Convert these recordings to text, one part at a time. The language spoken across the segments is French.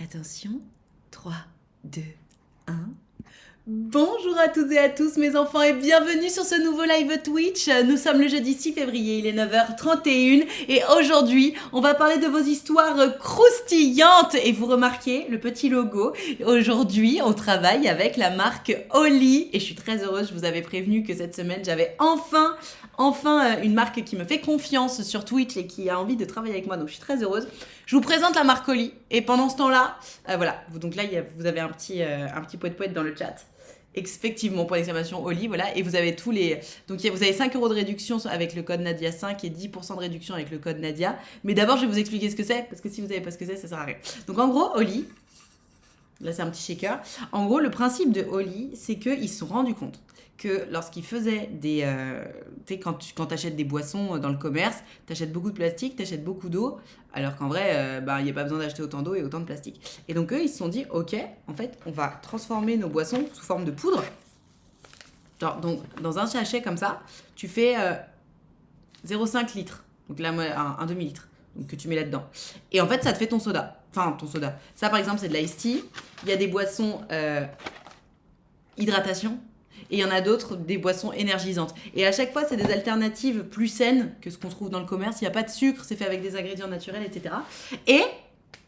Attention, 3, 2, 1. Bonjour à toutes et à tous mes enfants et bienvenue sur ce nouveau live Twitch. Nous sommes le jeudi 6 février, il est 9h31 et aujourd'hui on va parler de vos histoires croustillantes. Et vous remarquez le petit logo, aujourd'hui on travaille avec la marque Oli et je suis très heureuse, je vous avais prévenu que cette semaine j'avais enfin une marque qui me fait confiance sur Twitch et qui a envie de travailler avec moi, donc je suis très heureuse. Je vous présente la marque Oli et pendant ce temps-là, voilà, donc là vous avez un petit poète dans le chat. Effectivement, point d'exclamation Oli, voilà, et vous avez tous les. Donc vous avez 5 € de réduction avec le code Nadia5 et 10% de réduction avec le code Nadia. Mais d'abord, je vais vous expliquer ce que c'est, parce que si vous savez pas ce que c'est, ça sert à rien. Donc en gros, Oli, là c'est un petit shaker. En gros, le principe de Oli, c'est qu'ils se sont rendus compte que lorsqu'ils faisaient des... tu sais, quand tu achètes des boissons dans le commerce, tu achètes beaucoup de plastique, tu achètes beaucoup d'eau, alors qu'en vrai, il n'y a pas besoin d'acheter autant d'eau et autant de plastique. Et donc eux, ils se sont dit, ok, en fait, on va transformer nos boissons sous forme de poudre. Genre, donc, dans un sachet comme ça, tu fais 0,5 litres, donc là, un demi-litre, donc que tu mets là-dedans. Et en fait, ça te fait ton soda. Enfin, ton soda. Ça, par exemple, c'est de l'ice tea. Il y a des boissons hydratation. Et il y en a d'autres, des boissons énergisantes. Et à chaque fois, c'est des alternatives plus saines que ce qu'on trouve dans le commerce. Il n'y a pas de sucre, c'est fait avec des ingrédients naturels, etc. Et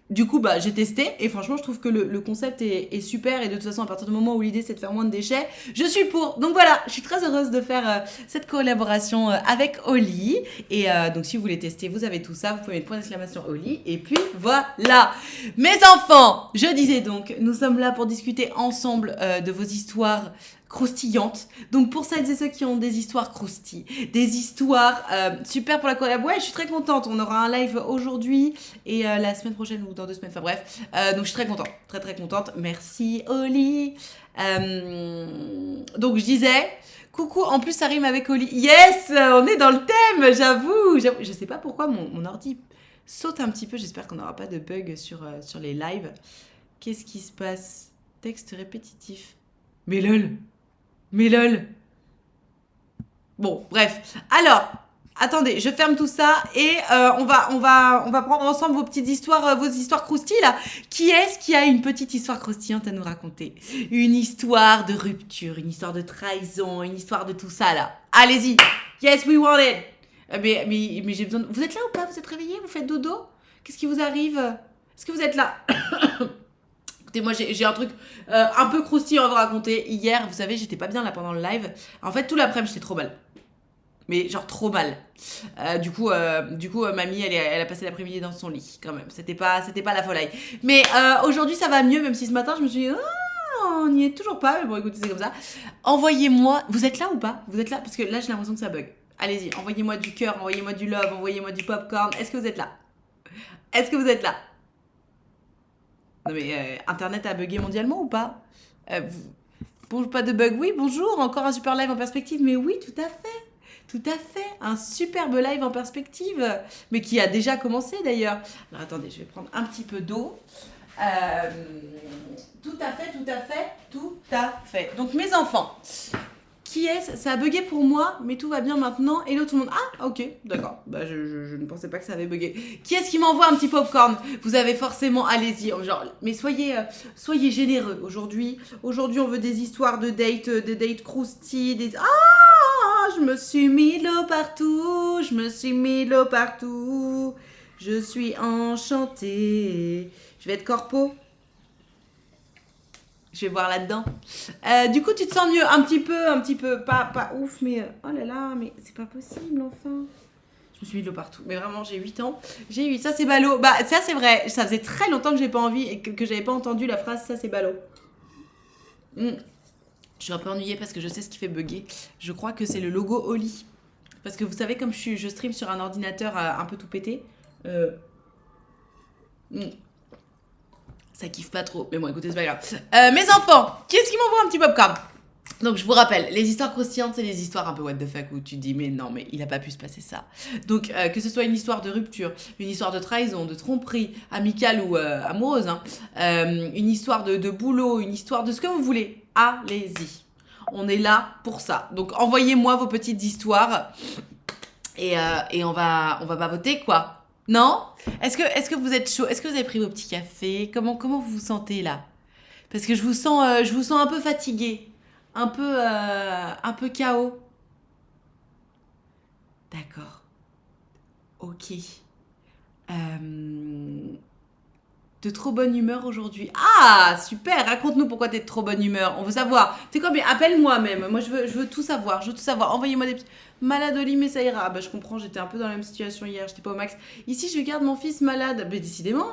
du coup, j'ai testé et franchement, je trouve que le concept est super. Et de toute façon, à partir du moment où l'idée c'est de faire moins de déchets, je suis pour. Donc voilà, je suis très heureuse de faire cette collaboration avec Oli. Et donc, si vous voulez tester, vous avez tout ça. Vous pouvez mettre point d'exclamation Oli. Et puis voilà. Mes enfants, je disais donc, nous sommes là pour discuter ensemble de vos histoires croustillantes. Donc pour celles et ceux qui ont des histoires croustilles, des histoires super pour la collab, ouais, je suis très contente. On aura un live aujourd'hui et la semaine prochaine ou dans 2 semaines, enfin bref. Donc je suis très contente, très contente. Merci Oli. Donc je disais, coucou, en plus ça rime avec Oli. Yes, on est dans le thème, j'avoue. Je sais pas pourquoi mon ordi saute un petit peu, j'espère qu'on n'aura pas de bug sur les lives. Qu'est-ce qui se passe? Texte répétitif. Mais lol. Bon, bref. Alors, attendez, je ferme tout ça et on va prendre ensemble vos petites histoires, vos histoires croustilles là. Qui est-ce qui a une petite histoire croustillante à nous raconter? Une histoire de rupture, une histoire de trahison, une histoire de tout ça là. Allez-y. Yes, we want it. Mais j'ai besoin de... Vous êtes là ou pas? Vous êtes réveillés? Vous faites dodo? Qu'est-ce qui vous arrive? Est-ce que vous êtes là? Écoutez, moi j'ai un truc un peu croustillant à vous raconter. Hier, vous savez, j'étais pas bien là pendant le live. En fait, tout l'après-midi, j'étais trop mal. Mais genre trop mal. Du coup, mamie, elle a passé l'après-midi dans son lit quand même. C'était pas la folie. Mais aujourd'hui, ça va mieux, même si ce matin, je me suis dit, on n'y est toujours pas. Mais bon, écoutez, c'est comme ça. Envoyez-moi. Vous êtes là ou pas? Vous êtes là? Parce que là, j'ai l'impression que ça bug. Allez-y, envoyez-moi du cœur, envoyez-moi du love, envoyez-moi du popcorn. Est-ce que vous êtes là? Est-ce que vous êtes là? Non mais Internet a bugué mondialement ou pas? Bon, pas de bug, oui, bonjour, encore un super live en perspective, mais oui, tout à fait, un superbe live en perspective, mais qui a déjà commencé d'ailleurs. Alors attendez, je vais prendre un petit peu d'eau. Tout à fait. Donc mes enfants, qui est-ce? Ça a bugué pour moi, mais tout va bien maintenant. Et là, tout le monde... Ah, ok, d'accord. Je ne pensais pas que ça avait bugué. Qui est-ce qui m'envoie un petit popcorn? Vous avez forcément... Allez-y, genre... Mais soyez généreux. Aujourd'hui, on veut des histoires de dates croustilles, des... Ah, je me suis mis l'eau partout. Je suis enchantée. Je vais être corpo. Je vais voir là-dedans. Du coup, tu te sens mieux un petit peu, pas ouf, mais oh là là, mais c'est pas possible, enfin. Je me suis mis de l'eau partout, mais vraiment, j'ai 8 ans. Ça c'est ballot. Bah, ça c'est vrai, ça faisait très longtemps que j'ai pas envie et que j'avais pas entendu la phrase ça c'est ballot. Je suis un peu ennuyée parce que je sais ce qui fait bugger. Je crois que c'est le logo Oli. Parce que vous savez, comme je stream sur un ordinateur un peu tout pété, ça kiffe pas trop, mais bon, écoutez, c'est pas grave. Mes enfants, qui est-ce qui m'envoie un petit popcorn? Donc je vous rappelle, les histoires croustillantes, c'est les histoires un peu what the fuck où tu te dis mais non, mais il a pas pu se passer ça. Donc que ce soit une histoire de rupture, une histoire de trahison, de tromperie, amicale ou amoureuse, une histoire de boulot, une histoire de ce que vous voulez, allez-y. On est là pour ça. Donc envoyez-moi vos petites histoires et on va papoter quoi. Non? Est-ce que vous êtes chaud? Est-ce que vous avez pris vos petits cafés? Comment vous vous sentez là? Parce que je vous sens un peu fatigué, un peu KO. D'accord. Ok. Euh, de trop bonne humeur aujourd'hui. Ah, super. Raconte-nous pourquoi t'es de trop bonne humeur. On veut savoir. Tu sais quoi, mais appelle-moi même. Moi, je veux tout savoir. Je veux tout savoir. Envoyez-moi des petits. Malade au lit, mais ça ira. Ah, bah, je comprends. J'étais un peu dans la même situation hier. J'étais pas au max. Ici, je garde mon fils malade. Mais décidément.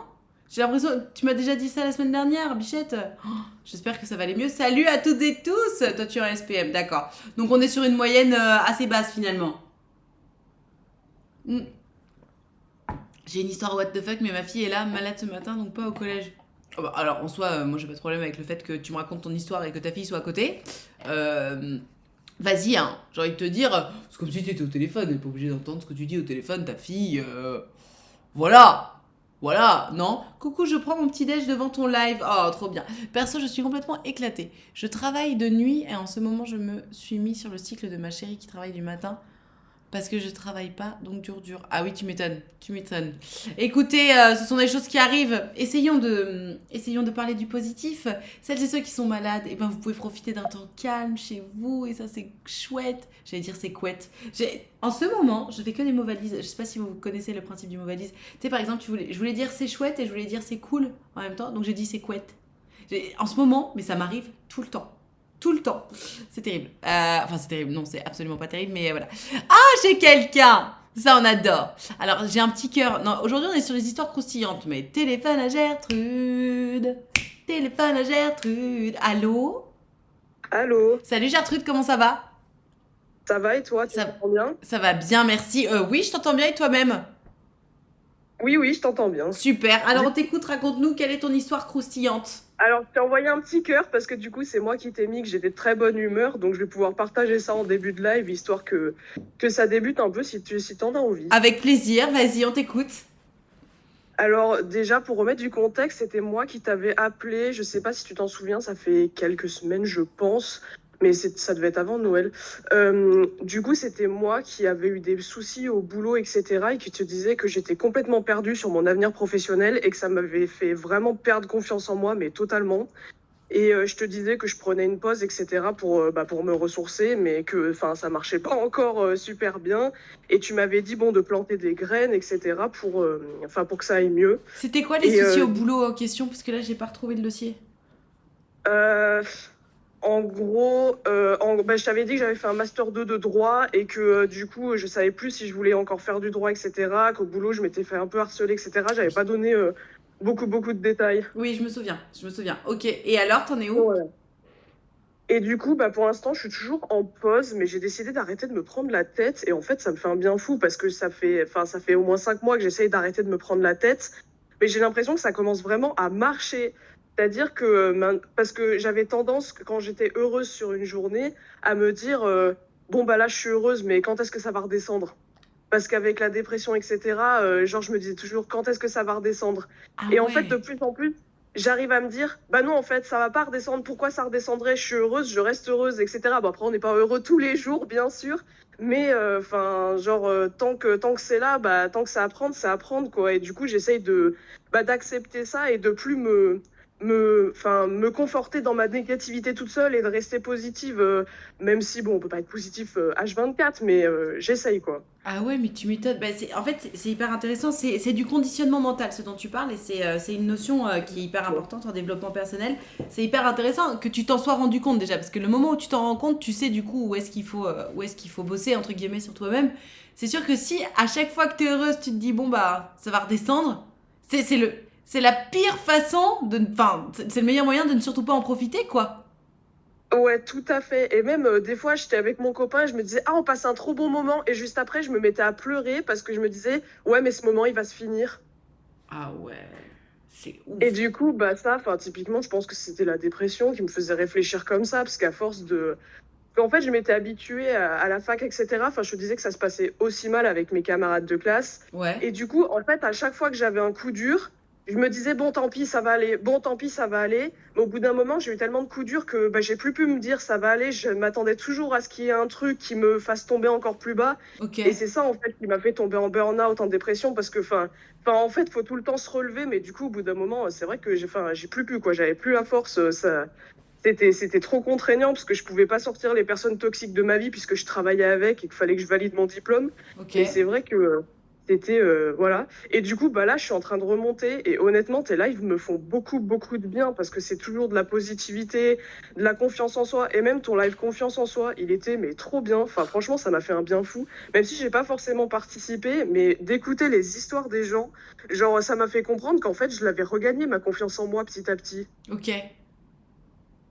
J'ai l'impression. Tu m'as déjà dit ça la semaine dernière, Bichette. Oh, j'espère que ça va aller mieux. Salut à toutes et tous. Toi, tu es en SPM. D'accord. Donc, on est sur une moyenne assez basse finalement. Hmm. J'ai une histoire what the fuck, mais ma fille est là, malade ce matin, donc pas au collège. Ah bah, alors en soi, moi j'ai pas de problème avec le fait que tu me racontes ton histoire et que ta fille soit à côté. Euh, Vas-y, hein, j'ai envie de te dire, c'est comme si tu étais au téléphone, elle est pas obligée d'entendre ce que tu dis au téléphone, ta fille. Voilà! Voilà, non? Coucou, je prends mon petit déj devant ton live. Oh, trop bien. Perso, je suis complètement éclatée. Je travaille de nuit et en ce moment, je me suis mis sur le cycle de ma chérie qui travaille du matin. Parce que je travaille pas, donc dur. Ah oui, tu m'étonnes, tu m'étonnes. Écoutez, ce sont des choses qui arrivent. Essayons de parler du positif. Celles et ceux qui sont malades, eh ben, vous pouvez profiter d'un temps calme chez vous, et ça c'est chouette. J'allais dire c'est couette. En ce moment, je fais que des mots valises. Je sais pas si vous connaissez le principe du mot valise. Tu sais, par exemple, je voulais dire c'est chouette et je voulais dire c'est cool en même temps, donc j'ai dit c'est couette. En ce moment, mais ça m'arrive tout le temps. Tout le temps. C'est terrible. Enfin, c'est terrible. Non, c'est absolument pas terrible, mais voilà. Ah, j'ai quelqu'un. Ça, on adore. Alors, j'ai un petit cœur. Non, aujourd'hui, on est sur les histoires croustillantes, mais téléphone à Gertrude. Téléphone à Gertrude. Allô? Allô, Salut Gertrude, comment ça va? ça va et toi, tu Ça, m'entends bien? ça va bien, merci. Oui, je t'entends bien et toi-même? Oui, oui, je t'entends bien. Super. Alors, Du on coup, t'écoute, raconte-nous quelle est ton histoire croustillante. alors, je t'ai envoyé un petit cœur parce que du coup, c'est moi qui t'ai mis que j'étais de très bonne humeur, donc je vais pouvoir partager ça en début de live, histoire que ça débute un peu si t'en as envie. Avec plaisir, vas-y, on t'écoute. Alors, déjà, pour remettre du contexte, c'était moi qui t'avais appelé, je sais pas si tu t'en souviens, ça fait quelques semaines, je pense, mais ça devait être avant Noël. Du coup, c'était moi qui avais eu des soucis au boulot, etc., et qui te disais que j'étais complètement perdue sur mon avenir professionnel et que ça m'avait fait vraiment perdre confiance en moi, mais totalement. Et je te disais que je prenais une pause, etc., pour me ressourcer, mais que enfin, ça marchait pas encore super bien. Et tu m'avais dit bon, de planter des graines, etc., pour que ça aille mieux. C'était quoi les Et soucis au boulot en question? Parce que là, j'ai pas retrouvé le dossier. euh, en gros, je t'avais dit que j'avais fait un master 2 de droit et que du coup, je savais plus si je voulais encore faire du droit, etc., qu'au boulot, je m'étais fait un peu harceler, etc. J'avais pas donné beaucoup de détails. Oui, je me souviens, je me souviens. Ok, et alors, t'en es où? Ouais. Et du coup, pour l'instant, je suis toujours en pause, mais j'ai décidé d'arrêter de me prendre la tête. Et en fait, ça me fait un bien fou parce que ça fait au moins 5 mois que j'essaye d'arrêter de me prendre la tête. Mais j'ai l'impression que ça commence vraiment à marcher. C'est-à-dire que, parce que j'avais tendance, quand j'étais heureuse sur une journée, à me dire, bon, bah là, je suis heureuse, mais quand est-ce que ça va redescendre? Parce qu'avec la dépression, etc., genre, je me disais toujours, quand est-ce que ça va redescendre? Ah Et en fait, de ouais. plus en plus, j'arrive à me dire, bah non, en fait, ça va pas redescendre. Pourquoi ça redescendrait? Je suis heureuse, je reste heureuse, etc. Bon, après, on n'est pas heureux tous les jours, bien sûr. Mais, tant que c'est là, bah, tant que c'est à prendre, quoi. Et du coup, j'essaye d'accepter ça et de plus me conforter dans ma négativité toute seule et de rester positive, même si, bon, on peut pas être positif H24, mais j'essaye, quoi. Ah ouais, mais tu m'étonnes. Bah, en fait, c'est hyper intéressant. C'est du conditionnement mental, ce dont tu parles, et c'est une notion qui est hyper importante en développement personnel. C'est hyper intéressant que tu t'en sois rendu compte déjà, parce que le moment où tu t'en rends compte, tu sais du coup où est-ce qu'il faut bosser, entre guillemets, sur toi-même. C'est sûr que si à chaque fois que tu es heureuse, tu te dis, bon, bah, ça va redescendre, c'est le, c'est la pire façon de. Enfin, c'est le meilleur moyen de ne surtout pas en profiter, quoi. Ouais, tout à fait. Et même des fois, j'étais avec mon copain et je me disais, ah, on passe un trop bon moment. Et juste après, je me mettais à pleurer parce que je me disais, ouais, mais ce moment, il va se finir. Ah ouais, c'est Et ouf. du coup, bah ça, enfin, typiquement, je pense que c'était la dépression qui me faisait réfléchir comme ça, parce qu'à force de... En fait, je m'étais habituée à la fac, etc. Enfin, je te disais que ça se passait aussi mal avec mes camarades de classe. Ouais. Et du coup, en fait, à chaque fois que j'avais un coup dur, je me disais, bon, tant pis, ça va aller. Bon, tant pis, ça va aller. Mais au bout d'un moment, j'ai eu tellement de coups durs que bah, j'ai plus pu me dire, ça va aller. Je m'attendais toujours à ce qu'il y ait un truc qui me fasse tomber encore plus bas. Ok. Et c'est ça, en fait, qui m'a fait tomber en burn-out, en dépression, parce que, en fait, faut tout le temps se relever. Mais du coup, au bout d'un moment, c'est vrai que j'ai plus pu, quoi. J'avais plus la force. C'était trop contraignant parce que je pouvais pas sortir les personnes toxiques de ma vie puisque je travaillais avec et qu'il fallait que je valide mon diplôme. Ok. Et c'est vrai que c'était voilà. Et du coup, bah là, je suis en train de remonter et honnêtement, tes lives me font beaucoup, beaucoup de bien parce que c'est toujours de la positivité, de la confiance en soi et même ton live confiance en soi, il était mais trop bien. Enfin, franchement, ça m'a fait un bien fou. Même si j'ai pas forcément participé, mais d'écouter les histoires des gens, genre ça m'a fait comprendre qu'en fait, je l'avais regagné ma confiance en moi petit à petit. Ok.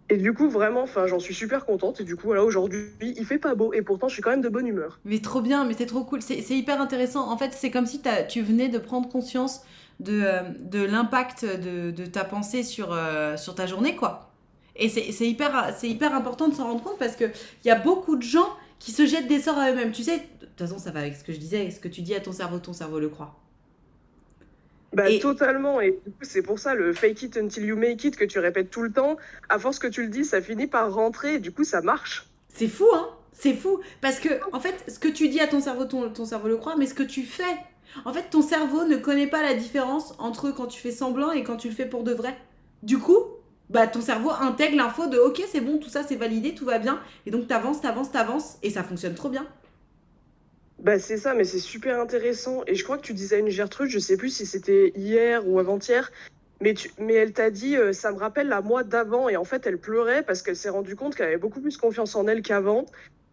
Et du coup, vraiment, j'en suis super contente. Et du coup, voilà, aujourd'hui, il fait pas beau. Et pourtant, je suis quand même de bonne humeur. Mais trop bien, mais c'est trop cool. C'est hyper intéressant. En fait, c'est comme si tu venais de prendre conscience de l'impact de ta pensée sur ta journée, quoi. Et c'est hyper important de s'en rendre compte parce qu'il y a beaucoup de gens qui se jettent des sorts à eux-mêmes. Tu sais, de toute façon, ça va avec ce que je disais, ce que tu dis à ton cerveau le croit. Bah, Et totalement. Et du coup, c'est pour ça, le fake it until you make it que tu répètes tout le temps. À force que tu le dis, ça finit par rentrer. Et du coup, ça marche. c'est fou, hein? C'est fou. Parce que, en fait, ce que tu dis à ton cerveau le croit, mais ce que tu fais. En fait, ton cerveau ne connaît pas la différence entre quand tu fais semblant et quand tu le fais pour de vrai. Du coup, bah, ton cerveau intègre l'info de ok, c'est bon, tout ça c'est validé, tout va bien. Et donc, t'avances, et ça fonctionne trop bien. Bah, c'est ça, mais c'est super intéressant. Et je crois que tu disais à une Gertrude, je sais plus si c'était hier ou avant-hier, mais elle t'a dit, ça me rappelle la moi d'avant. Et en fait, elle pleurait parce qu'elle s'est rendue compte qu'elle avait beaucoup plus confiance en elle qu'avant.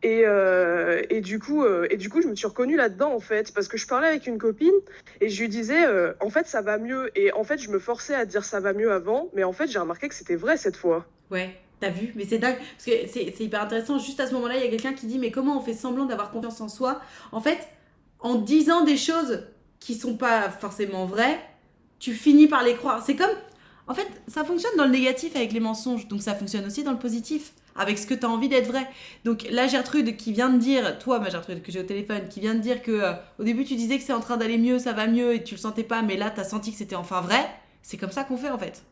Et du coup, je me suis reconnue là-dedans, en fait, parce que je parlais avec une copine et je lui disais, en fait, ça va mieux. Et en fait, je me forçais à dire ça va mieux avant, mais en fait, j'ai remarqué que c'était vrai cette fois. Ouais, t'as vu? Mais c'est dingue. Parce que c'est hyper intéressant. Juste à ce moment-là, il y a quelqu'un qui dit mais comment on fait semblant d'avoir confiance en soi? En fait, en disant des choses qui sont pas forcément vraies, tu finis par les croire. C'est comme. En fait, ça fonctionne dans le négatif avec les mensonges. Donc ça fonctionne aussi dans le positif. Avec ce que tu as envie d'être vrai. Donc la Gertrude qui vient de dire, toi ma Gertrude que j'ai au téléphone, qui vient de dire que au début tu disais que c'est en train d'aller mieux, ça va mieux et tu le sentais pas, mais là tu as senti que c'était enfin vrai. C'est comme ça qu'on fait en fait.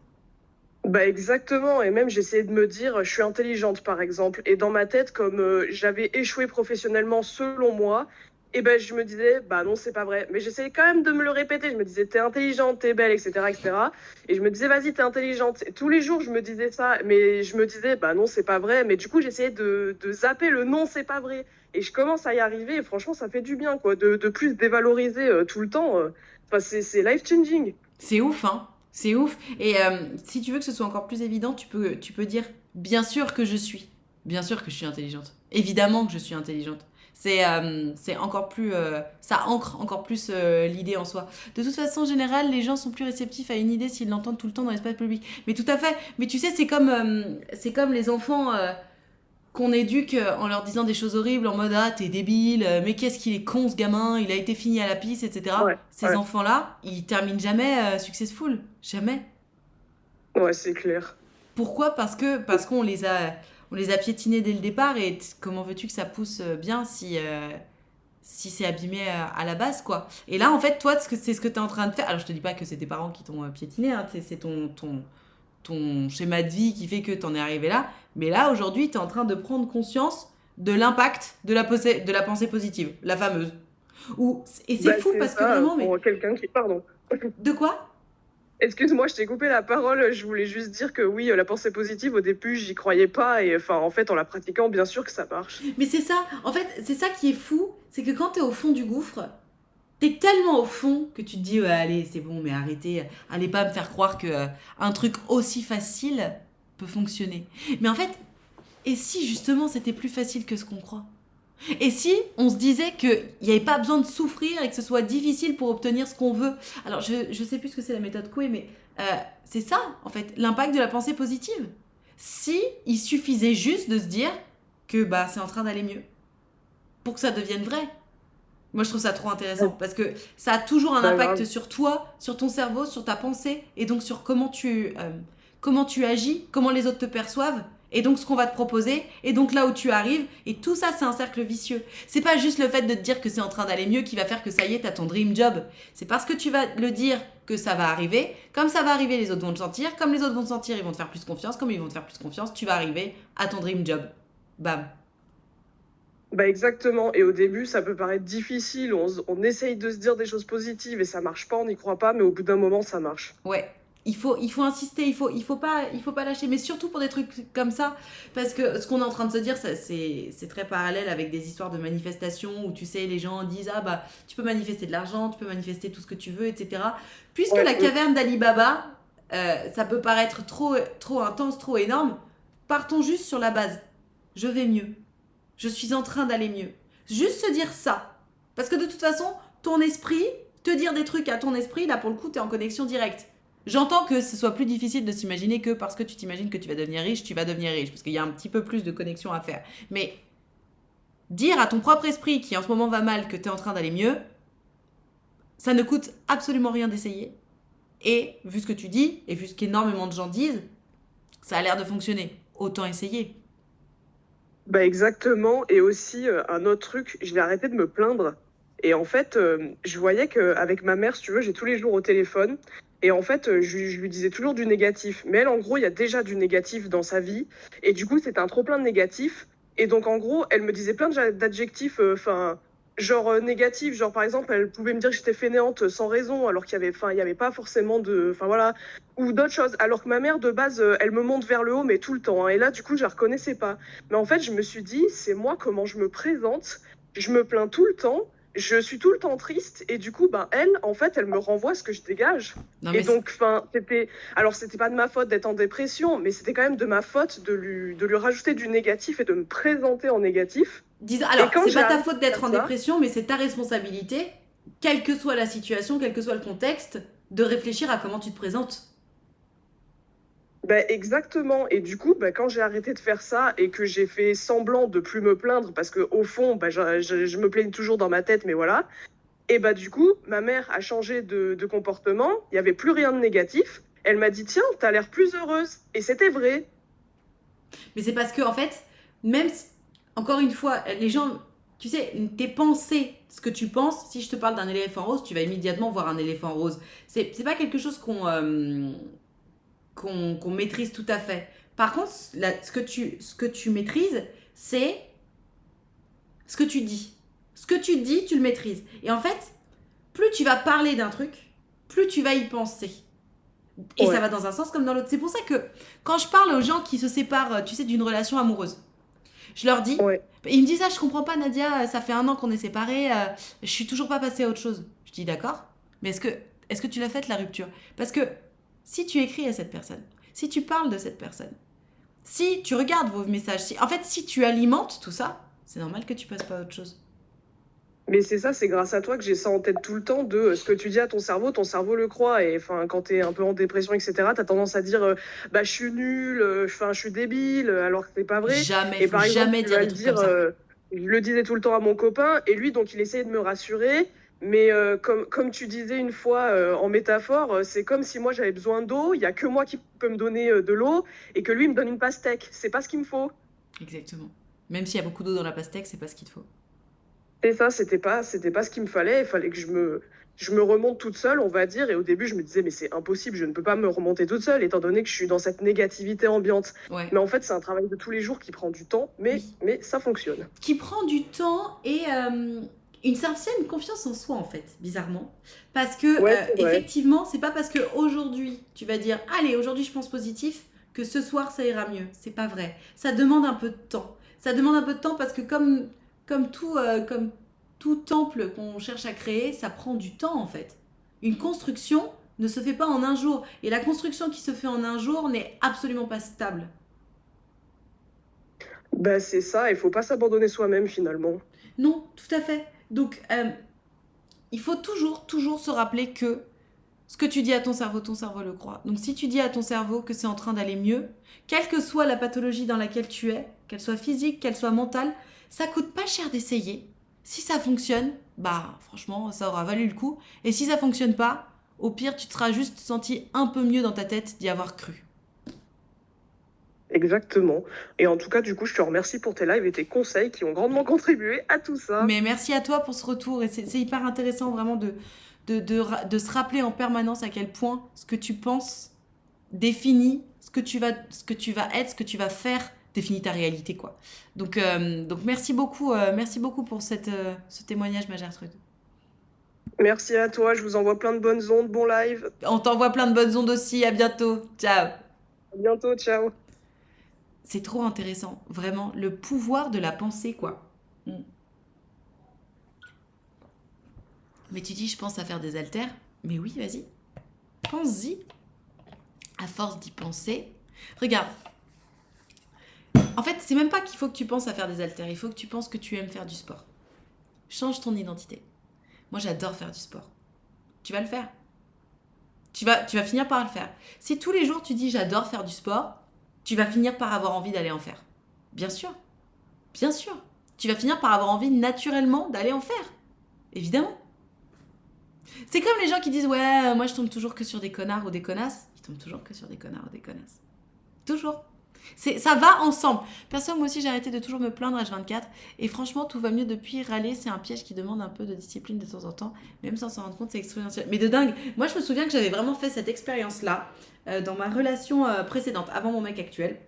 Bah exactement, et même j'essayais de me dire, je suis intelligente par exemple, et dans ma tête, comme j'avais échoué professionnellement selon moi, et ben je me disais, bah non, c'est pas vrai. Mais j'essayais quand même de me le répéter, je me disais, t'es intelligente, t'es belle, etc., etc. Et je me disais, vas-y, t'es intelligente. Et tous les jours, je me disais ça, mais je me disais, bah non, c'est pas vrai. Mais du coup, j'essayais de zapper le non, c'est pas vrai. Et je commence à y arriver, et franchement, ça fait du bien, quoi, de plus dévaloriser tout le temps. C'est life-changing. C'est ouf, hein. C'est ouf. Et si tu veux que ce soit encore plus évident, tu peux dire bien sûr que je suis. Bien sûr que je suis intelligente. Évidemment que je suis intelligente. C'est encore plus. Ça ancre encore plus l'idée en soi. De toute façon, en général, les gens sont plus réceptifs à une idée s'ils l'entendent tout le temps dans l'espace public. Mais tout à fait. Mais tu sais, c'est comme les enfants. Qu'on éduque en leur disant des choses horribles en mode ah t'es débile, mais qu'est-ce qu'il est con ce gamin, il a été fini à la piste, etc. Ouais, Ces ouais, enfants-là, ils terminent jamais successful, jamais. ouais, c'est clair. Pourquoi? Parce on les a piétinés dès le départ et comment veux-tu que ça pousse bien si c'est abîmé à la base quoi. Et là en fait toi c'est ce que tu es en train de faire. Alors je te dis pas que c'est tes parents qui t'ont piétiné, hein, c'est ton schéma de vie qui fait que t'en es arrivé là. Mais là, aujourd'hui, t'es en train de prendre conscience de l'impact de la pensée positive, la fameuse. Et c'est Bah, fou c'est parce que ça, vraiment, mais. pour quelqu'un qui... Pardon. De quoi? Excuse-moi, je t'ai coupé la parole. Je voulais juste dire que oui, la pensée positive, au début, j'y croyais pas. Et en fait, en la pratiquant, bien sûr que ça marche. Mais c'est ça, en fait, c'est ça qui est fou, c'est que quand t'es au fond du gouffre, t'es tellement au fond que tu te dis, ouais, allez, c'est bon, mais arrêtez, allez pas me faire croire que un truc aussi facile peut fonctionner. Mais en fait, et si justement c'était plus facile que ce qu'on croit? Et si on se disait qu'il n'y avait pas besoin de souffrir et que ce soit difficile pour obtenir ce qu'on veut? Alors, je sais plus ce que c'est la méthode Coué, mais c'est ça, en fait, l'impact de la pensée positive. Si il suffisait juste de se dire que bah, c'est en train d'aller mieux, pour que ça devienne vrai. Moi, je trouve ça trop intéressant, Ouais, parce que ça a toujours un bah, impact grave. sur toi, sur ton cerveau, sur ta pensée, et donc sur comment tu agis, comment les autres te perçoivent, Et donc, ce qu'on va te proposer, et donc là où tu arrives, et tout ça, c'est un cercle vicieux. C'est pas juste le fait de te dire que c'est en train d'aller mieux qui va faire que ça y est, t'as ton dream job. C'est parce que tu vas le dire que ça va arriver. Comme ça va arriver, les autres vont le sentir. Comme les autres vont le sentir, ils vont te faire plus confiance. Comme ils vont te faire plus confiance, tu vas arriver à ton dream job. Bam. Bah exactement. Et au début, ça peut paraître difficile. On essaye de se dire des choses positives et ça marche pas, on n'y croit pas, mais au bout d'un moment, ça marche. Ouais. Il faut insister, il faut pas lâcher, mais surtout pour des trucs comme ça, parce que ce qu'on est en train de se dire, c'est très parallèle avec des histoires de manifestations où tu sais, les gens disent ah bah tu peux manifester de l'argent, tu peux manifester tout ce que tu veux, etc. Puisque Ouais, la caverne d'Ali Baba, ça peut paraître trop intense, trop énorme, partons juste sur la base. Je vais mieux. Je suis en train d'aller mieux. Juste se dire ça. Parce que de toute façon, ton esprit, te dire des trucs à ton esprit, là pour le coup, tu es en connexion directe. J'entends que ce soit plus difficile de s'imaginer que parce que tu t'imagines que tu vas devenir riche, tu vas devenir riche. Parce qu'il y a un petit peu plus de connexion à faire. Mais dire à ton propre esprit qui en ce moment va mal que tu es en train d'aller mieux, ça ne coûte absolument rien d'essayer. Et vu ce que tu dis, et vu ce qu'énormément de gens disent, ça a l'air de fonctionner. Autant essayer. bah exactement. Et aussi, un autre truc, je vais arrêter de me plaindre. Et en fait, je voyais qu'avec ma mère, si tu veux, j'ai tous les jours au téléphone. Et en fait, je lui disais toujours du négatif. Mais elle, en gros, il y a déjà du négatif dans sa vie. Et du coup, c'était un trop plein de négatif. Et donc, en gros, elle me disait plein d'adjectifs, enfin, genre négatifs. Genre, par exemple, elle pouvait me dire que j'étais fainéante sans raison, alors qu'il y avait, enfin, il y avait pas forcément de, enfin voilà, ou d'autres choses. Alors que ma mère, de base, elle me monte vers le haut, mais tout le temps, hein. Et là, du coup, je la reconnaissais pas. Mais en fait, je me suis dit, c'est moi comment je me présente. Je me plains tout le temps. Je suis tout le temps triste. Et du coup, ben, elle, en fait, elle me renvoie ce que je dégage. Non Et mais donc, enfin, c'était. Alors, c'était pas de ma faute d'être en dépression, mais c'était quand même de ma faute de lui rajouter du négatif et de me présenter en négatif. Et Alors, quand c'est j'ai pas ta arrêté faute de d'être faire en ça, dépression, mais c'est ta responsabilité, quelle que soit la situation, quel que soit le contexte, de réfléchir à comment tu te présentes. ben, exactement. Et du coup, ben, quand j'ai arrêté de faire ça et que j'ai fait semblant de plus me plaindre, parce que au fond, ben, je me plaigne toujours dans ma tête, mais voilà. Et bah du coup, ma mère a changé de comportement, il n'y avait plus rien de négatif. Elle m'a dit, tiens, t'as l'air plus heureuse. Et c'était vrai. Mais c'est parce que, en fait, même, encore une fois, les gens, tu sais, tes pensées, ce que tu penses, si je te parle d'un éléphant rose, tu vas immédiatement voir un éléphant rose. C'est pas quelque chose qu'on maîtrise tout à fait. Par contre, ce que tu maîtrises, c'est ce que tu dis. Ce que tu dis, tu le maîtrises. Et en fait, plus tu vas parler d'un truc, plus tu vas y penser. Et ça Ouais, va dans un sens comme dans l'autre. C'est pour ça que quand je parle aux gens qui se séparent, tu sais, d'une relation amoureuse, je leur dis, ouais. ils me disent, ah, je comprends pas, Nadia, ça fait 1 an qu'on est séparés, je suis toujours pas passée à autre chose. Je dis, d'accord, mais est-ce que tu l'as faite la rupture? Parce que si tu écris à cette personne, si tu parles de cette personne, si tu regardes vos messages, en fait, si tu alimentes tout ça, c'est normal que tu passes pas à autre chose. Mais c'est ça, c'est grâce à toi que j'ai ça en tête tout le temps de ce que tu dis à ton cerveau le croit. Et enfin, quand t'es un peu en dépression, etc., t'as tendance à dire bah, je suis nulle, enfin, je suis débile, alors que c'est pas vrai. Jamais, Et faut par exemple, jamais tu dire vas des le trucs comme dire, ça. je le disais tout le temps à mon copain, et lui, donc, il essayait de me rassurer. Mais comme tu disais une fois en métaphore, c'est comme si moi j'avais besoin d'eau, il y a que moi qui peux me donner de l'eau, et que lui il me donne une pastèque. C'est pas ce qu'il me faut. Exactement. Même s'il y a beaucoup d'eau dans la pastèque, c'est pas ce qu'il te faut. Et ça, c'était pas ce qu'il me fallait. Il fallait que je me remonte toute seule, on va dire. Et au début, je me disais, mais c'est impossible, je ne peux pas me remonter toute seule, étant donné que je suis dans cette négativité ambiante. Ouais, Mais en fait, c'est un travail de tous les jours qui prend du temps, mais, oui. mais ça fonctionne. Qui prend du temps et une certaine confiance en soi, en fait, bizarrement. Parce que, Ouais, c'est vrai. effectivement, c'est pas parce que aujourd'hui tu vas dire, allez, aujourd'hui je pense positif, que ce soir ça ira mieux. C'est pas vrai. Ça demande un peu de temps. Ça demande un peu de temps parce que, comme tout temple qu'on cherche à créer, ça prend du temps, en fait. Une construction ne se fait pas en un jour. Et la construction qui se fait en un jour n'est absolument pas stable. Bah, c'est ça, il faut pas s'abandonner soi-même finalement. Non, tout à fait. Donc, il faut toujours, toujours se rappeler que ce que tu dis à ton cerveau le croit. Donc si tu dis à ton cerveau que c'est en train d'aller mieux, quelle que soit la pathologie dans laquelle tu es, qu'elle soit physique, qu'elle soit mentale, ça coûte pas cher d'essayer. Si ça fonctionne, bah franchement, ça aura valu le coup. Et si ça fonctionne pas, au pire, tu te seras juste senti un peu mieux dans ta tête d'y avoir cru. Exactement. Et en tout cas, du coup, je te remercie pour tes lives et tes conseils qui ont grandement contribué à tout ça. Mais merci à toi pour ce retour. Et c'est hyper intéressant vraiment de se rappeler en permanence à quel point ce que tu penses définit ce que tu vas être, ce que tu vas faire, définit ta réalité, quoi. Donc merci beaucoup pour ce témoignage, ma Gertrude. Merci à toi, je vous envoie plein de bonnes ondes, bon live. On t'envoie plein de bonnes ondes aussi. À bientôt. Ciao. À bientôt, ciao. C'est trop intéressant, vraiment, le pouvoir de la pensée, quoi. Mm. Mais tu dis, je pense à faire des haltères. Mais oui, vas-y. Pense-y. À force d'y penser. Regarde. En fait, c'est même pas qu'il faut que tu penses à faire des haltères. Il faut que tu penses que tu aimes faire du sport. Change ton identité. Moi, j'adore faire du sport. Tu vas le faire. Tu vas finir par le faire. Si tous les jours tu dis j'adore faire du sport, tu vas finir par avoir envie d'aller en faire. Bien sûr. Bien sûr. Tu vas finir par avoir envie naturellement d'aller en faire. Évidemment. C'est comme les gens qui disent ouais, moi je tombe toujours que sur des connards ou des connasses. Ils tombent toujours que sur des connards ou des connasses. Toujours. Ça va ensemble. Perso, moi aussi, j'ai arrêté de toujours me plaindre H24. Et franchement, tout va mieux depuis. Râler, c'est un piège qui demande un peu de discipline de temps en temps. Même sans s'en rendre compte, c'est exponentiel. Mais de dingue. Moi, je me souviens que j'avais vraiment fait cette expérience-là dans ma relation précédente, avant mon mec actuel.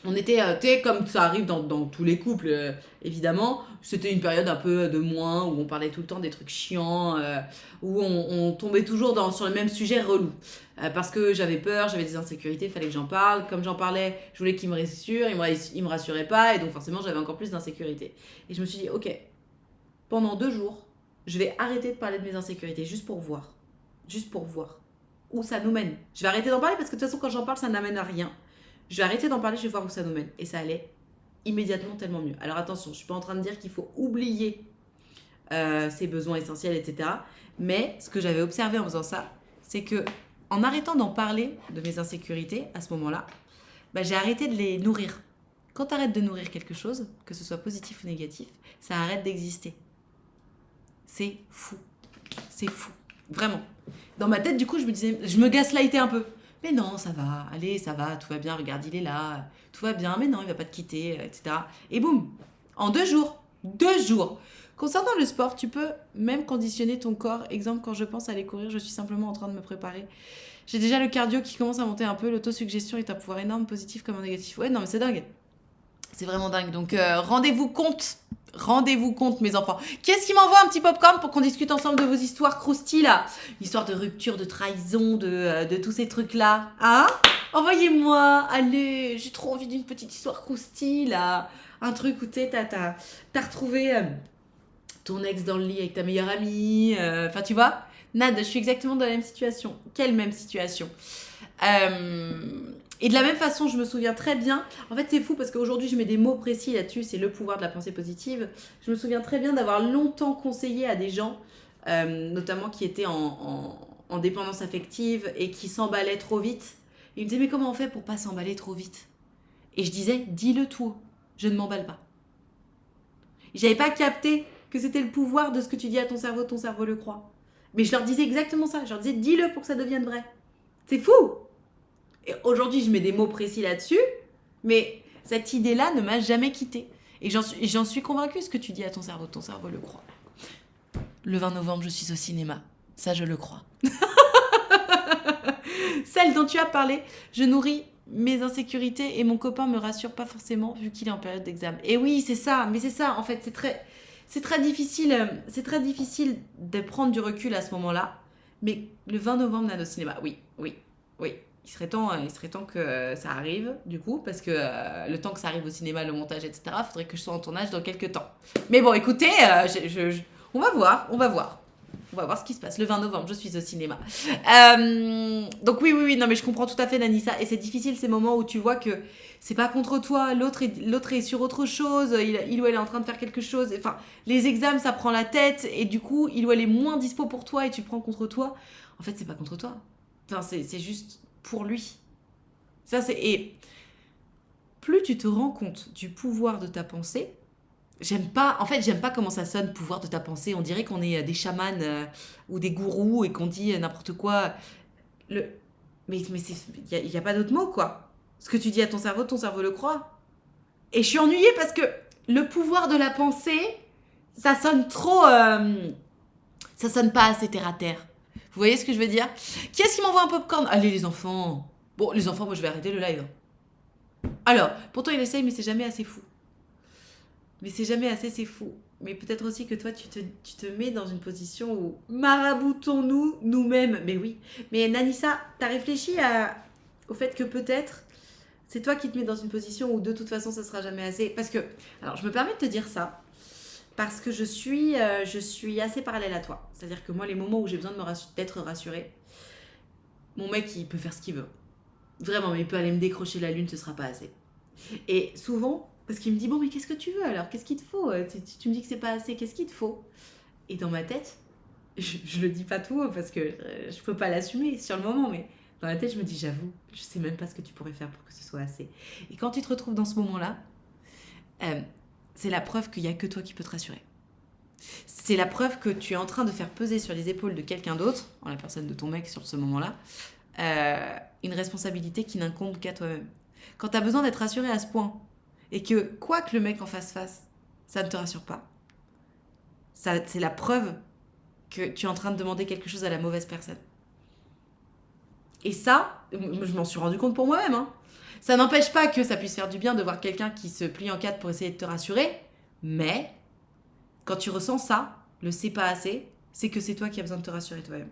On était, tu sais, comme ça arrive dans tous les couples, évidemment. C'était une période un peu de moins, où on parlait tout le temps des trucs chiants, où on tombait toujours sur le même sujet relou. Parce que j'avais peur, j'avais des insécurités, il fallait que j'en parle. Comme j'en parlais, je voulais qu'il me rassure, il me rassurait pas, et donc forcément j'avais encore plus d'insécurité. Et je me suis dit, ok, pendant 2 jours, je vais arrêter de parler de mes insécurités, juste pour voir. Juste pour voir où ça nous mène. Je vais arrêter d'en parler parce que de toute façon, quand j'en parle, ça n'amène à rien. Je vais arrêter d'en parler, je vais voir où ça nous mène. Et ça allait immédiatement tellement mieux. Alors attention, je suis pas en train de dire qu'il faut oublier ses besoins essentiels, etc. Mais ce que j'avais observé en faisant ça, c'est que en arrêtant d'en parler de mes insécurités à ce moment-là, bah, j'ai arrêté de les nourrir. Quand tu arrêtes de nourrir quelque chose, que ce soit positif ou négatif, ça arrête d'exister. C'est fou. C'est fou. Vraiment. Dans ma tête, du coup, je me disais, je me gaslightais un peu. Mais non, ça va, allez, ça va, tout va bien, regarde, il est là, tout va bien, mais non, il va pas te quitter, etc. Et boum, en 2 jours. Concernant le sport, tu peux même conditionner ton corps. Exemple, quand je pense à aller courir, je suis simplement en train de me préparer. J'ai déjà le cardio qui commence à monter un peu, l'autosuggestion est un pouvoir énorme, positif comme négatif. Ouais, non, mais c'est dingue. C'est vraiment dingue. Donc, rendez-vous compte. Rendez-vous compte, mes enfants. Qu'est-ce qui m'envoie un petit popcorn pour qu'on discute ensemble de vos histoires croustilles, là? L'histoire de rupture, de trahison, de tous ces trucs-là. Hein? Envoyez-moi. Allez, j'ai trop envie d'une petite histoire croustille, là. Un truc où t'as retrouvé ton ex dans le lit avec ta meilleure amie. Enfin, tu vois? Nad, je suis exactement dans la même situation. Quelle même situation? Et de la même façon, je me souviens très bien. En fait, c'est fou parce qu'aujourd'hui, je mets des mots précis là-dessus. C'est le pouvoir de la pensée positive. Je me souviens très bien d'avoir longtemps conseillé à des gens, notamment qui étaient en dépendance affective et qui s'emballaient trop vite. Ils me disaient, mais comment on fait pour pas s'emballer trop vite? Et je disais, dis-le tout. Je ne m'emballe pas. J'avais pas capté que c'était le pouvoir de ce que tu dis à ton cerveau le croit. Mais je leur disais exactement ça. Je leur disais, dis-le pour que ça devienne vrai. C'est fou! Et aujourd'hui, je mets des mots précis là-dessus, mais cette idée-là ne m'a jamais quittée. Et j'en suis convaincue, ce que tu dis à ton cerveau le croit. Le 20 novembre, je suis au cinéma. Ça, je le crois. Celle dont tu as parlé, je nourris mes insécurités et mon copain me rassure pas forcément vu qu'il est en période d'examen. Et oui, c'est ça, mais c'est ça, en fait, c'est très difficile de prendre du recul à ce moment-là. Mais le 20 novembre, Nano Cinéma, oui. Il serait temps que ça arrive, du coup, parce que le temps que ça arrive au cinéma, le montage, etc., il faudrait que je sois en tournage dans quelques temps. Mais bon, écoutez, on va voir. On va voir ce qui se passe. Le 20 novembre, je suis au cinéma. Donc oui, non, mais je comprends tout à fait, Nanissa. Et c'est difficile, ces moments où tu vois que c'est pas contre toi, l'autre est sur autre chose, il ou elle est en train de faire quelque chose. Enfin, les examens, ça prend la tête, et du coup, il ou elle est moins dispo pour toi, et tu le prends contre toi. En fait, c'est pas contre toi. Enfin, c'est juste pour lui. Et plus tu te rends compte du pouvoir de ta pensée, j'aime pas comment ça sonne, pouvoir de ta pensée. On dirait qu'on est des chamans ou des gourous et qu'on dit n'importe quoi. Mais il y a pas d'autre mot, quoi. Ce que tu dis à ton cerveau le croit. Et je suis ennuyée parce que le pouvoir de la pensée, ça sonne trop... ça sonne pas assez terre à terre. Vous voyez ce que je veux dire? Qui est-ce qui m'envoie un popcorn? Allez les enfants. Bon, les enfants, moi je vais arrêter le live. Alors, pourtant il essaye, mais c'est jamais assez fou. Mais c'est jamais assez, c'est fou. Mais peut-être aussi que toi, tu te mets dans une position où maraboutons-nous nous-mêmes. Mais oui. Mais Nanissa, t'as réfléchi au fait que peut-être c'est toi qui te mets dans une position où de toute façon, ça sera jamais assez. Parce que, alors je me permets de te dire ça, parce que je suis assez parallèle à toi. C'est-à-dire que moi, les moments où j'ai besoin d'être rassurée, mon mec, il peut faire ce qu'il veut. Vraiment, mais il peut aller me décrocher la lune, ce sera pas assez. Et souvent, parce qu'il me dit, bon, mais qu'est-ce que tu veux alors? Qu'est-ce qu'il te faut? Tu me dis que c'est pas assez, qu'est-ce qu'il te faut? Et dans ma tête, je le dis pas tout haut parce que je peux pas l'assumer sur le moment, mais dans la tête, je me dis, j'avoue, je sais même pas ce que tu pourrais faire pour que ce soit assez. Et quand tu te retrouves dans ce moment-là, c'est la preuve qu'il y a que toi qui peux te rassurer. C'est la preuve que tu es en train de faire peser sur les épaules de quelqu'un d'autre, en la personne de ton mec sur ce moment-là, une responsabilité qui n'incombe qu'à toi-même. Quand tu as besoin d'être rassuré à ce point, et que quoi que le mec en fasse, ça ne te rassure pas, c'est la preuve que tu es en train de demander quelque chose à la mauvaise personne. Et ça, je m'en suis rendu compte pour moi-même. Hein. Ça n'empêche pas que ça puisse faire du bien de voir quelqu'un qui se plie en quatre pour essayer de te rassurer, mais quand tu ressens ça, le c'est pas assez, c'est que c'est toi qui as besoin de te rassurer toi-même.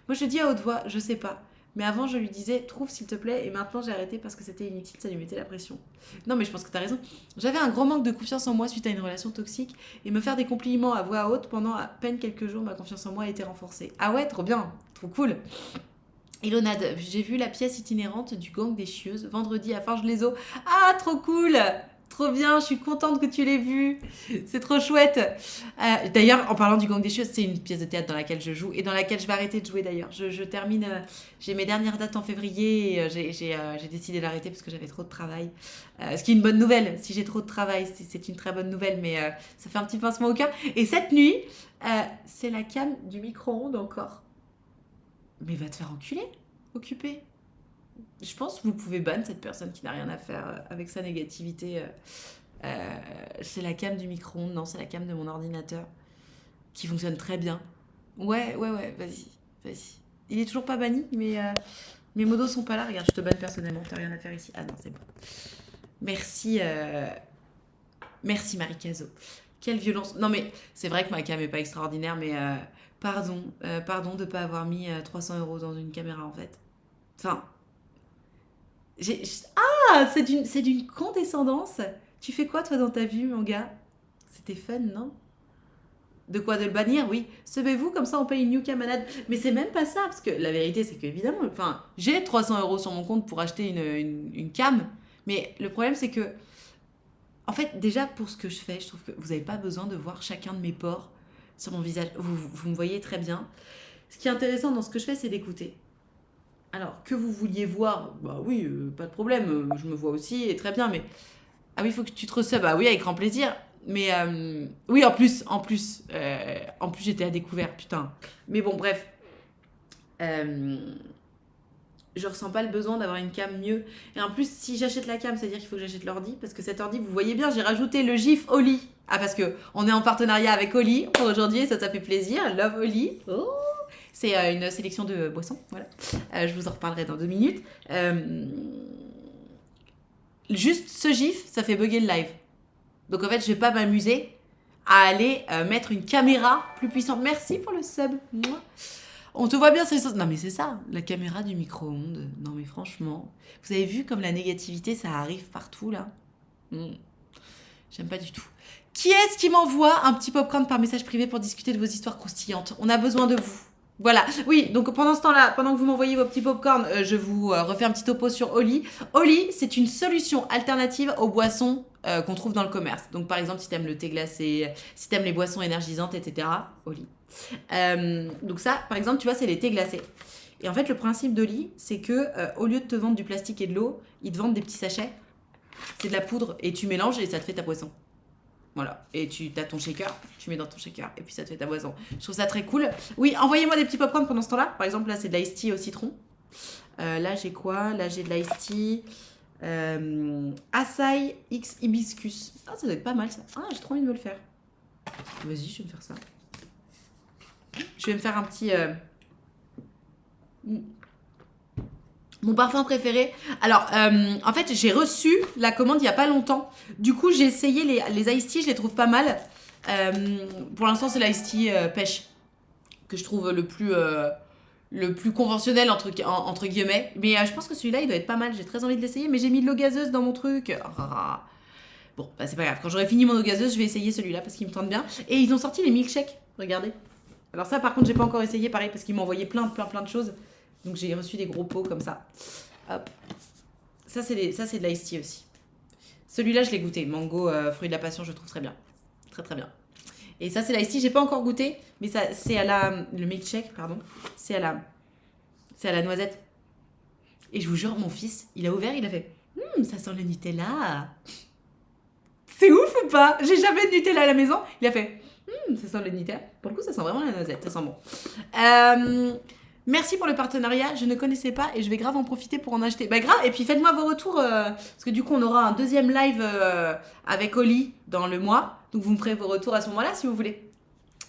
Moi, je dis à haute voix, je sais pas. Mais avant, je lui disais, trouve s'il te plaît. Et maintenant, j'ai arrêté parce que c'était inutile, ça lui mettait la pression. Non, mais je pense que t'as raison. J'avais un grand manque de confiance en moi suite à une relation toxique. Et me faire des compliments à voix haute pendant à peine quelques jours, ma confiance en moi a été renforcée. Ah ouais, trop bien, trop cool. Ilonade, j'ai vu la pièce itinérante du gang des chieuses vendredi à Forges-les-Eaux. Ah, trop cool! Trop bien, je suis contente que tu l'aies vue. C'est trop chouette. D'ailleurs, en parlant du gang des chieuses, c'est une pièce de théâtre dans laquelle je joue et dans laquelle je vais arrêter de jouer d'ailleurs. Je termine, j'ai mes dernières dates en février et j'ai décidé d'arrêter parce que j'avais trop de travail. Ce qui est une bonne nouvelle. Si j'ai trop de travail, c'est une très bonne nouvelle, mais ça fait un petit pincement au cœur. Et cette nuit, c'est la cam du micro-ondes encore. Mais va te faire enculer, occupé. Je pense que vous pouvez ban cette personne qui n'a rien à faire avec sa négativité. C'est la cam du micro-ondes, non, c'est la cam de mon ordinateur qui fonctionne très bien. Ouais, vas-y. Il est toujours pas banni, mais mes modos sont pas là. Regarde, je te banne personnellement, t'as rien à faire ici. Ah non, c'est bon. Merci Marie Cazo. Quelle violence. Non mais c'est vrai que ma cam est pas extraordinaire, mais pardon de pas avoir mis 300 € dans une caméra en fait. Enfin, c'est d'une condescendance. Tu fais quoi toi dans ta vie, mon gars? C'était fun, non? De quoi? De le bannir? Oui. Sevez-vous, comme ça on paye une new cam manade. Mais c'est même pas ça, parce que la vérité c'est qu'évidemment, enfin, j'ai 300 € sur mon compte pour acheter une cam, mais le problème c'est que, en fait, déjà pour ce que je fais, je trouve que vous n'avez pas besoin de voir chacun de mes pores sur mon visage. Vous me voyez très bien. Ce qui est intéressant dans ce que je fais, c'est d'écouter. Alors, que vous vouliez voir, bah oui, pas de problème, je me vois aussi, et très bien, mais... Ah oui, il faut que tu te receves, bah oui, avec grand plaisir. Mais oui, en plus, j'étais à découvert, putain. Mais bon, bref. Je ressens pas le besoin d'avoir une cam mieux. Et en plus, si j'achète la cam, c'est-à-dire qu'il faut que j'achète l'ordi, parce que cet ordi, vous voyez bien, j'ai rajouté le GIF Oli. Ah, parce que on est en partenariat avec Oli pour aujourd'hui, ça fait plaisir. Love Oli. Oh, c'est une sélection de boissons, voilà. Je vous en reparlerai dans 2 minutes. Juste ce GIF, ça fait bugger le live. Donc en fait, je vais pas m'amuser à aller mettre une caméra plus puissante. Merci pour le sub. Mouah. On te voit bien, c'est ça. Non mais c'est ça, la caméra du micro-ondes. Non mais franchement, vous avez vu comme la négativité, ça arrive partout là. J'aime pas du tout. Qui est-ce qui m'envoie un petit popcorn par message privé pour discuter de vos histoires croustillantes? On a besoin de vous. Voilà. Oui, donc pendant ce temps-là, pendant que vous m'envoyez vos petits popcorn, je vous refais un petit topo sur Oli. Oli, c'est une solution alternative aux boissons qu'on trouve dans le commerce. Donc par exemple, si t'aimes le thé glacé, si t'aimes les boissons énergisantes, etc. Oli. Donc ça, par exemple, tu vois, c'est les thés glacés. Et en fait, le principe d'Oli, c'est que au lieu de te vendre du plastique et de l'eau, ils te vendent des petits sachets. C'est de la poudre et tu mélanges et ça te fait ta boisson. Voilà, et tu as ton shaker, tu mets dans ton shaker et puis ça te fait ta boisson. Je trouve ça très cool. Oui, envoyez-moi des petits popcorn pendant ce temps-là. Par exemple, là, c'est de l'ice tea au citron. Là, j'ai quoi? Là, j'ai de l'ice tea. Açaï X hibiscus. Ah, ça doit être pas mal ça. Ah, j'ai trop envie de me le faire. Vas-y, je vais me faire ça. Je vais me faire un petit. Mon parfum préféré. Alors, en fait, j'ai reçu la commande il y a pas longtemps. Du coup, j'ai essayé les iced tea, je les trouve pas mal. Pour l'instant, c'est l'iced tea pêche que je trouve le plus conventionnel entre guillemets. Mais je pense que celui-là, il doit être pas mal. J'ai très envie de l'essayer, mais j'ai mis de l'eau gazeuse dans mon truc. Ah. Bon, bah, c'est pas grave. Quand j'aurai fini mon eau gazeuse, je vais essayer celui-là parce qu'il me tente bien. Et ils ont sorti les milkshakes. Regardez. Alors ça, par contre, j'ai pas encore essayé. Pareil, parce qu'ils m'ont envoyé plein de choses. Donc j'ai reçu des gros pots comme ça. Hop. Ça, c'est de l'ice tea aussi. Celui-là, je l'ai goûté. Mango, fruit de la passion, je trouve très bien. Très très bien. Et ça, c'est l'ice tea. J'ai pas encore goûté. Mais ça, c'est à la... Le milkshake, pardon. C'est à la noisette. Et je vous jure, mon fils, il a ouvert, il a fait ça sent le Nutella. C'est ouf ou pas? J'ai jamais de Nutella à la maison. Il a fait ça sent le Nutella. Pour le coup, ça sent vraiment la noisette. Ça sent bon. Merci pour le partenariat. Je ne connaissais pas et je vais grave en profiter pour en acheter. Bah, grave. Et puis faites-moi vos retours. Parce que du coup, on aura un deuxième live avec Oli dans le mois. Donc, vous me ferez vos retours à ce moment-là si vous voulez.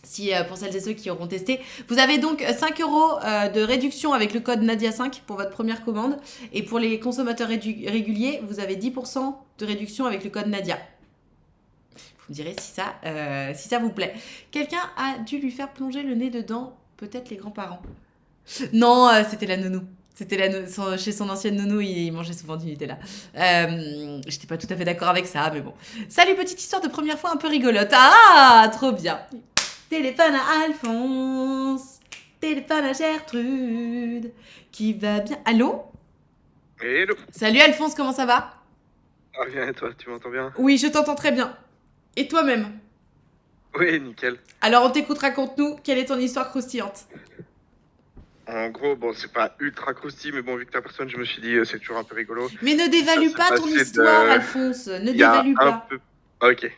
Si, pour celles et ceux qui auront testé. Vous avez donc 5 € de réduction avec le code Nadia5 pour votre première commande. Et pour les consommateurs réguliers, vous avez 10% de réduction avec le code Nadia. Vous me direz si ça vous plaît. Quelqu'un a dû lui faire plonger le nez dedans, peut-être les grands-parents. Non, c'était la nounou. Chez son ancienne nounou, il mangeait souvent du Nutella. J'étais pas tout à fait d'accord avec ça, mais bon. Salut, petite histoire de première fois un peu rigolote. Ah, trop bien. Téléphone à Alphonse. Téléphone à Gertrude. Qui va bien. Allô? Hello. Salut Alphonse, comment ça va? Ah bien, et toi, tu m'entends bien? Oui, je t'entends très bien. Et toi-même? Oui, nickel. Alors on t'écoute, raconte-nous, quelle est ton histoire croustillante? En gros, bon, c'est pas ultra croustillant, mais bon, vu que t'as personne, je me suis dit, c'est toujours un peu rigolo. Mais ne dévalue pas ton histoire, Alphonse. Ne Il y a dévalue un pas. peu... Ok.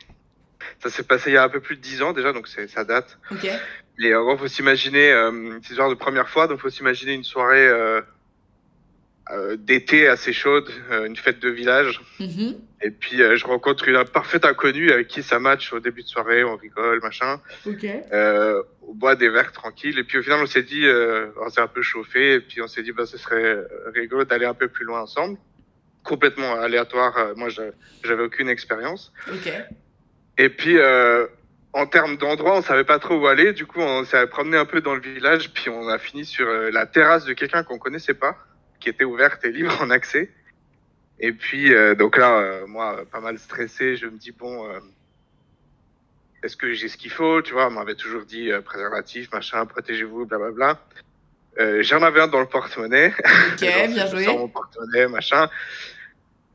Ça s'est passé il y a un peu plus de 10 ans déjà, donc ça date. Ok. Et en gros, faut s'imaginer une histoire de première fois, donc faut s'imaginer une soirée d'été assez chaude, une fête de village. Mhm. Et puis je rencontre une parfaite inconnue avec qui ça match au début de soirée, on rigole, machin. Ok. On boit des verres tranquilles. Et puis au final, on s'est dit, on s'est un peu chauffé. Et puis on s'est dit, bah, ce serait rigolo d'aller un peu plus loin ensemble. Complètement aléatoire. Moi, j'avais aucune expérience. Ok. Et puis, en termes d'endroit, on savait pas trop où aller. Du coup, on s'est promené un peu dans le village. Puis on a fini sur la terrasse de quelqu'un qu'on connaissait pas, qui était ouverte et libre en accès. Et puis, donc là, moi, pas mal stressé, je me dis, bon, est-ce que j'ai ce qu'il faut? Tu vois, on m'avait toujours dit préservatif, machin, protégez-vous, blablabla. J'en avais un dans le porte-monnaie. Ok, bien joué. Je sors mon porte-monnaie, machin.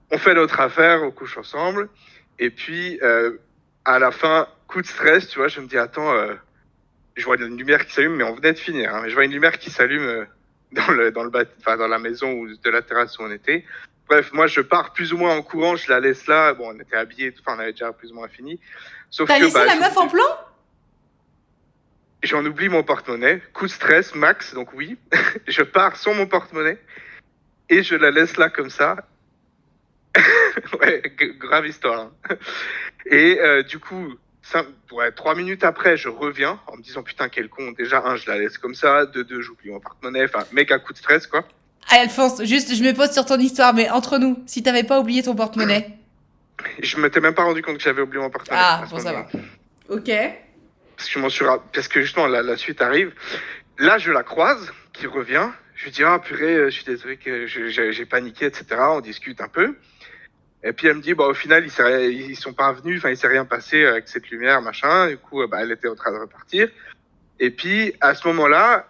On fait notre affaire, on couche ensemble. Et puis, à la fin, coup de stress, tu vois, je me dis, attends, je vois une lumière qui s'allume, mais on venait de finir. Hein, mais je vois une lumière qui s'allume dans la maison ou de la terrasse où on était. Bref, moi, je pars plus ou moins en courant, je la laisse là. Bon, on était habillés, enfin, on avait déjà plus ou moins fini. Sauf T'as que, laissé la meuf en plan? J'en oublie mon porte-monnaie. Coup de stress, max, donc oui. Je pars sans mon porte-monnaie et je la laisse là comme ça. Ouais, grave histoire. Hein. Et du coup, 3 minutes après, je reviens en me disant putain, quel con. Déjà, je la laisse comme ça. De deux, j'oublie mon porte-monnaie. Enfin, méga coup de stress, quoi. Ah, Alphonse, juste, je me pose sur ton histoire, mais entre nous, si t'avais pas oublié ton porte-monnaie. Je m'étais même pas rendu compte que j'avais oublié mon porte-monnaie. Ah, bon, ça va. Ok. Parce que justement, la suite arrive. Là, je la croise, qui revient. Je lui dis, ah purée, je suis désolé que j'ai paniqué, etc. On discute un peu. Et puis elle me dit, bah au final, ils sont pas venus, enfin il s'est rien passé avec cette lumière, machin. Du coup, bah elle était en train de repartir. Et puis à ce moment-là,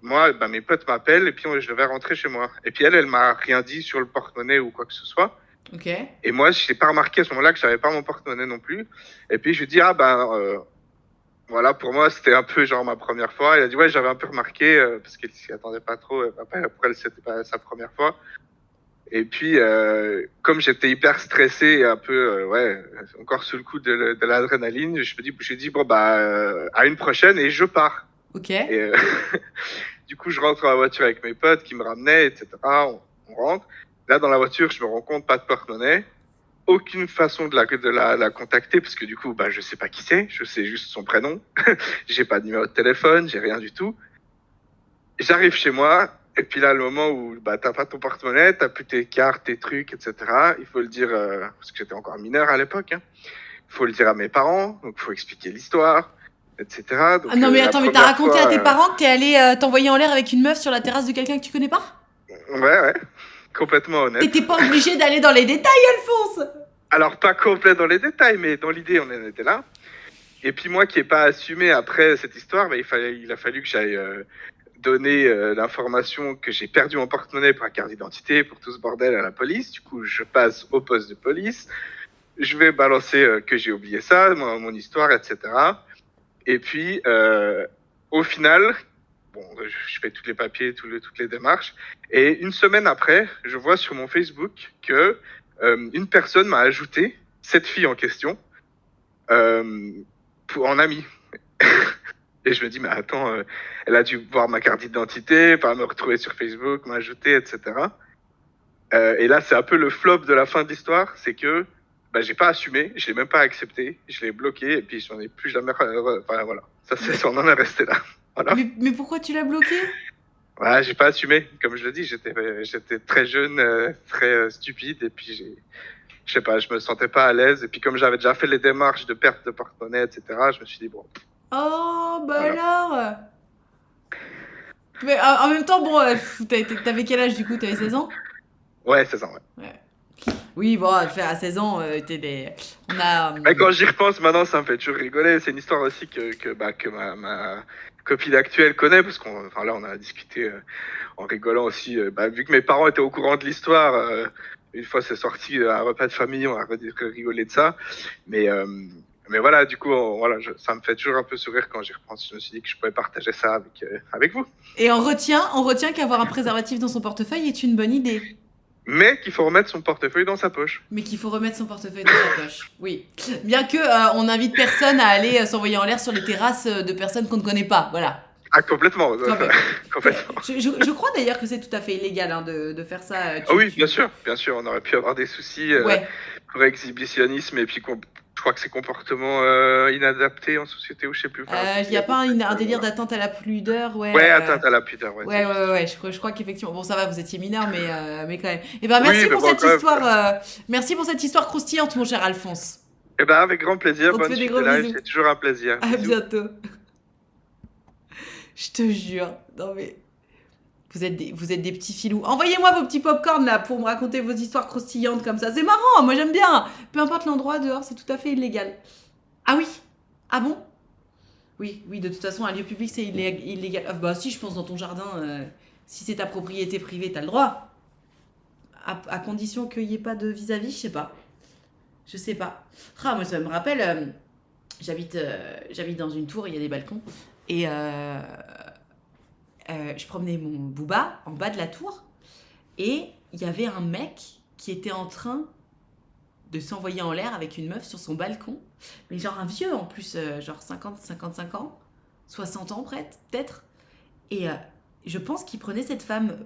moi, bah mes potes m'appellent et puis je devais rentrer chez moi. Et puis elle m'a rien dit sur le porte-monnaie ou quoi que ce soit. Ok. Et moi, je n'ai pas remarqué à ce moment-là que j'avais pas mon porte-monnaie non plus. Et puis je lui dis, voilà, pour moi, c'était un peu genre ma première fois. Elle a dit, ouais, j'avais un peu remarqué parce qu'elle s'y attendait pas trop. Après, pour elle, c'était pas sa première fois. Et puis, comme j'étais hyper stressé et un peu, encore sous le coup de l'adrénaline, je me dis, bon, bah, à une prochaine et je pars. Ok. Et, Du coup, je rentre dans la voiture avec mes potes qui me ramenaient, etc. On rentre. Là, dans la voiture, je me rends compte, pas de porte-monnaie. Aucune façon de la contacter parce que du coup, je sais pas qui c'est. Je sais juste son prénom. J'ai pas de numéro de téléphone, j'ai rien du tout. J'arrive chez moi. Et puis là, le moment où t'as pas ton porte-monnaie, t'as plus tes cartes, tes trucs, etc. Il faut le dire, parce que j'étais encore mineur à l'époque, hein. Il faut le dire à mes parents, donc il faut expliquer l'histoire, etc. Donc, Ah non, mais la attends, mais t'as première raconté fois, à tes parents que t'es allé t'envoyer en l'air avec une meuf sur la terrasse de quelqu'un que tu connais pas? Ouais, complètement honnête. T'étais pas obligé d'aller dans les détails, Alphonse. Alors, pas complet dans les détails, mais dans l'idée, on en était là. Et puis moi, qui n'ai pas assumé après cette histoire, il a fallu que j'aille donner l'information que j'ai perdu mon porte-monnaie pour la carte d'identité, pour tout ce bordel à la police. Du coup, je passe au poste de police. Je vais balancer que j'ai oublié ça, mon histoire, etc. Et puis, au final, je fais tous les papiers, toutes les démarches. Et une semaine après, je vois sur mon Facebook que une personne m'a ajouté cette fille en question en ami. Et je me dis, mais attends, elle a dû voir ma carte d'identité, pas me retrouver sur Facebook, m'ajouter, etc. Et là, c'est un peu le flop de la fin de l'histoire, c'est que j'ai pas assumé, je l'ai même pas accepté, je l'ai bloqué, et puis j'en ai plus jamais... Enfin, voilà, on en est resté là. Voilà. Mais pourquoi tu l'as bloqué? Ouais, j'ai pas assumé, comme je le dis, j'étais très jeune, très stupide, et puis je sais pas, je me sentais pas à l'aise, et puis comme j'avais déjà fait les démarches de perte de porte-monnaie, etc., je me suis dit, bon... Oh, bah Voilà. alors. Mais en même temps, bon, t'avais quel âge du coup? T'avais 16 ans? Ouais, 16 ans, ouais. Oui, bon, à 16 ans, on a... Mais quand j'y repense maintenant, ça me fait toujours rigoler. C'est une histoire aussi que ma copine actuelle connaît, parce là, on a discuté en rigolant aussi. Vu que mes parents étaient au courant de l'histoire, une fois c'est sorti à un repas de famille, on a rigolé de ça. Mais voilà, du coup, ça me fait toujours un peu sourire quand j'y repense. Je me suis dit que je pouvais partager ça avec vous. Et on retient qu'avoir un préservatif dans son portefeuille est une bonne idée. Mais qu'il faut remettre son portefeuille dans sa poche. Mais qu'il faut remettre son portefeuille dans sa poche, oui. Bien que on n'invite personne à aller s'envoyer en l'air sur les terrasses de personnes qu'on ne connaît pas, voilà. Ah, complètement. Complètement. Je crois d'ailleurs que c'est tout à fait illégal de faire ça. Ah oui, bien sûr, on aurait pu avoir des soucis Ouais. pour exhibitionnisme et puis je crois que c'est comportement inadapté en société ou je sais plus. Il n'y a pas un délire d'atteinte à la pudeur, ouais. Ouais, atteinte à la pudeur, ouais. Ouais, je crois qu'effectivement. Bon, ça va, vous étiez mineur, mais quand même. Et ben merci Oui, pour mais cette bon, quand histoire. Merci pour cette histoire croustillante, mon cher Alphonse. Eh ben, avec grand plaisir. On te Bonne fait des suite gros de live, bisous. c'est toujours un plaisir. À Bisous. bientôt. Je te jure. Non mais. Vous êtes des petits filous. Envoyez-moi vos petits popcorn là pour me raconter vos histoires croustillantes comme ça. C'est marrant, moi j'aime bien. Peu importe l'endroit, dehors, c'est tout à fait illégal. Ah oui? Ah bon? Oui, de toute façon, un lieu public c'est illégal. Ah, bah si, je pense dans ton jardin, si c'est ta propriété privée, t'as le droit. À condition qu'il n'y ait pas de vis-à-vis, je sais pas. Je sais pas. Ah, moi ça me rappelle, j'habite dans une tour, il y a des balcons. Et je promenais mon booba en bas de la tour et il y avait un mec qui était en train de s'envoyer en l'air avec une meuf sur son balcon, mais genre un vieux en plus, genre 55 ans, 60 ans peut-être, et je pense qu'il prenait cette femme,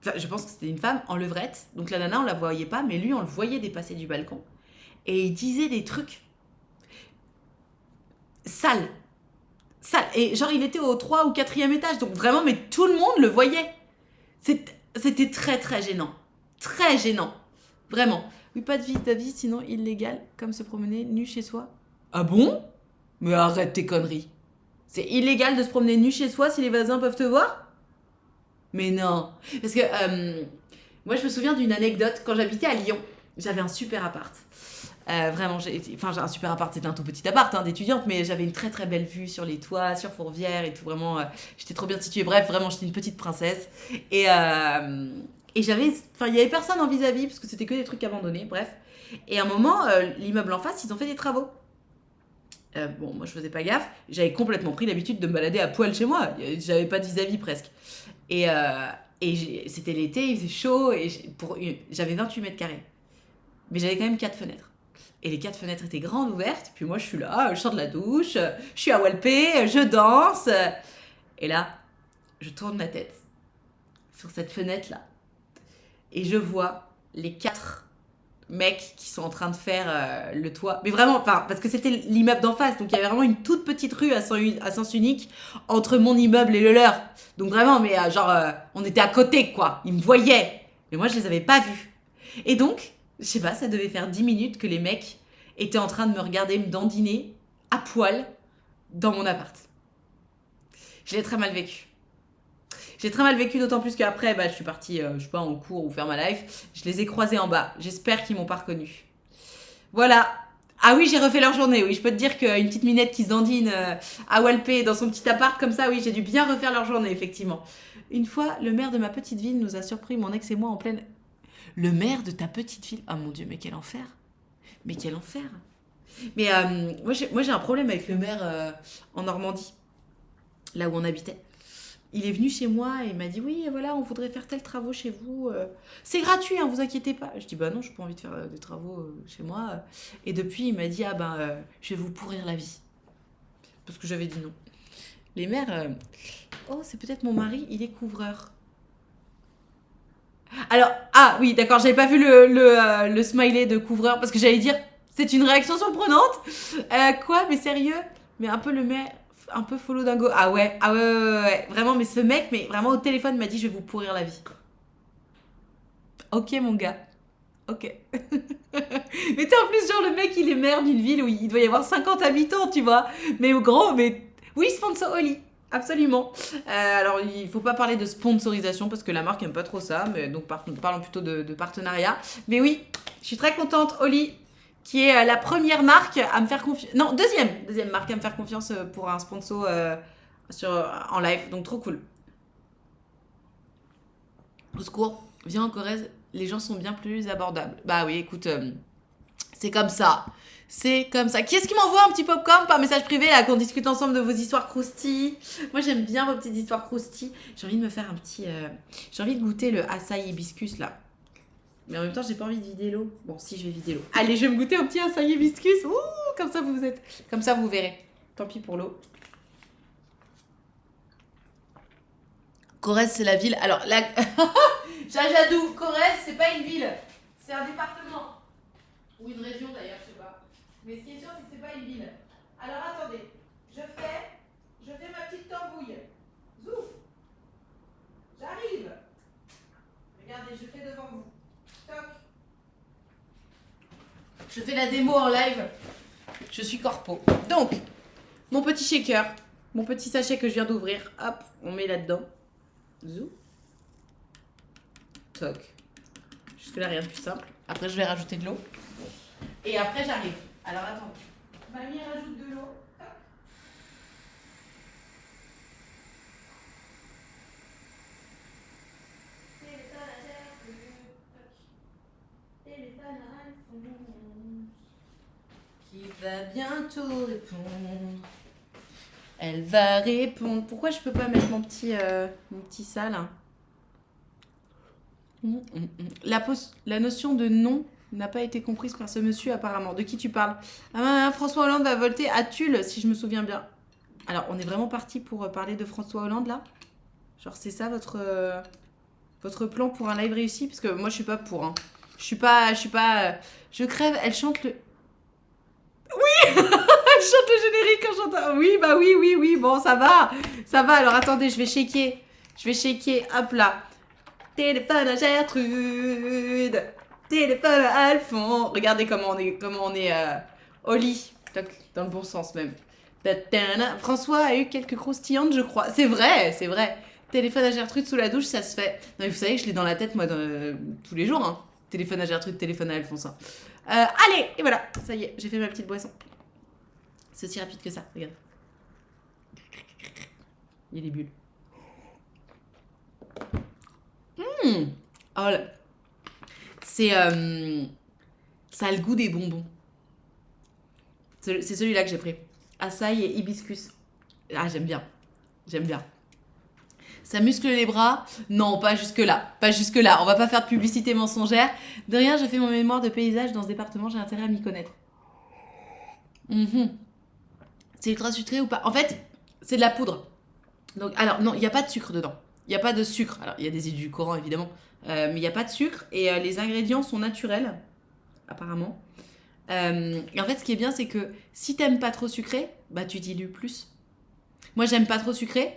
enfin je pense que c'était une femme en levrette, donc la nana on la voyait pas, mais lui on le voyait dépasser du balcon, et il disait des trucs sales. Et genre il était au 3 ou 4e étage, donc vraiment, mais tout le monde le voyait. C'était très très gênant. Très gênant. Vraiment. Oui, pas de vis-à-vis, sinon illégal, comme se promener nu chez soi. Ah bon? Mais arrête tes conneries. C'est illégal de se promener nu chez soi si les voisins peuvent te voir? Mais non. Parce que moi je me souviens d'une anecdote, quand j'habitais à Lyon, j'avais un super appart. Vraiment, j'ai un super appart, c'était un tout petit appart d'étudiante, mais j'avais une très très belle vue sur les toits, sur Fourvière et tout, vraiment, j'étais trop bien située, bref, vraiment, j'étais une petite princesse, et il y avait personne en vis-à-vis, parce que c'était que des trucs abandonnés, bref, et à un moment, l'immeuble en face, ils ont fait des travaux. Bon, moi je faisais pas gaffe, j'avais complètement pris l'habitude de me balader à poil chez moi, j'avais pas de vis-à-vis presque, et c'était l'été, il faisait chaud, et j'avais 28 mètres carrés, mais j'avais quand même 4 fenêtres. Et les 4 fenêtres étaient grandes ouvertes. Puis moi, je suis là, je sors de la douche, je suis à Walpé, je danse. Et là, je tourne ma tête sur cette fenêtre-là et je vois les 4 mecs qui sont en train de faire le toit. Mais vraiment, enfin, parce que c'était l'immeuble d'en face, donc il y avait vraiment une toute petite rue à sens unique entre mon immeuble et le leur. Donc vraiment, mais on était à côté, quoi. Ils me voyaient, mais moi, je les avais pas vus. Et donc, je sais pas, ça devait faire 10 minutes que les mecs étaient en train de me regarder, me dandiner à poil dans mon appart. Je l'ai très mal vécu. J'ai très mal vécu, d'autant plus qu'après, je suis partie, je sais pas, en cours ou faire ma life. Je les ai croisés en bas. J'espère qu'ils m'ont pas reconnue. Voilà. Ah oui, j'ai refait leur journée, oui. Je peux te dire qu'une petite minette qui se dandine à Walpé dans son petit appart comme ça, oui, j'ai dû bien refaire leur journée, effectivement. Une fois, le maire de ma petite ville nous a surpris, mon ex et moi, en pleine... Le maire de ta petite ville? Ah mon Dieu, mais quel enfer. Mais quel enfer. Mais moi, j'ai un problème avec le maire en Normandie, là où on habitait. Il est venu chez moi et il m'a dit oui, voilà, on voudrait faire tel travaux chez vous. C'est gratuit, hein, vous inquiétez pas. Je dis bah non, j'ai pas envie de faire des travaux chez moi. Et depuis, il m'a dit je vais vous pourrir la vie. Parce que j'avais dit non. Les mères, oh, c'est peut-être mon mari, il est couvreur. Alors, ah oui, d'accord, j'avais pas vu le smiley de couvreur parce que j'allais dire c'est une réaction surprenante. Quoi, mais sérieux? Mais un peu le maire. Un peu follow dingo. Ah ouais. Vraiment, mais ce mec, mais vraiment au téléphone, m'a dit je vais vous pourrir la vie. Ok, mon gars. Ok. Mais t'es en plus, genre, le mec, il est maire d'une ville où il doit y avoir 50 habitants, tu vois. Mais au grand, mais. Oui, sponsor Oli. Absolument. Alors, il faut pas parler de sponsorisation parce que la marque aime pas trop ça. Mais donc, parlons plutôt de partenariat. Mais oui, je suis très contente, Oli, qui est la première marque à me faire confiance. Non, deuxième marque à me faire confiance pour un sponsor en live. Donc, trop cool. Au secours, viens en Corrèze, les gens sont bien plus abordables. Bah oui, écoute, c'est comme ça. C'est comme ça. Qui est-ce qui m'envoie un petit popcorn par message privé là, qu'on discute ensemble de vos histoires croustilles? Moi, j'aime bien vos petites histoires croustilles. J'ai envie de me faire un petit... J'ai envie de goûter le açaï hibiscus là. Mais en même temps, j'ai pas envie de vider l'eau. Bon, si, je vais vider l'eau. Allez, je vais me goûter un petit açaï hibiscus. Ouh, comme ça, vous êtes. Comme ça, vous verrez. Tant pis pour l'eau. Corrèze, c'est la ville. Alors, la... Jajadou, Corrèze, c'est pas une ville. C'est un département. Ou une région, d'ailleurs, je sais pas. Mais ce qui est sûr, c'est que c'est pas une ville. Alors, attendez. Je fais ma petite tambouille. Zouf. J'arrive. Regardez, je fais devant vous. Toc. Je fais la démo en live. Je suis corpo. Donc, mon petit shaker, mon petit sachet que je viens d'ouvrir, hop, on met là-dedans. Zou. Toc. Jusque-là, rien de plus simple. Après, je vais rajouter de l'eau. Et après, j'arrive. Alors, attends. Mamie rajoute de l'eau. Toc. Qui va bientôt répondre. Elle va répondre. Pourquoi je peux pas mettre mon petit ça là? La notion de non n'a pas été comprise par ce monsieur apparemment. De qui tu parles? François Hollande va voter à Tulle, si je me souviens bien. Alors, on est vraiment parti pour parler de François Hollande là? Genre, c'est ça votre plan pour un live réussi? Parce que moi, je suis pas pour. Hein. Je suis pas. Je crève. Elle chante le. Oui. Elle chante le générique quand j'entends. Oui, bah oui. Bon, ça va. Alors, attendez, je vais shaker. Hop là. Téléphone à Gertrude. Téléphone à Alphonse. Regardez comment on est au lit. Dans le bon sens même. François a eu quelques croustillantes, je crois. C'est vrai. Téléphone à Gertrude sous la douche, ça se fait. Non, mais vous savez que je l'ai dans la tête, moi, tous les jours. Hein. Téléphone à Gertrude, téléphone à Alphonse. Allez, et voilà. Ça y est, j'ai fait ma petite boisson. C'est aussi rapide que ça, regarde. Il y a des bulles. Oh là. C'est... ça a le goût des bonbons. C'est celui-là que j'ai pris. Açaï et hibiscus. Ah, j'aime bien. Ça muscle les bras? Non, pas jusque-là. On va pas faire de publicité mensongère. De rien, j'ai fait mon mémoire de paysage dans ce département, j'ai intérêt à m'y connaître. C'est ultra sucré ou pas? En fait, c'est de la poudre. Donc, alors, non, il n'y a pas de sucre dedans. Il n'y a pas de sucre. Alors, il y a des édulcorants, évidemment. Mais il n'y a pas de sucre. Et les ingrédients sont naturels, apparemment. Et en fait, ce qui est bien, c'est que si t'aimes pas trop sucré, bah tu dilues plus. Moi, j'aime pas trop sucré.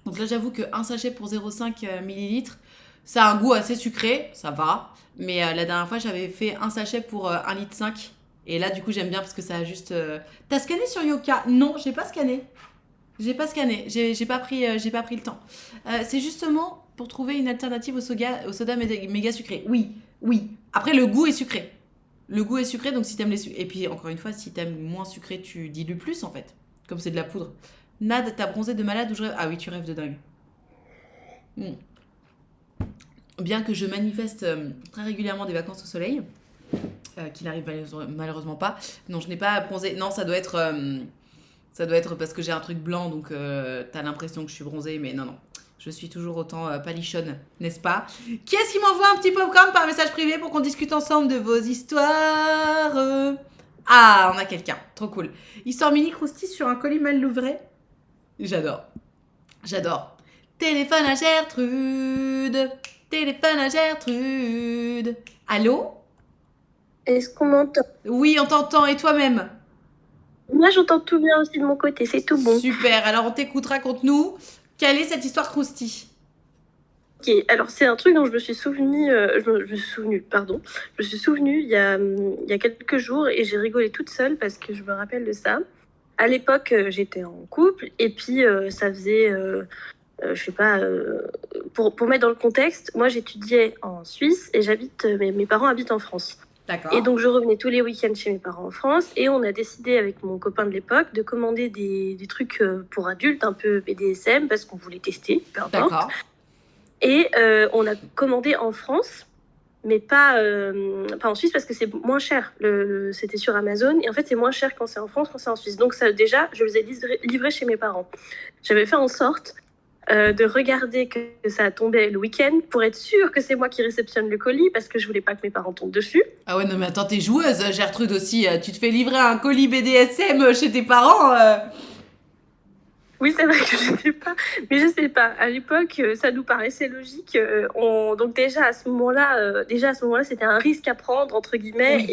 Donc là, j'avoue qu'un sachet pour 0,5 millilitres, ça a un goût assez sucré. Ça va. Mais la dernière fois, j'avais fait un sachet pour 1,5 litre. Et là, du coup, j'aime bien parce que ça a juste... T'as scanné sur Yoka? Non, j'ai pas scanné. J'ai pas scanné, j'ai pas pris le temps. C'est justement pour trouver une alternative au soda méga sucré. Oui, oui. Après, le goût est sucré. Le goût est sucré, donc si t'aimes et puis, encore une fois, si t'aimes moins sucré, tu dilues plus, en fait. Comme c'est de la poudre. Nad, t'as bronzé de malade ou je rêve? Ah oui, tu rêves de dingue. Hmm. Bien que je manifeste très régulièrement des vacances au soleil, qu'il n'arrive malheureusement pas. Non, je n'ai pas bronzé. Non, ça doit être parce que j'ai un truc blanc, donc t'as l'impression que je suis bronzée, mais non, non. Je suis toujours autant palichonne, n'est-ce pas? Qui est-ce qui m'envoie un petit popcorn par message privé pour qu'on discute ensemble de vos histoires? Ah, on a quelqu'un. Trop cool. Histoire mini croustille sur un colis mal livré. J'adore. J'adore. Téléphone à Gertrude. Téléphone à Gertrude. Allô? Est-ce qu'on m'entend? Oui, on t'entend. Et toi-même? Moi, j'entends tout bien aussi de mon côté, c'est tout bon. Super, alors on t'écoute, raconte-nous. Quelle est cette histoire croustille? Ok, alors c'est un truc dont je me suis souvenu, il y a quelques jours et j'ai rigolé toute seule parce que je me rappelle de ça. À l'époque, j'étais en couple et puis ça faisait, je sais pas, pour mettre dans le contexte, moi j'étudiais en Suisse et mes parents habitent en France. D'accord. Et donc, je revenais tous les week-ends chez mes parents en France et on a décidé avec mon copain de l'époque de commander des trucs pour adultes, un peu BDSM, parce qu'on voulait tester, peu importe. D'accord. Et on a commandé en France, mais pas en Suisse parce que c'est moins cher. C'était sur Amazon et en fait, c'est moins cher quand c'est en France, quand c'est en Suisse. Donc, ça, déjà, je les ai livrés chez mes parents. J'avais fait en sorte de regarder que ça tombait le week-end pour être sûre que c'est moi qui réceptionne le colis parce que je voulais pas que mes parents tombent dessus. Ah ouais, non mais attends, t'es joueuse, Gertrude aussi. Tu te fais livrer un colis BDSM chez tes parents Oui, c'est vrai que je sais pas, mais je sais pas. À l'époque, ça nous paraissait logique. Donc déjà à ce moment-là, c'était un risque à prendre entre guillemets. Oui.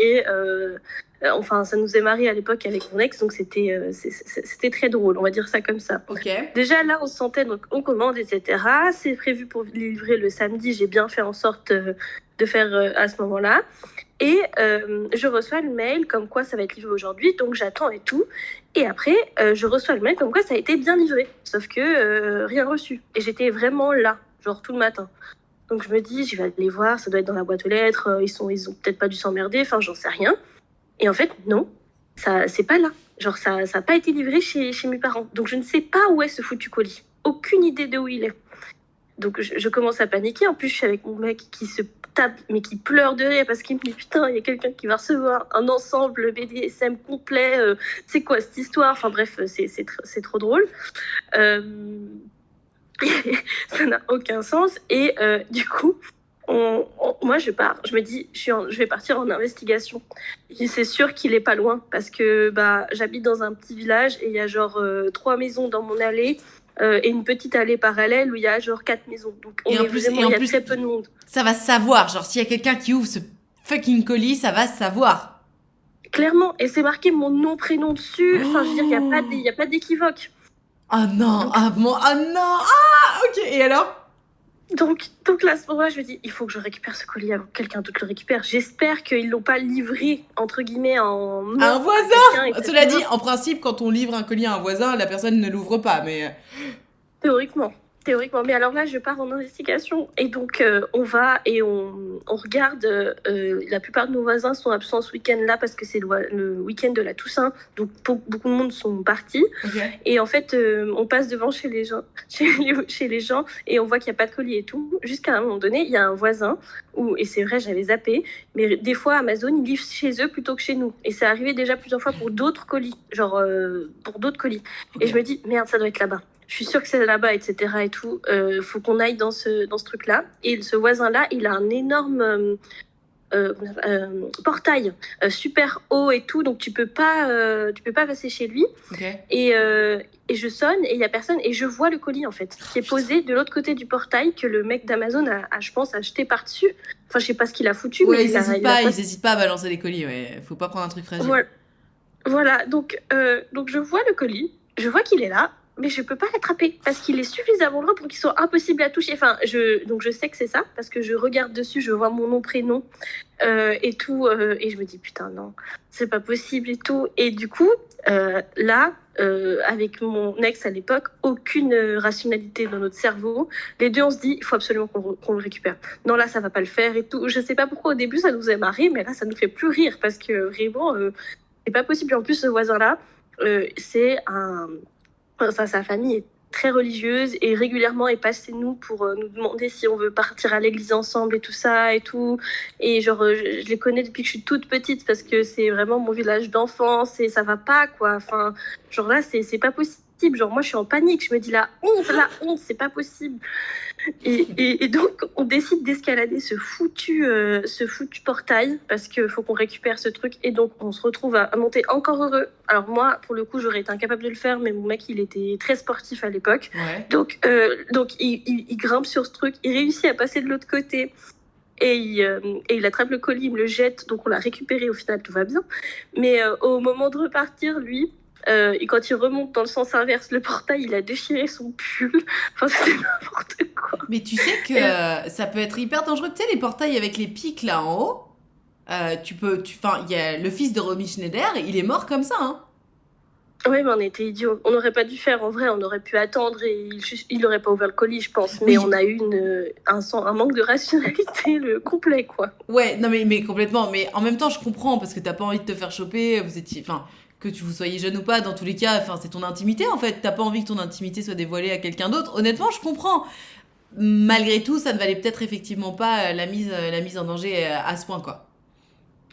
Et enfin, ça nous est marié à l'époque avec mon ex, donc c'était très drôle. On va dire ça comme ça. Ok. Déjà là, on se sentait, donc on commande, etc. C'est prévu pour livrer le samedi. J'ai bien fait en sorte de faire à ce moment-là. Et je reçois le mail comme quoi ça va être livré aujourd'hui, donc j'attends et tout. Et après, je reçois le mail comme quoi ça a été bien livré, sauf que rien reçu. Et j'étais vraiment là, genre tout le matin. Donc je me dis, je vais aller voir, ça doit être dans la boîte aux lettres, ils ont peut-être pas dû s'emmerder, enfin j'en sais rien. Et en fait, non, c'est pas là. Genre ça a pas été livré chez mes parents. Donc je ne sais pas où est ce foutu colis. Aucune idée de où il est. Donc je commence à paniquer. En plus, je suis avec mon mec qui se tape, mais qui pleure de rire parce qu'il me dit putain, il y a quelqu'un qui va recevoir un ensemble BDSM complet. C'est quoi cette histoire? Enfin bref, c'est trop drôle. Ça n'a aucun sens. Et du coup, moi je pars. Je me dis, je vais partir en investigation. C'est sûr qu'il est pas loin parce que j'habite dans un petit village et il y a genre 3 maisons dans mon allée. Et une petite allée parallèle où il y a genre 4 maisons. Donc il y a très peu de monde. Ça va se savoir, genre s'il y a quelqu'un qui ouvre ce fucking colis, ça va se savoir. Clairement, et c'est marqué mon nom, prénom dessus. Enfin, je veux dire, il n'y a pas d'équivoque. Oh non, non, ah ok, et alors? Donc là, à ce moment-là, je me dis, il faut que je récupère ce colis avant que quelqu'un d'autre le récupère. J'espère qu'ils l'ont pas livré, entre guillemets, à un voisin. Cela dit, en principe, quand on livre un colis à un voisin, la personne ne l'ouvre pas, mais... Théoriquement. Mais alors là, je pars en investigation. Et donc, on va et on regarde. La plupart de nos voisins sont absents ce week-end-là parce que c'est le week-end de la Toussaint. Donc, beaucoup de monde sont partis. Okay. Et en fait, on passe devant chez les gens et on voit qu'il n'y a pas de colis et tout. Jusqu'à un moment donné, il y a un voisin, et c'est vrai, j'avais zappé, mais des fois, Amazon, ils livrent chez eux plutôt que chez nous. Et c'est arrivé déjà plusieurs fois pour d'autres colis. Pour d'autres colis. Okay. Et je me dis, merde, ça doit être là-bas. Je suis sûre que c'est là-bas, etc. et tout. Faut qu'on aille dans ce truc-là. Et ce voisin-là, il a un énorme portail super haut et tout, donc tu peux pas passer chez lui. Ok. Et je sonne et il y a personne et je vois le colis en fait qui est posé de l'autre côté du portail que le mec d'Amazon je pense a jeté par dessus. Enfin je sais pas ce qu'il a foutu, Ouais, mais ils hésitent pas à balancer les colis, ouais. Faut pas prendre un truc fragile. Voilà, donc je vois le colis, je vois qu'il est là, mais je peux pas l'attraper parce qu'il est suffisamment loin pour qu'il soit impossible à toucher. Enfin, donc je sais que c'est ça parce que je regarde dessus, je vois mon nom, prénom et tout, et je me dis putain non, c'est pas possible et tout. Et du coup, là, avec mon ex à l'époque, aucune rationalité dans notre cerveau. Les deux, on se dit, il faut absolument qu'on le récupère. Non, là, ça va pas le faire et tout. Je sais pas pourquoi au début ça nous a marré, mais là, ça nous fait plus rire parce que vraiment, c'est pas possible. En plus, ce voisin-là, sa famille est très religieuse et régulièrement il passe chez nous pour nous demander si on veut partir à l'église ensemble et tout ça et tout. Et genre, je les connais depuis que je suis toute petite parce que c'est vraiment mon village d'enfance et ça va pas quoi. Enfin, genre là, c'est pas possible. Genre, moi, je suis en panique. Je me dis la honte, c'est pas possible. Et donc, on décide d'escalader ce foutu portail parce qu'il faut qu'on récupère ce truc. Et donc, on se retrouve à monter encore heureux. Alors moi, pour le coup, j'aurais été incapable de le faire, mais mon mec, il était très sportif à l'époque. Ouais. Donc il grimpe sur ce truc, il réussit à passer de l'autre côté. Et il attrape le colis, il me le jette, donc on l'a récupéré, au final tout va bien. Mais au moment de repartir, lui, et quand il remonte dans le sens inverse, le portail, il a déchiré son pull. Enfin, c'était n'importe quoi. Mais tu sais que ça peut être hyper dangereux. Tu sais, les portails avec les pics là en haut, il y a le fils de Romy Schneider, il est mort comme ça, hein. Oui, mais on était idiots. On n'aurait pas dû faire, en vrai, on aurait pu attendre et il n'aurait pas ouvert le colis, je pense. Mais Oui. on a eu un manque de rationalité le complet, quoi. Ouais, non mais complètement. Mais en même temps, je comprends parce que t'as pas envie de te faire choper. Que vous soyez jeune ou pas, dans tous les cas, c'est ton intimité en fait. T'as pas envie que ton intimité soit dévoilée à quelqu'un d'autre. Honnêtement, je comprends. Malgré tout, ça ne valait peut-être effectivement pas la mise en danger à ce point, quoi.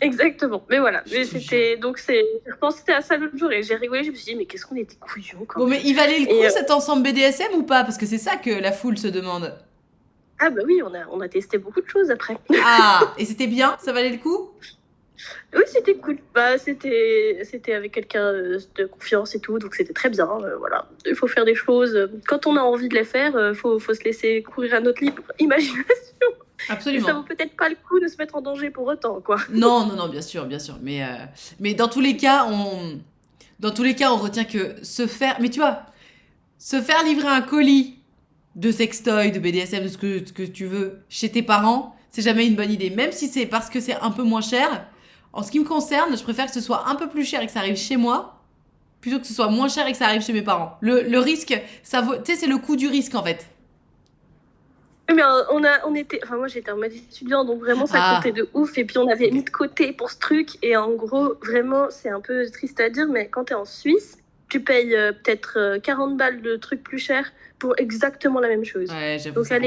Exactement. Mais voilà. Je Mais te je repensais à ça l'autre jour et j'ai rigolé. Je me suis dit, mais qu'est-ce qu'on était couillons quand Bon, même. mais il valait le coup Et, cet ensemble BDSM ou pas? Parce que c'est ça que la foule se demande. Ah bah oui, on a testé beaucoup de choses après. Ah, et c'était bien? Ça valait le coup? Oui, c'était cool. Bah, c'était avec quelqu'un de confiance et tout, donc c'était très bien. Voilà. Il faut faire des choses. Quand on a envie de les faire, faut se laisser courir à notre libre imagination. Et Absolument. ça vaut peut-être pas le coup de se mettre en danger pour autant, quoi. Non, bien sûr, bien sûr. Mais dans tous les cas, on retient que mais tu vois, se faire livrer un colis de sextoy, de BDSM, de ce que tu veux, chez tes parents, c'est jamais une bonne idée. Même si c'est parce que c'est un peu moins cher. En ce qui me concerne, je préfère que ce soit un peu plus cher et que ça arrive chez moi, plutôt que ce soit moins cher et que ça arrive chez mes parents. Le risque, ça vaut, tu sais, c'est le coût du risque en fait. Mais moi j'étais en mode étudiant, donc vraiment ça Ah. comptait de ouf. Et puis on avait mis de côté pour ce truc. Et en gros, vraiment, c'est un peu triste à dire, mais quand t'es en Suisse, tu payes peut-être 40 balles de trucs plus chers pour exactement la même chose. Ouais, j'avoue. Donc ça à rend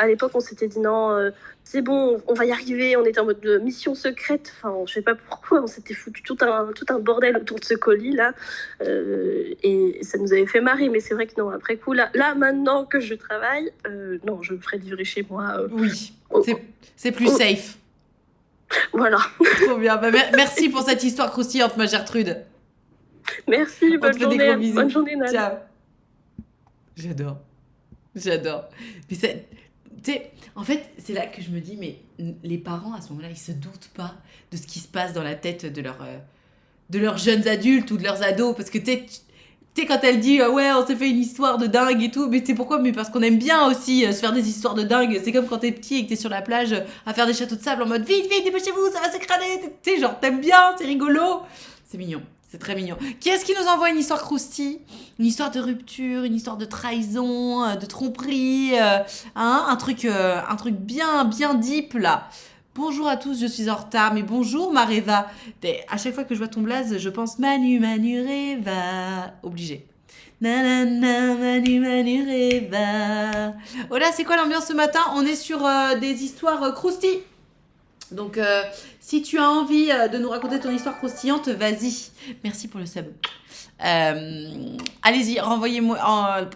l'époque, on s'était dit non, c'est bon, on va y arriver. On était en mode de mission secrète. Enfin, je sais pas pourquoi, on s'était foutu tout un bordel autour de ce colis là, et ça nous avait fait marrer. Mais c'est vrai que non, après coup là maintenant que je travaille, non, je me ferai livrer chez moi. Oui, Oh. c'est plus safe. Voilà. Trop bien. Bah, merci pour cette histoire croustillante, ma Gertrude. Merci, On te fait des gros bisous. bonne journée, Nana. Ciao. J'adore. Mais tu sais, en fait, c'est là que je me dis, mais les parents, à ce moment-là, ils se doutent pas de ce qui se passe dans la tête de leurs jeunes adultes ou de leurs ados. Parce que tu sais, quand elle dit, ouais, on s'est fait une histoire de dingue et tout, mais c'est pourquoi? Mais parce qu'on aime bien aussi se faire des histoires de dingue. C'est comme quand t'es petit et que t'es sur la plage à faire des châteaux de sable en mode, vite, dépêchez-vous, ça va s'écraser. Tu sais, genre, t'aimes bien, c'est rigolo. C'est mignon. C'est très mignon. Qui est-ce qui nous envoie une histoire croustille? Une histoire de rupture, une histoire de trahison, de tromperie, un truc bien deep là. Bonjour à tous, je suis en retard, mais bonjour Mareva. À chaque fois que je vois ton blaze, je pense Manu Reva. Obligé. Nanana, Manu Reva. Oh là, c'est quoi l'ambiance ce matin? On est sur des histoires croustilles. Donc, si tu as envie de nous raconter ton histoire croustillante, vas-y. Merci pour le sub. Allez-y, renvoyez-moi.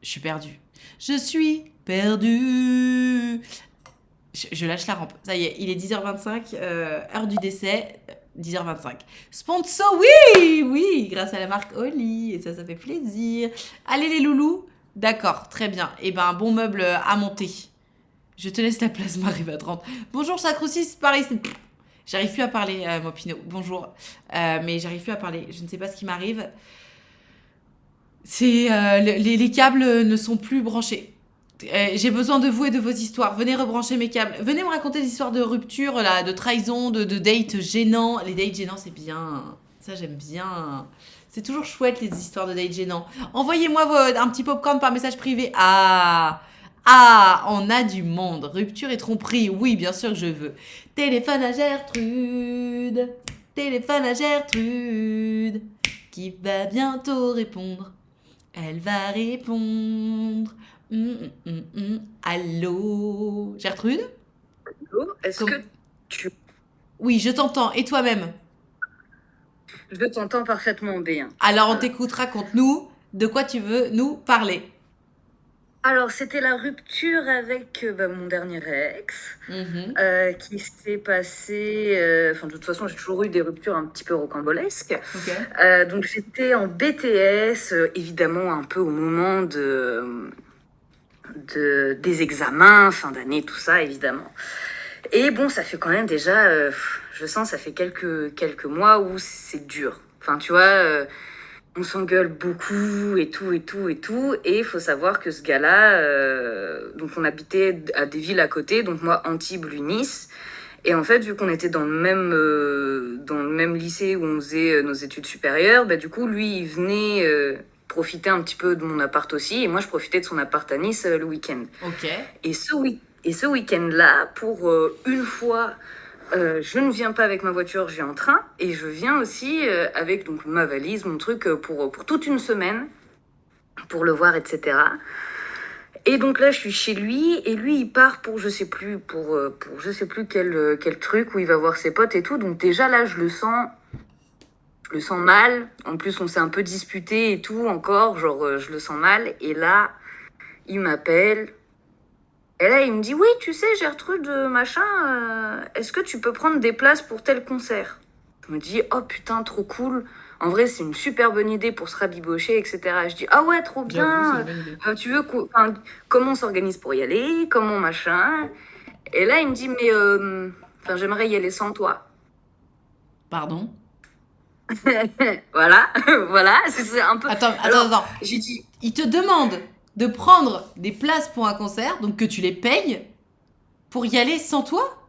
Je suis perdue. Je lâche la rampe. Ça y est, il est 10h25, heure du décès, 10h25. Sponsor, oui, oui, grâce à la marque Oli. Et ça fait plaisir. Allez les loulous. D'accord, très bien. Et ben, un bon meuble à monter. Je te laisse la place, m'arrive à 30. Bonjour, Sacrosis, pareil. J'arrive plus à parler, moi, Pinot. Bonjour. Mais j'arrive plus à parler. Je ne sais pas ce qui m'arrive. C'est les câbles ne sont plus branchés. J'ai besoin de vous et de vos histoires. Venez rebrancher mes câbles. Venez me raconter des histoires de rupture, là, de trahison, de dates gênants. Les dates gênants, c'est bien. Ça, j'aime bien. C'est toujours chouette, les histoires de dates gênants. Envoyez-moi un petit popcorn par message privé. Ah, on a du monde. Rupture et tromperie. Oui, bien sûr que je veux. Téléphone à Gertrude. Téléphone à Gertrude. Qui va bientôt répondre. Elle va répondre. Allô, Gertrude? Allô, est-ce que tu... Oui, je t'entends. Et toi-même? Je t'entends parfaitement bien. Alors, on t'écoute. Raconte-nous de quoi tu veux nous parler. Alors, c'était la rupture avec mon dernier ex qui s'est passée... Enfin, de toute façon, j'ai toujours eu des ruptures un petit peu rocambolesques. Ok. Donc, j'étais en BTS, évidemment, un peu au moment des examens, fin d'année, tout ça, évidemment. Et bon, ça fait quand même déjà... je sens, ça fait quelques mois où c'est dur. Enfin, tu vois... on s'engueule beaucoup et tout. Et il faut savoir que ce gars-là, donc on habitait à des villes à côté, donc moi, Antibes, lui, Nice. Et en fait, vu qu'on était dans le même lycée où on faisait nos études supérieures, bah, du coup, lui, il venait profiter un petit peu de mon appart aussi. Et moi, je profitais de son appart à Nice le week-end. Ok. Et ce week-end-là, pour une fois... je ne viens pas avec ma voiture, je viens en train. Et je viens aussi avec donc, ma valise, mon truc, pour toute une semaine, pour le voir, etc. Et donc là, je suis chez lui, et lui, il part pour je sais plus quel truc, où il va voir ses potes et tout. Donc déjà, là, je le sens mal. En plus, on s'est un peu disputé et tout, encore, genre, je le sens mal. Et là, il m'appelle... Et là, il me dit, oui, tu sais, Gertrude, machin, est-ce que tu peux prendre des places pour tel concert? Je me dis, oh putain, trop cool. En vrai, c'est une super bonne idée pour se rabibocher, etc. Je dis, ah ouais, trop bien. Tu veux comment on s'organise pour y aller? Comment machin? Et là, il me dit, mais j'aimerais y aller sans toi. Pardon? Voilà, voilà, c'est un peu... Attends. J'ai dit... Il te demande de prendre des places pour un concert, donc que tu les payes, pour y aller sans toi?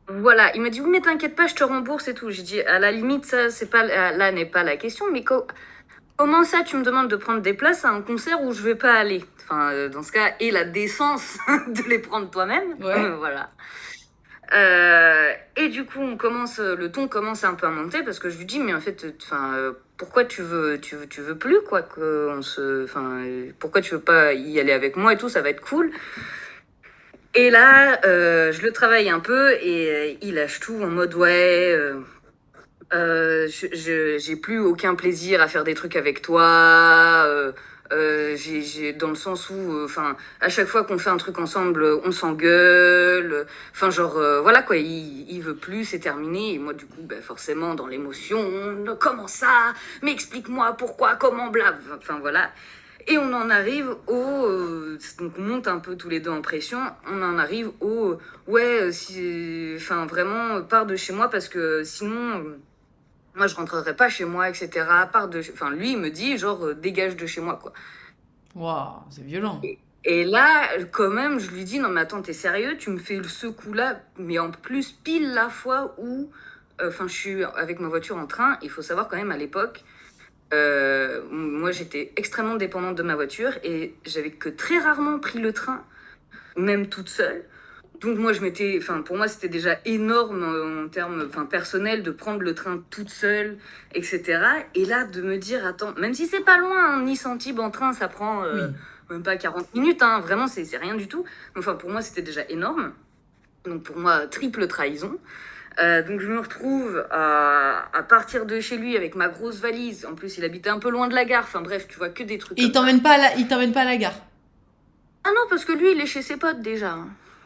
Voilà, il m'a dit, oui, mais t'inquiète pas, je te rembourse et tout. J'ai dit, à la limite, ça, là n'est pas la question, mais comment ça, tu me demandes de prendre des places à un concert où je vais pas aller? Enfin, dans ce cas, et la décence de les prendre toi-même. Ouais. Voilà. Et du coup, le ton commence un peu à monter parce que je lui dis, mais en fait, pourquoi tu veux plus, quoi, pourquoi tu veux pas y aller avec moi et tout, ça va être cool. Et là, je le travaille un peu et il lâche tout en mode, ouais, j'ai plus aucun plaisir à faire des trucs avec toi, dans le sens où, à chaque fois qu'on fait un truc ensemble, on s'engueule. Voilà quoi, il veut plus, c'est terminé. Et moi, du coup, forcément, dans l'émotion, comment ça? Mais explique-moi pourquoi, comment, blab. Enfin, voilà. Et on en arrive donc on monte un peu tous les deux en pression. On en arrive ouais, vraiment, pars de chez moi parce que sinon. Moi, je rentrerai pas chez moi, etc. Lui, il me dit, genre, dégage de chez moi, quoi. Waouh, c'est violent. Et là, quand même, je lui dis, non, mais attends, t'es sérieux? Tu me fais ce coup-là, mais en plus, pile la fois où, je suis avec ma voiture en train. Il faut savoir quand même, à l'époque, moi, j'étais extrêmement dépendante de ma voiture et j'avais que très rarement pris le train, même toute seule. Donc moi, pour moi, c'était déjà énorme en termes personnels de prendre le train toute seule, etc. Et là, de me dire, attends, même si c'est pas loin, Nice-Antibes en train, ça prend même pas 40 minutes, hein, vraiment, c'est rien du tout. Enfin, pour moi, c'était déjà énorme. Donc pour moi, triple trahison. Donc je me retrouve à partir de chez lui avec ma grosse valise. En plus, il habitait un peu loin de la gare. Enfin bref, tu vois, que des trucs. Et il t'emmène pas à la gare? Ah non, parce que lui, il est chez ses potes déjà.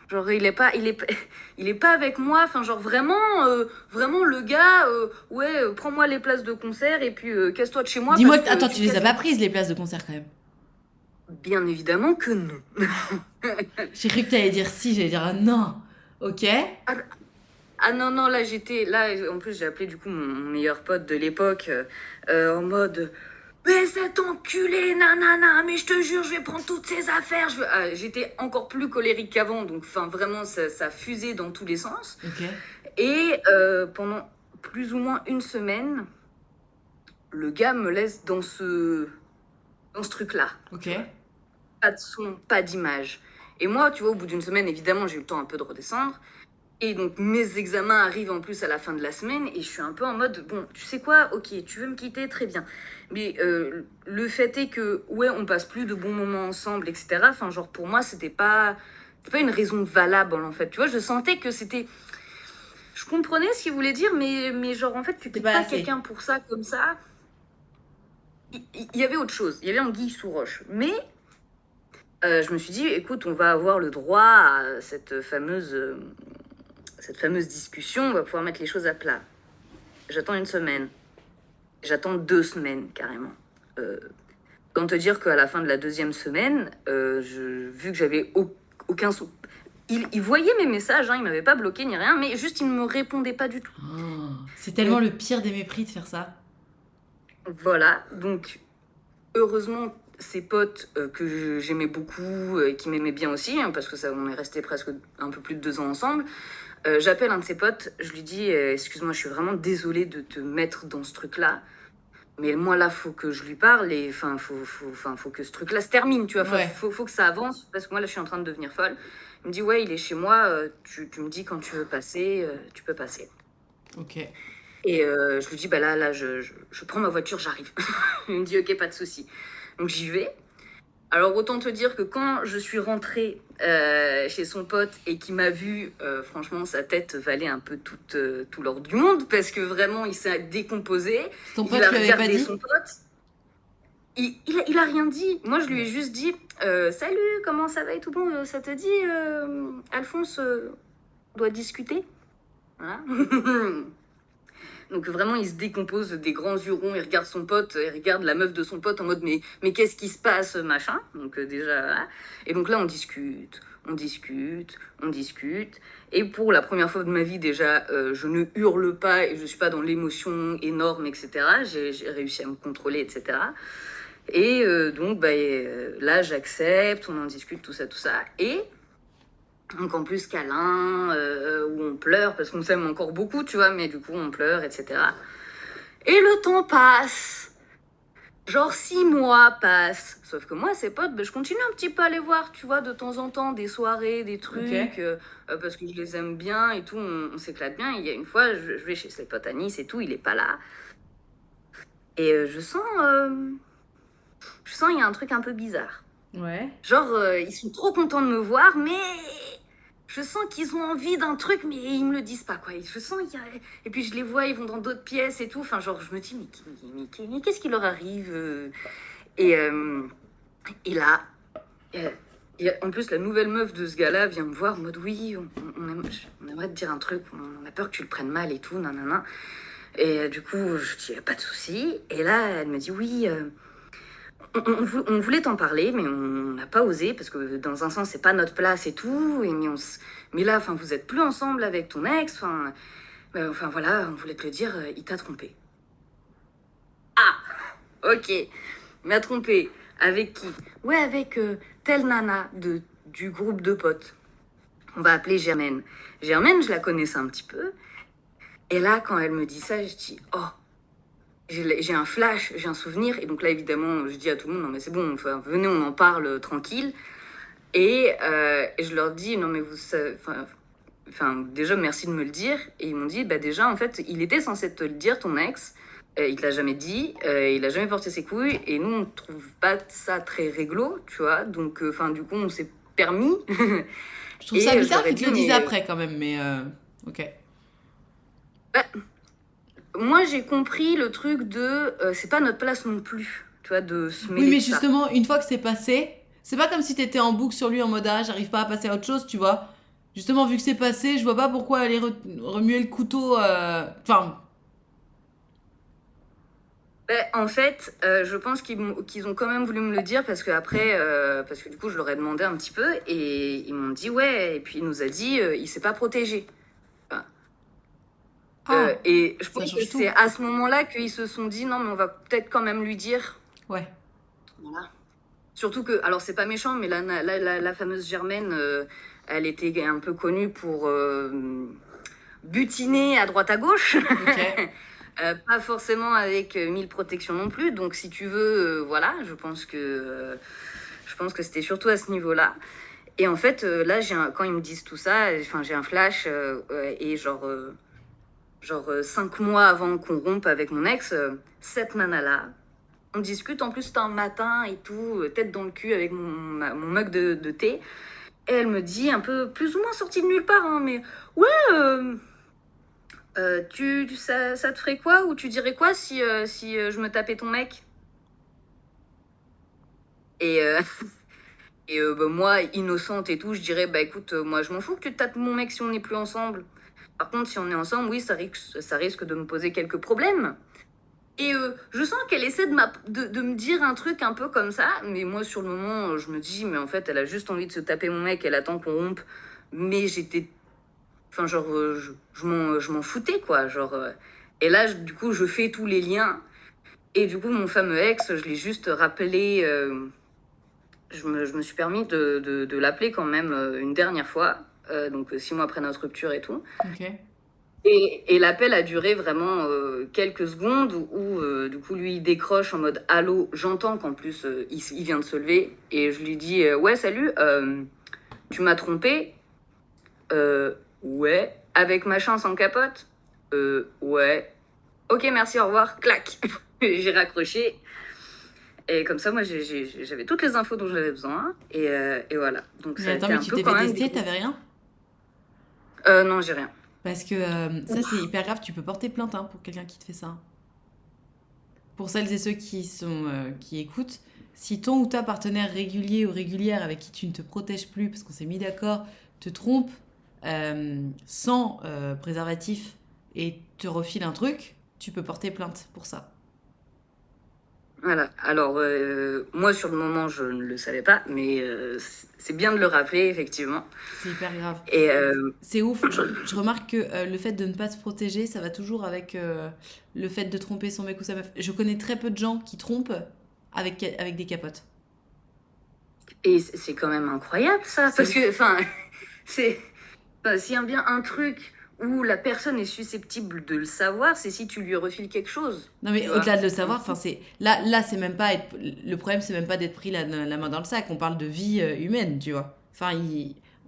Genre, il est pas avec moi. Enfin, genre, vraiment le gars, ouais, prends-moi les places de concert et puis casse-toi de chez moi. Dis-moi, parce que attends, tu les as pas prises les places de concert quand même? Bien évidemment que non. J'ai cru que t'allais dire si, j'allais dire non. Ok. Ah non, non, là, en plus, j'ai appelé du coup mon meilleur pote de l'époque en mode. Mais cet enculé, nanana, mais je te jure, je vais prendre toutes ses affaires. J'étais encore plus colérique qu'avant, donc vraiment, ça fusait dans tous les sens. Ok. Et pendant plus ou moins une semaine, le gars me laisse dans ce truc-là. Ok. Pas de son, pas d'image. Et moi, tu vois, au bout d'une semaine, évidemment, j'ai eu le temps un peu de redescendre. Et donc, mes examens arrivent en plus à la fin de la semaine. Et je suis un peu en mode, bon, tu sais quoi, ok, tu veux me quitter, très bien. Mais le fait est que, ouais, on passe plus de bons moments ensemble, etc. Enfin, genre, pour moi, c'était pas une raison valable, en fait. Tu vois, je sentais que c'était... Je comprenais ce qu'il voulait dire, mais genre, en fait, tu quittes pas quelqu'un pour ça, comme ça. Il y avait autre chose. Il y avait anguille sous roche. Mais... je me suis dit, écoute, on va avoir le droit à cette fameuse discussion, on va pouvoir mettre les choses à plat. J'attends une semaine. J'attends 2 semaines, carrément. Autant te dire qu'à la fin de la 2e semaine, vu que j'avais aucun... Il voyait mes messages, hein, il m'avait pas bloqué ni rien, mais juste il me répondait pas du tout. Oh, c'est tellement le pire des mépris de faire ça. Voilà, donc heureusement... Ses potes que j'aimais beaucoup et qui m'aimaient bien aussi, hein, parce que on est resté presque un peu plus de 2 ans ensemble. J'appelle un de ses potes, je lui dis excuse-moi, je suis vraiment désolée de te mettre dans ce truc-là, mais moi là, faut que je lui parle et faut que ce truc-là se termine, tu vois, faut que ça avance, parce que moi là, je suis en train de devenir folle. Il me dit ouais, il est chez moi, tu me dis quand tu veux passer, tu peux passer. Ok. Et je lui dis bah là, je prends ma voiture, j'arrive. Il me dit ok, pas de souci. Donc j'y vais. Alors autant te dire que quand je suis rentrée chez son pote et qu'il m'a vue, franchement sa tête valait un peu tout l'or du monde, parce que vraiment il s'est décomposé. Ton pote il a lui avait pas regardé dit son pote. Il a rien dit. Moi je lui ai juste dit salut, comment ça va et tout bon, ça te dit Alphonse, on doit discuter. Voilà. Donc vraiment, il se décompose des grands yeux ronds, il regarde son pote, il regarde la meuf de son pote en mode mais qu'est-ce qui se passe, machin. Donc déjà, voilà. Et donc là, on discute. Et pour la première fois de ma vie, déjà, je ne hurle pas et je suis pas dans l'émotion énorme, etc. J'ai réussi à me contrôler, etc. Et donc, là, j'accepte, on en discute, tout ça. Et... donc en plus câlin, où on pleure, parce qu'on s'aime encore beaucoup, tu vois, mais du coup on pleure, etc. Et le temps passe. Genre 6 mois passent. Sauf que moi, ces potes, je continue un petit peu à les voir, tu vois, de temps en temps, des soirées, des trucs, parce que je les aime bien et tout, on s'éclate bien. Il y a une fois, je vais chez ses potes à Nice et tout, il est pas là. Et je sens, il y a un truc un peu bizarre. Ouais. Genre, ils sont trop contents de me voir, mais je sens qu'ils ont envie d'un truc, mais ils me le disent pas, quoi. Je sens qu'il y a... Et puis je les vois, ils vont dans d'autres pièces et tout. Enfin, genre, je me dis, mais qu'est-ce qui leur arrive Et là, en plus, la nouvelle meuf de ce gars-là vient me voir en mode, oui, on aimerait te dire un truc, on a peur que tu le prennes mal et tout, nanana. Et du coup, je dis, pas de souci. Et là, elle me dit, oui... On voulait t'en parler, mais on n'a pas osé, parce que dans un sens, c'est pas notre place et tout. Mais là, vous êtes plus ensemble avec ton ex. Voilà, on voulait te le dire, il t'a trompé. Ah, ok. Il m'a trompé. Avec qui? Ouais, avec telle nana du groupe de potes. On va appeler Germaine. Germaine, je la connaissais un petit peu. Et là, quand elle me dit ça, je dis, oh, j'ai un flash, j'ai un souvenir. Et donc là, évidemment, je dis à tout le monde, non mais c'est bon, venez, on en parle tranquille. Et je leur dis, non mais vous savez, déjà, merci de me le dire. Et ils m'ont dit, déjà, en fait, il était censé te le dire, ton ex. Il te l'a jamais dit, il a jamais porté ses couilles. Et nous, on trouve pas ça très réglo, tu vois. Donc, du coup, on s'est permis. Je trouve ça bizarre qu'ils te le disent après, quand même, mais ok. Moi, j'ai compris le truc de c'est pas notre place non plus, tu vois, de se mêler. Oui, mais de ça. justement, une fois que c'est passé, c'est pas comme si t'étais en boucle sur lui en mode ah, j'arrive pas à passer à autre chose, tu vois. Justement, vu que c'est passé, je vois pas pourquoi aller remuer le couteau. Enfin, Ben, en fait, je pense qu'ils ont quand même voulu me le dire parce que après, parce que du coup, je leur ai demandé un petit peu et ils m'ont dit ouais. Et puis il nous a dit, il s'est pas protégé. Enfin, ah, et je ça pense que change tout. c'est à ce moment-là qu'ils se sont dit non, mais on va peut-être quand même lui dire. Ouais. Voilà. Surtout que, alors c'est pas méchant, mais la fameuse Germaine, elle était un peu connue pour butiner à droite à gauche. Ok. Pas forcément avec 1000 protections non plus. Donc, si tu veux, voilà, je pense que c'était surtout à ce niveau-là. Et en fait, là, quand ils me disent tout ça, enfin, j'ai un flash et genre 5 mois avant qu'on rompe avec mon ex, cette nana-là, on discute. En plus, c'était un matin et tout, tête dans le cul avec mon mug de thé. Et elle me dit, un peu plus ou moins sortie de nulle part, hein, mais ouais, ça te ferait quoi ou tu dirais quoi si je me tapais ton mec? Et, bah, moi, innocente et tout, je dirais, bah écoute, moi je m'en fous que tu te tapes mon mec si on n'est plus ensemble. Par contre, si on est ensemble, oui, ça risque de me poser quelques problèmes. Et je sens qu'elle essaie de me dire un truc un peu comme ça, mais moi sur le moment, je me dis, mais en fait, elle a juste envie de se taper mon mec, elle attend qu'on rompe. Mais j'étais. Enfin, genre, je m'en foutais, quoi. Genre, et là, du coup, je fais tous les liens. Et du coup, mon fameux ex, je l'ai juste rappelé. Je me suis permis de l'appeler quand même une dernière fois. Donc, 6 mois après notre rupture et tout. Ok. Et l'appel a duré vraiment quelques secondes où, du coup, lui, il décroche en mode allô, j'entends qu'en plus, il vient de se lever. Et je lui dis ouais, salut, tu m'as trompé. Ouais. Avec machin sans capote. Ouais. Ok, merci, au revoir. Clac. J'ai raccroché. Et comme ça, moi, j'avais toutes les infos dont j'avais besoin. Et voilà. Donc, Mais ça a attends, été mais un tu peu t'es quand fait même. tester, t'avais rien? Non, j'ai rien. Parce que ça, c'est hyper grave. Tu peux porter plainte hein, pour quelqu'un qui te fait ça. Pour celles et ceux qui écoutent, si ton ou ta partenaire régulier ou régulière avec qui tu ne te protèges plus parce qu'on s'est mis d'accord te trompe sans préservatif et te refile un truc, tu peux porter plainte pour ça. Voilà. Alors, moi, sur le moment, je ne le savais pas, mais c'est bien de le rappeler, effectivement. C'est hyper grave. Et C'est ouf. Je remarque que le fait de ne pas se protéger, ça va toujours avec le fait de tromper son mec ou sa meuf. Je connais très peu de gens qui trompent avec des capotes. c'est quand même incroyable, ça. Parce que, enfin, c'est. Enfin, s'il y a bien un truc où la personne est susceptible de le savoir, c'est si tu lui refiles quelque chose. Non mais Tu vois. au-delà de le savoir, enfin c'est là c'est même pas être le problème c'est même pas d'être pris la main dans le sac, on parle de vie humaine, tu vois. Enfin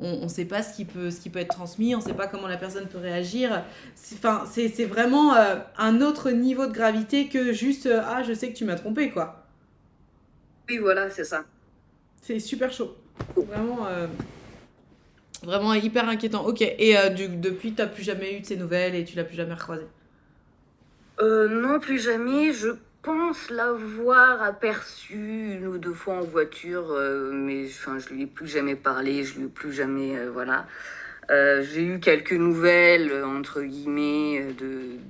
on sait pas ce qui peut être transmis, on sait pas comment la personne peut réagir. C'est vraiment un autre niveau de gravité que juste ah je sais que tu m'as trompé quoi. Oui, voilà, c'est ça. C'est super chaud. Vraiment vraiment hyper inquiétant. OK, et depuis t'as plus jamais eu de ces nouvelles et tu l'as plus jamais recroisé. Non, plus jamais. Je pense l'avoir aperçu 1 ou 2 fois en voiture, mais enfin, je lui ai plus jamais parlé, je lui ai plus jamais, voilà. J'ai eu quelques nouvelles, entre guillemets,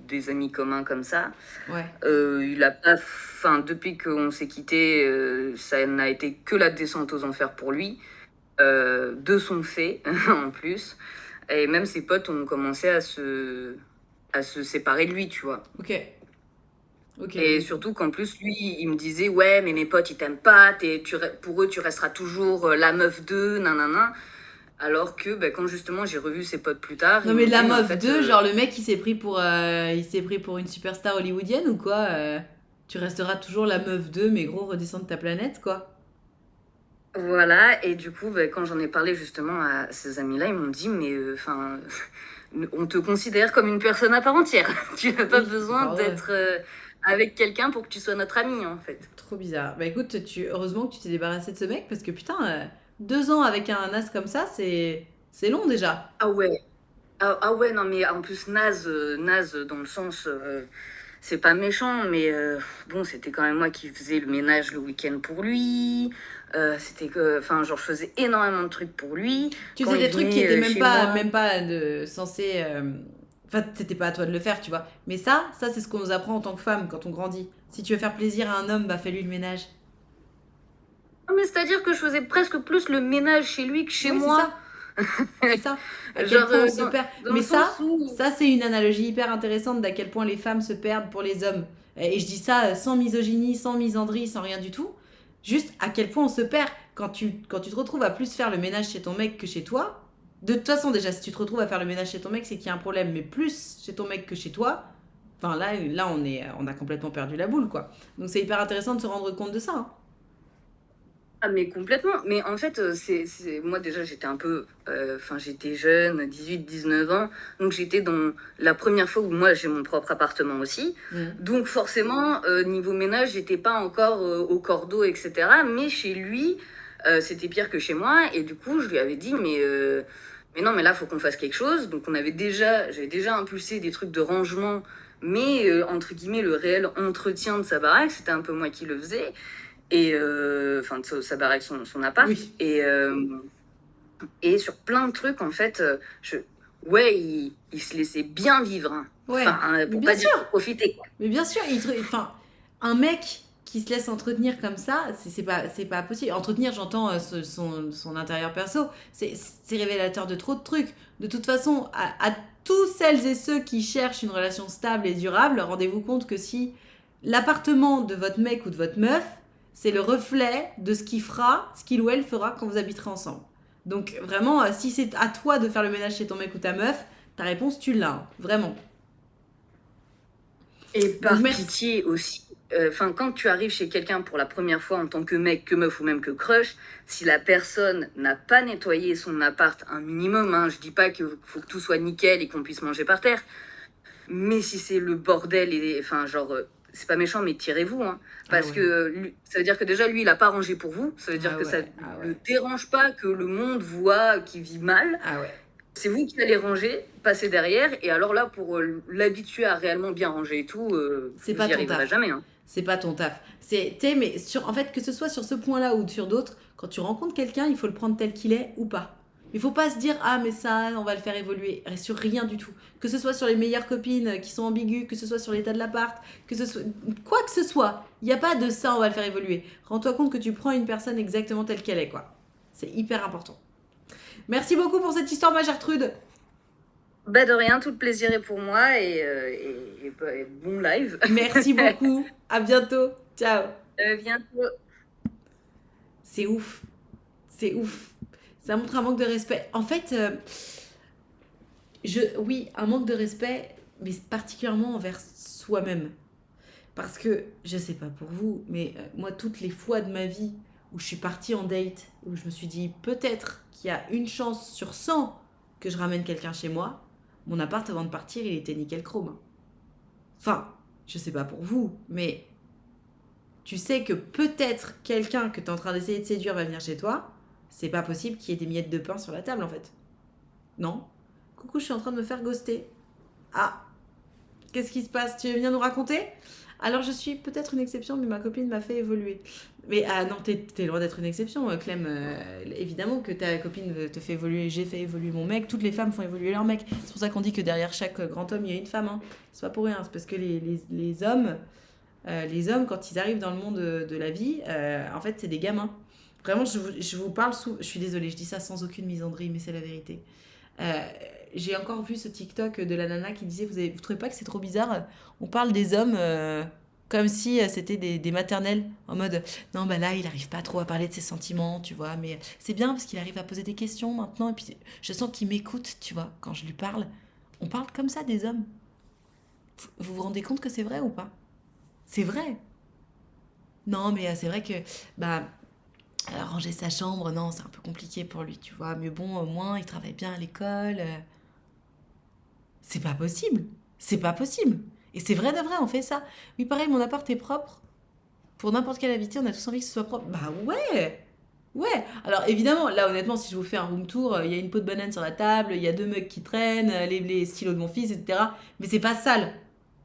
des amis communs comme ça. Ouais. Il a pas, enfin, depuis qu'on s'est quitté, ça n'a été que la descente aux enfers pour lui, de son fait, en plus. Et même ses potes ont commencé à se séparer de lui, tu vois. OK. OK. Et surtout qu'en plus, lui, il me disait, ouais, mais mes potes, ils t'aiment pas, pour eux, tu resteras toujours la meuf d'eux, nanana. Alors que quand justement j'ai revu ses potes plus tard, Non ils mais m'ont la dit, mais en meuf fait, 2, genre le mec il s'est pris pour une superstar hollywoodienne ou quoi tu resteras toujours la meuf 2 mais gros redescends de ta planète quoi. voilà. Et du coup, quand j'en ai parlé justement à ces amis-là, ils m'ont dit, mais enfin, on te considère comme une personne à part entière. Tu n'as pas Oui, besoin bah ouais. d'être avec quelqu'un pour que tu sois notre ami, en fait. Trop bizarre. Bah écoute, heureusement que tu t'es débarrassé de ce mec parce que putain, 2 ans avec un as comme ça, c'est long déjà. Ah ouais. Ah ouais, non, mais en plus, naze dans le sens, c'est pas méchant, mais bon, c'était quand même moi qui faisais le ménage le week-end pour lui. C'était que, enfin, genre, je faisais énormément de trucs pour lui. Tu Quand faisais il des trucs qui venait étaient même chez pas, moi, même pas censés. Enfin, c'était pas à toi de le faire, tu vois. Mais ça c'est ce qu'on nous apprend en tant que femme quand on grandit. Si tu veux faire plaisir à un homme, bah fais-lui le ménage. non, mais c'est-à-dire que je faisais presque plus le ménage chez lui que chez Oui, c'est moi. ça. C'est ça. À quel Genre, point on se perd. dans Mais le sens où. ça c'est une analogie hyper intéressante d'à quel point les femmes se perdent pour les hommes. Et je dis ça sans misogynie, sans misandrie, sans rien du tout. Juste à quel point on se perd quand tu te retrouves à plus faire le ménage chez ton mec que chez toi. De toute façon, déjà, si tu te retrouves à faire le ménage chez ton mec, c'est qu'il y a un problème. Mais plus chez ton mec que chez toi, enfin là on a complètement perdu la boule, quoi. Donc c'est hyper intéressant de se rendre compte de ça, hein. Ah, mais complètement. Mais en fait, moi déjà, j'étais un peu. Enfin, j'étais jeune, 18, 19 ans. Donc, j'étais dans la première fois où moi, j'ai mon propre appartement aussi. Donc, forcément, niveau ménage, j'étais pas encore au cordeau, etc. Mais chez lui, c'était pire que chez moi. Et du coup, je lui avais dit, mais non, mais là, faut qu'on fasse quelque chose. Donc, j'avais déjà impulsé des trucs de rangement. Mais, entre guillemets, le réel entretien de sa baraque, c'était un peu moi qui le faisais. Et enfin, de sa baraque, son appart. Oui. Et sur plein de trucs, en fait, ouais, il se laissait bien vivre. Hein. Ouais. Enfin, Mais pour bien pas dire sûr. pour profiter. Quoi. Mais bien sûr, enfin, un mec qui se laisse entretenir comme ça, c'est pas possible. Entretenir, j'entends son intérieur perso, c'est révélateur de trop de trucs. De toute façon, à tous celles et ceux qui cherchent une relation stable et durable, rendez-vous compte que si l'appartement de votre mec ou de votre meuf, c'est le reflet de ce qu'il ou elle fera quand vous habiterez ensemble. Donc vraiment, si c'est à toi de faire le ménage chez ton mec ou ta meuf, ta réponse, tu l'as, hein, vraiment. Et par Donc, merci. pitié aussi, enfin, quand tu arrives chez quelqu'un pour la première fois en tant que mec, que meuf ou même que crush, si la personne n'a pas nettoyé son appart un minimum, hein, je dis pas qu'il faut que tout soit nickel et qu'on puisse manger par terre, mais si c'est le bordel, enfin, genre, c'est pas méchant, mais tirez-vous, hein, parce ouais. que ça veut dire que déjà, lui, il a pas rangé pour vous, ça veut dire que ça ne dérange pas que le monde voit qu'il vit mal. Ah ouais. C'est vous qui allez ranger, passer derrière, et alors là, pour l'habituer à réellement bien ranger et tout, C'est vous pas y ton arriverez taf. jamais. Hein. C'est pas ton taf. Mais en fait, que ce soit sur ce point-là ou sur d'autres, quand tu rencontres quelqu'un, il faut le prendre tel qu'il est ou pas. Il faut pas se dire ah mais ça on va le faire évoluer sur rien du tout. Que ce soit sur les meilleures copines qui sont ambiguës, que ce soit sur l'état de l'appart, que ce soit quoi que ce soit, il y a pas de ça on va le faire évoluer. Rends-toi compte que tu prends une personne exactement telle qu'elle est quoi. C'est hyper important. Merci beaucoup pour cette histoire ma Gertrude. Bah de rien, tout le plaisir est pour moi et bon live. Merci beaucoup. À bientôt. Ciao. Bientôt. C'est ouf. C'est ouf. Ça montre un manque de respect. En fait, oui, un manque de respect, mais particulièrement envers soi-même. Parce que, je sais pas pour vous, mais moi, toutes les fois de ma vie où je suis partie en date, où je me suis dit peut-être qu'il y a une chance sur 100 que je ramène quelqu'un chez moi, mon appart avant de partir, il était nickel chrome. Enfin, je sais pas pour vous, mais tu sais que peut-être quelqu'un que tu es en train d'essayer de séduire va venir chez toi, c'est pas possible qu'il y ait des miettes de pain sur la table en fait. Non. Coucou, je suis en train de me faire ghoster. Ah, qu'est-ce qui se passe? Tu veux venir nous raconter? Alors je suis peut-être une exception, mais ma copine m'a fait évoluer. Mais non, t'es loin d'être une exception, Clem. Évidemment que ta copine te fait évoluer. J'ai fait évoluer mon mec. Toutes les femmes font évoluer leur mec. C'est pour ça qu'on dit que derrière chaque grand homme, il y a une femme. Hein. C'est pas pour rien. C'est parce que les hommes, quand ils arrivent dans le monde de la vie, en fait, c'est des gamins. Vraiment, je vous parle je suis désolée, je dis ça sans aucune misandrie, mais c'est la vérité. J'ai encore vu ce TikTok de la nana qui disait vous trouvez pas que c'est trop bizarre? On parle des hommes comme si c'était des maternelles en mode non bah là il arrive pas trop à parler de ses sentiments tu vois mais c'est bien parce qu'il arrive à poser des questions maintenant et puis je sens qu'il m'écoute tu vois quand je lui parle. On parle comme ça des hommes. Vous vous rendez compte que c'est vrai ou pas? C'est vrai. Non mais c'est vrai que bah ranger sa chambre, non, c'est un peu compliqué pour lui, tu vois. Mais bon, au moins, il travaille bien à l'école. C'est pas possible. C'est pas possible. Et c'est vrai de vrai, on fait ça. Oui, pareil, mon appart est propre. Pour n'importe quel invité, on a tous envie que ce soit propre. Bah ouais. Ouais. Alors évidemment, là, honnêtement, si je vous fais un room tour, il y a une peau de banane sur la table, il y a 2 mugs qui traînent, les stylos de mon fils, etc. Mais c'est pas sale.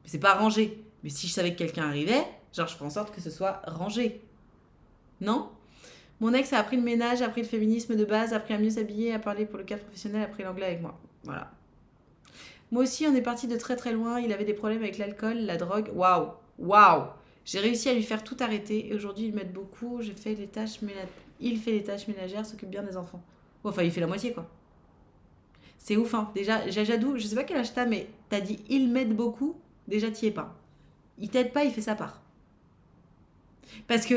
C'est pas rangé. Mais si je savais que quelqu'un arrivait, genre, je ferais en sorte que ce soit rangé. Non? Mon ex a appris le ménage, a appris le féminisme de base, a appris à mieux s'habiller, à parler pour le cadre professionnel, a appris l'anglais avec moi. Voilà. Moi aussi, on est parti de très très loin. Il avait des problèmes avec l'alcool, la drogue. Waouh, waouh. J'ai réussi à lui faire tout arrêter et aujourd'hui, il m'aide beaucoup. Il fait les tâches ménagères, s'occupe bien des enfants. Bon, enfin, il fait la moitié, quoi. C'est ouf, hein. Déjà, Jajadou, je sais pas quel âge t'as, mais t'as dit il m'aide beaucoup. Déjà, t'y es pas. Il t'aide pas, il fait sa part. Parce que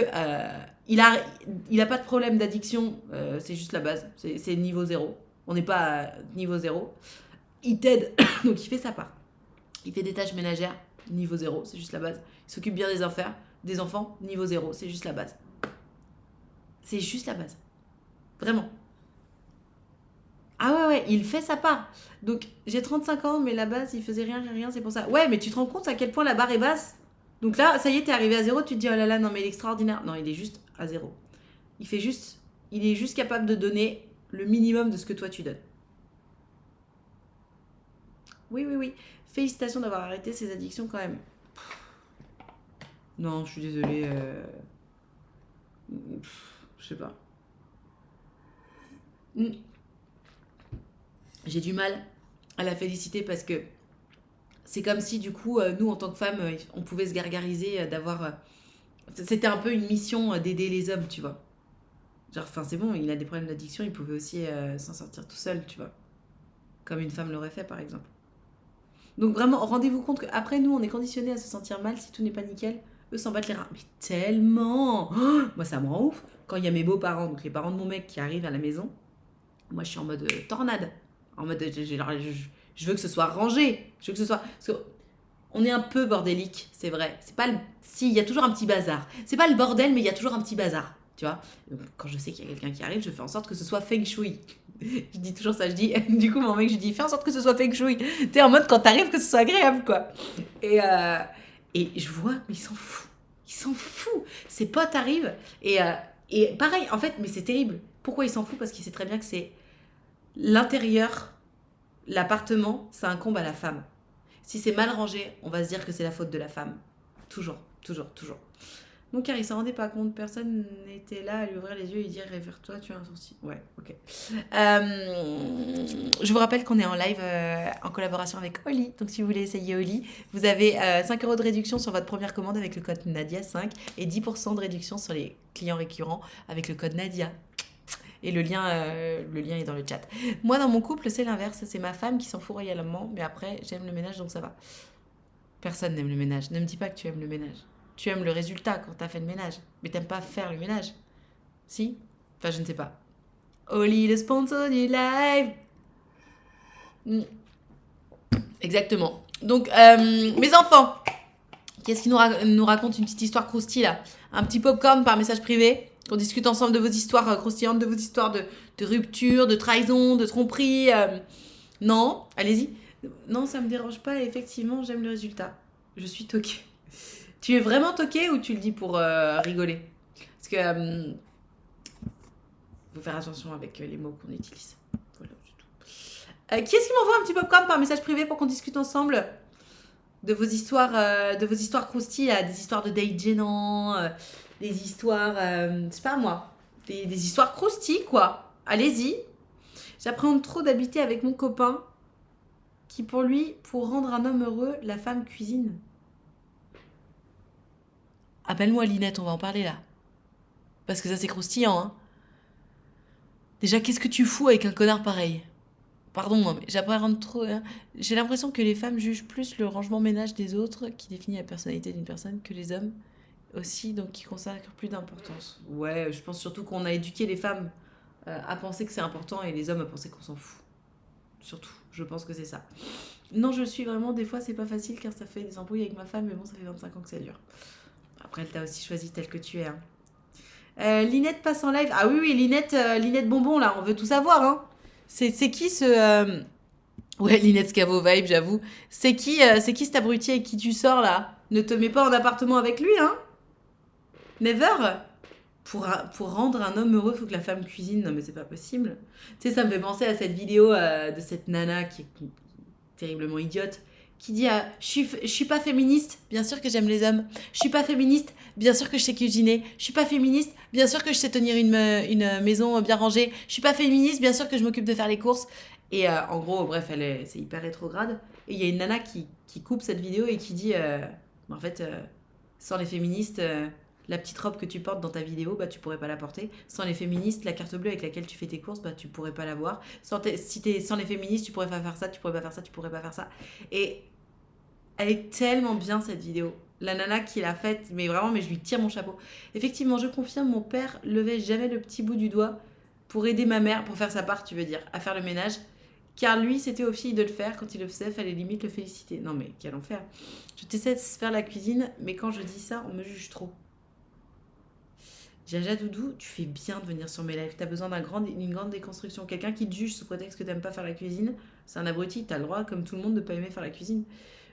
il a pas de problème d'addiction, c'est juste la base. C'est niveau 0. On n'est pas à niveau 0. Il t'aide, donc il fait sa part. Il fait des tâches ménagères, niveau 0, c'est juste la base. Il s'occupe bien des enfants, niveau 0, c'est juste la base. C'est juste la base. Vraiment. Ah ouais, il fait sa part. Donc j'ai 35 ans, mais la base, il faisait rien, c'est pour ça. Ouais, mais tu te rends compte à quel point la barre est basse? Donc là, ça y est, t'es arrivé à 0, tu te dis, oh là là, non mais il est extraordinaire. Non, il est juste à 0. Il est juste capable de donner le minimum de ce que toi tu donnes. Oui. Félicitations d'avoir arrêté ces addictions quand même. Non, je suis désolée. Je sais pas. J'ai du mal à la féliciter parce que c'est comme si du coup, nous en tant que femmes, on pouvait se gargariser d'avoir... C'était un peu une mission d'aider les hommes, tu vois. Genre, enfin c'est bon, il a des problèmes d'addiction, il pouvait aussi s'en sortir tout seul, tu vois. Comme une femme l'aurait fait par exemple. Donc vraiment, rendez-vous compte qu'après nous, on est conditionnés à se sentir mal si tout n'est pas nickel. Eux s'en battent les reins. Mais tellement moi, ça me rend ouf. Quand il y a mes beaux-parents, donc les parents de mon mec qui arrivent à la maison, moi, je suis en mode tornade. En mode, je veux que ce soit rangé. Je veux que ce soit... Parce qu'on est un peu bordélique, c'est vrai. C'est pas le... Si, il y a toujours un petit bazar. C'est pas le bordel, mais il y a toujours un petit bazar. Tu vois. Donc, quand je sais qu'il y a quelqu'un qui arrive, je fais en sorte que ce soit feng shui. Je dis toujours ça, du coup mon mec je dis fais en sorte que ce soit feng shui, t'es en mode quand t'arrives que ce soit agréable quoi. Et je vois mais il s'en fout, ses potes arrivent et pareil en fait, mais c'est terrible. Pourquoi il s'en fout? Parce qu'il sait très bien que c'est l'intérieur, l'appartement, ça incombe à la femme. Si c'est mal rangé, on va se dire que c'est la faute de la femme, toujours. Donc car il s'en rendait pas compte, personne n'était là à lui ouvrir les yeux et lui dire réveille-toi, tu as un sourcil. Ouais, ok. Je vous rappelle qu'on est en live en collaboration avec Oli. Donc si vous voulez essayer Oli, vous avez 5 € de réduction sur votre première commande avec le code Nadia5 et 10% de réduction sur les clients récurrents avec le code Nadia. Et le lien est dans le chat. Moi, dans mon couple, c'est l'inverse. C'est ma femme qui s'en fout royalement, mais après, j'aime le ménage, donc ça va. Personne n'aime le ménage. Ne me dis pas que tu aimes le ménage. Tu aimes le résultat quand t'as fait le ménage. Mais t'aimes pas faire le ménage. Si? Enfin, je ne sais pas. Oli, le sponsor du live. Exactement. Donc, mes enfants, qu'est-ce qui nous raconte une petite histoire croustille là? Un petit popcorn par message privé. Qu'on discute ensemble de vos histoires croustillantes, de vos histoires de rupture, de trahison, de tromperie. Non, allez-y. Non, ça me dérange pas. Effectivement, j'aime le résultat. Je suis toquée. Tu es vraiment toqué ou tu le dis pour rigoler? Parce que faut faire attention avec les mots qu'on utilise. Voilà, c'est tout. Qui est-ce qui m'envoie un petit popcorn par message privé pour qu'on discute ensemble de vos histoires croustilles, là, des histoires de date gênants, des histoires, c'est pas moi, des histoires croustilles quoi. Allez-y. J'appréhende trop d'habiter avec mon copain qui pour lui, pour rendre un homme heureux, la femme cuisine. Appelle-moi Linette, on va en parler là. Parce que ça c'est croustillant, hein. Déjà, qu'est-ce que tu fous avec un connard pareil? Pardon, mais j'appréhende trop. Hein. J'ai l'impression que les femmes jugent plus le rangement ménage des autres, qui définit la personnalité d'une personne, que les hommes aussi, donc qui consacrent plus d'importance. Ouais, je pense surtout qu'on a éduqué les femmes à penser que c'est important et les hommes à penser qu'on s'en fout. Surtout, je pense que c'est ça. Non, je le suis vraiment, des fois c'est pas facile car ça fait des embrouilles avec ma femme, mais bon, ça fait 25 ans que ça dure. Après, elle t'a aussi choisi telle que tu es. Hein. Linette passe en live. Ah oui, Linette Bonbon, là, on veut tout savoir. Hein. C'est qui ce... Ouais, Linette Scavo vibe, j'avoue. C'est qui cet abruti avec qui tu sors, là? Ne te mets pas en appartement avec lui, hein? Never? Pour rendre un homme heureux, faut que la femme cuisine. Non, mais c'est pas possible. Tu sais, ça me fait penser à cette vidéo de cette nana qui est terriblement idiote, qui dit je suis pas féministe, bien sûr que j'aime les hommes. Je suis pas féministe, bien sûr que je sais cuisiner. Je suis pas féministe, bien sûr que je sais tenir une maison bien rangée. Je suis pas féministe, bien sûr que je m'occupe de faire les courses. Et en gros, bref, c'est hyper rétrograde. Et il y a une nana qui coupe cette vidéo et qui dit en fait, sans les féministes, la petite robe que tu portes dans ta vidéo, bah, tu pourrais pas la porter. Sans les féministes, la carte bleue avec laquelle tu fais tes courses, bah, tu pourrais pas l'avoir. Sans les féministes, tu pourrais pas faire ça, tu pourrais pas faire ça, tu pourrais pas faire ça. Et elle est tellement bien cette vidéo. La nana qui l'a faite, mais vraiment, mais je lui tire mon chapeau. Effectivement, je confirme, mon père levait jamais le petit bout du doigt pour aider ma mère, pour faire sa part, tu veux dire, à faire le ménage. Car lui, c'était aux filles de le faire. Quand il le faisait, fallait limite le féliciter. Non mais, quel enfer. Je t'essaie de faire la cuisine, mais quand je dis ça, on me juge trop. Jaja Doudou, tu fais bien de venir sur mes lives. T'as besoin d'une grande déconstruction. Quelqu'un qui te juge sous prétexte que t'aimes pas faire la cuisine, c'est un abruti. T'as le droit, comme tout le monde, de pas aimer faire la cuisine.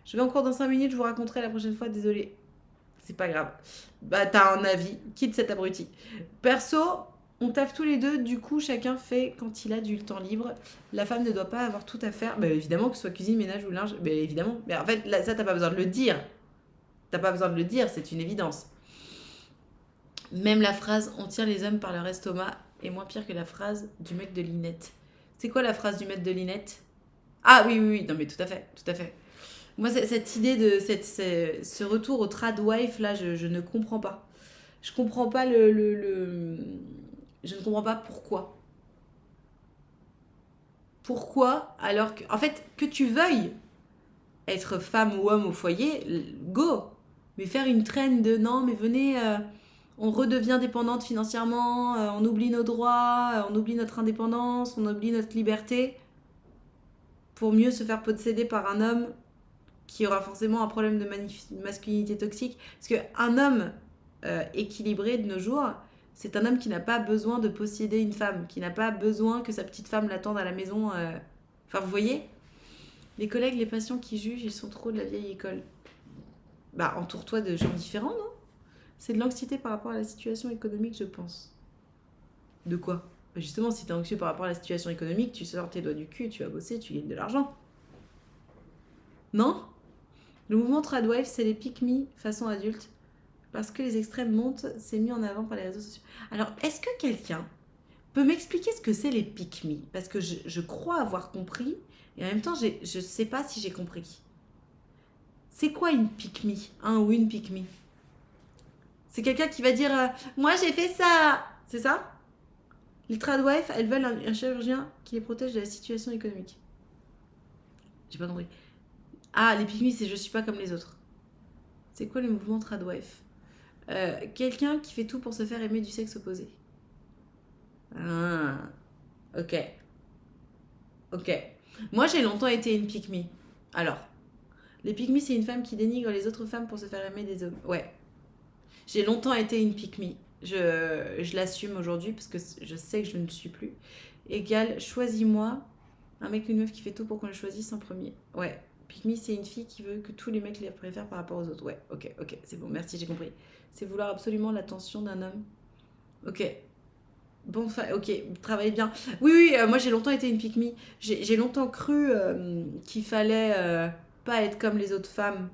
Je vais encore dans 5 minutes, je vous raconterai la prochaine fois, désolé. C'est pas grave. Bah, t'as un avis, quitte cet abruti. Perso, on taffe tous les deux, du coup, chacun fait quand il a du temps libre. La femme ne doit pas avoir tout à faire. Bah, évidemment, que ce soit cuisine, ménage ou linge, bah, évidemment. Mais en fait, là, ça, t'as pas besoin de le dire. T'as pas besoin de le dire, c'est une évidence. Même la phrase « on tire les hommes par leur estomac » est moins pire que la phrase du mec de Linette. C'est quoi la phrase du mec de Linette? Ah oui, non mais tout à fait, tout à fait. Moi, cette idée de ce retour au trad wife, là, je ne comprends pas. Je comprends pas je ne comprends pas pourquoi. Pourquoi, alors que... En fait, que tu veuilles être femme ou homme au foyer, go. Mais faire une traîne de non, mais venez, on redevient dépendante financièrement, on oublie nos droits, on oublie notre indépendance, on oublie notre liberté, pour mieux se faire posséder par un homme qui aura forcément un problème de masculinité toxique. Parce qu'un homme équilibré de nos jours, c'est un homme qui n'a pas besoin de posséder une femme, qui n'a pas besoin que sa petite femme l'attende à la maison. Enfin, vous voyez, les collègues, les patients qui jugent, ils sont trop de la vieille école. Bah, entoure-toi de gens différents, non? C'est de l'anxiété par rapport à la situation économique, je pense. De quoi? Bah justement, si t'es anxieux par rapport à la situation économique, tu sors tes doigts du cul, tu vas bosser, tu gagnes de l'argent. Non? Le mouvement Tradwife, c'est les pick-me façon adulte. Parce que les extrêmes montent, c'est mis en avant par les réseaux sociaux. Alors, est-ce que quelqu'un peut m'expliquer ce que c'est les pick-me? Parce que je crois avoir compris, et en même temps, je sais pas si j'ai compris. C'est quoi une pick-me? Un ou une pick-me? C'est quelqu'un qui va dire moi j'ai fait ça. C'est ça? Les tradwives, elles veulent un chirurgien qui les protège de la situation économique. J'ai pas compris. Ah, les pick-me, c'est je suis pas comme les autres. C'est quoi le mouvement tradwife? Quelqu'un qui fait tout pour se faire aimer du sexe opposé. Ah, ok. Moi, j'ai longtemps été une pick-me. Alors, les pick-me, c'est une femme qui dénigre les autres femmes pour se faire aimer des hommes. Ouais. J'ai longtemps été une pick-me. Je l'assume aujourd'hui parce que je sais que je ne le suis plus. Égal, choisis-moi. Un mec ou une meuf qui fait tout pour qu'on le choisisse en premier. Ouais. Pick-me, c'est une fille qui veut que tous les mecs les préfèrent par rapport aux autres. Ouais, ok, c'est bon, merci, j'ai compris. C'est vouloir absolument l'attention d'un homme. Ok. Bon, ok, travaillez bien. Oui, moi j'ai longtemps été une pick-me. J'ai longtemps cru qu'il fallait pas être comme les autres femmes.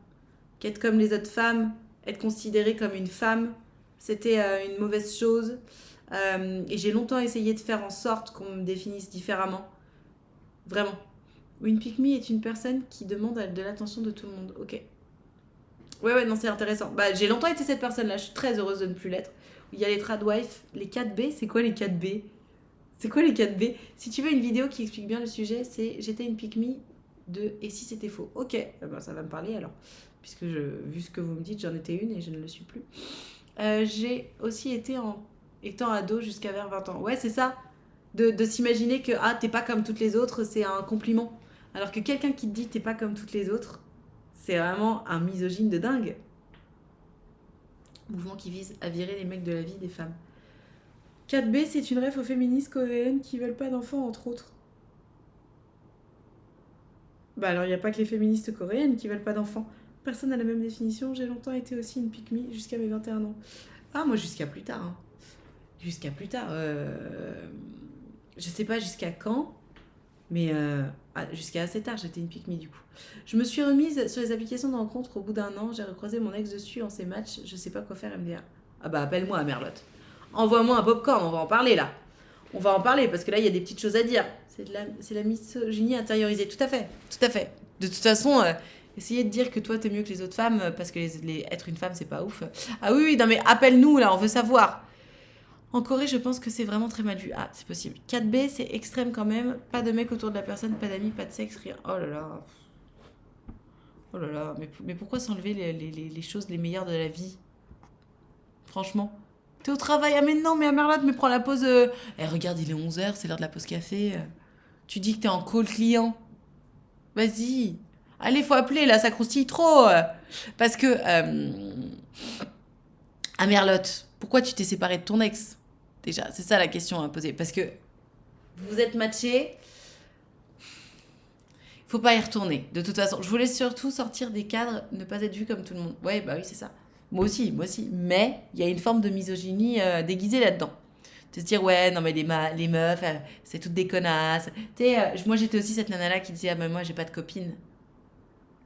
Qu'être comme les autres femmes, être considérée comme une femme, c'était une mauvaise chose. Et j'ai longtemps essayé de faire en sorte qu'on me définisse différemment. Vraiment. Une pick-me est une personne qui demande de l'attention de tout le monde. Ok. Ouais, non, c'est intéressant. Bah, j'ai longtemps été cette personne-là. Je suis très heureuse de ne plus l'être. Il y a les tradwives. Les 4B, c'est quoi les 4B? C'est quoi les 4B? Si tu veux une vidéo qui explique bien le sujet, c'est j'étais une pick-me de et si c'était faux. Ok, ben, ça va me parler alors. Puisque vu ce que vous me dites, j'en étais une et je ne le suis plus. J'ai aussi été étant ado jusqu'à vers 20 ans. Ouais, c'est ça. De s'imaginer que t'es pas comme toutes les autres, c'est un compliment. Alors que quelqu'un qui te dit t'es pas comme toutes les autres, c'est vraiment un misogyne de dingue. Mouvement qui vise à virer les mecs de la vie des femmes. 4B, c'est une ref aux féministes coréennes qui veulent pas d'enfants, entre autres. Bah alors, il n'y a pas que les féministes coréennes qui veulent pas d'enfants. Personne n'a la même définition. J'ai longtemps été aussi une pick-me jusqu'à mes 21 ans. Ah, moi, jusqu'à plus tard. Hein. Jusqu'à plus tard. Je sais pas jusqu'à quand, Mais jusqu'à assez tard, j'étais une pick-me du coup. Je me suis remise sur les applications de rencontre au bout d'un an. J'ai recroisé mon ex dessus en ces matchs. Je sais pas quoi faire, MDR. Ah bah appelle-moi, Merlotte. Envoie-moi un popcorn, on va en parler là. On va en parler parce que là, il y a des petites choses à dire. C'est la misogynie intériorisée. Tout à fait, tout à fait. De toute façon, essayer de dire que toi, t'es mieux que les autres femmes parce que être une femme, c'est pas ouf. Ah oui, non mais appelle-nous là, on veut savoir. En Corée, je pense que c'est vraiment très mal vu. Ah, c'est possible. 4B, c'est extrême quand même. Pas de mec autour de la personne, pas d'amis, pas de sexe, rien. Oh là là. Oh là là. Mais pourquoi s'enlever les choses les meilleures de la vie? Franchement. T'es au travail. Ah mais non, mais à Merlotte, mais prends la pause. Eh, regarde, il est 11h, c'est l'heure de la pause café. Tu dis que t'es en call client. Vas-y. Allez, faut appeler, là, ça croustille trop. Parce que... à Merlotte, pourquoi tu t'es séparée de ton ex? Déjà, c'est ça la question à poser. Parce que vous êtes matchés, faut pas y retourner. De toute façon, je voulais surtout sortir des cadres, ne pas être vu comme tout le monde. Ouais, bah oui, c'est ça. Moi aussi. Mais il y a une forme de misogynie déguisée là-dedans. De se dire, ouais, non, mais les meufs, c'est toutes des connasses. Tu sais, moi, j'étais aussi cette nana-là qui disait, ah, mais moi, j'ai pas de copine.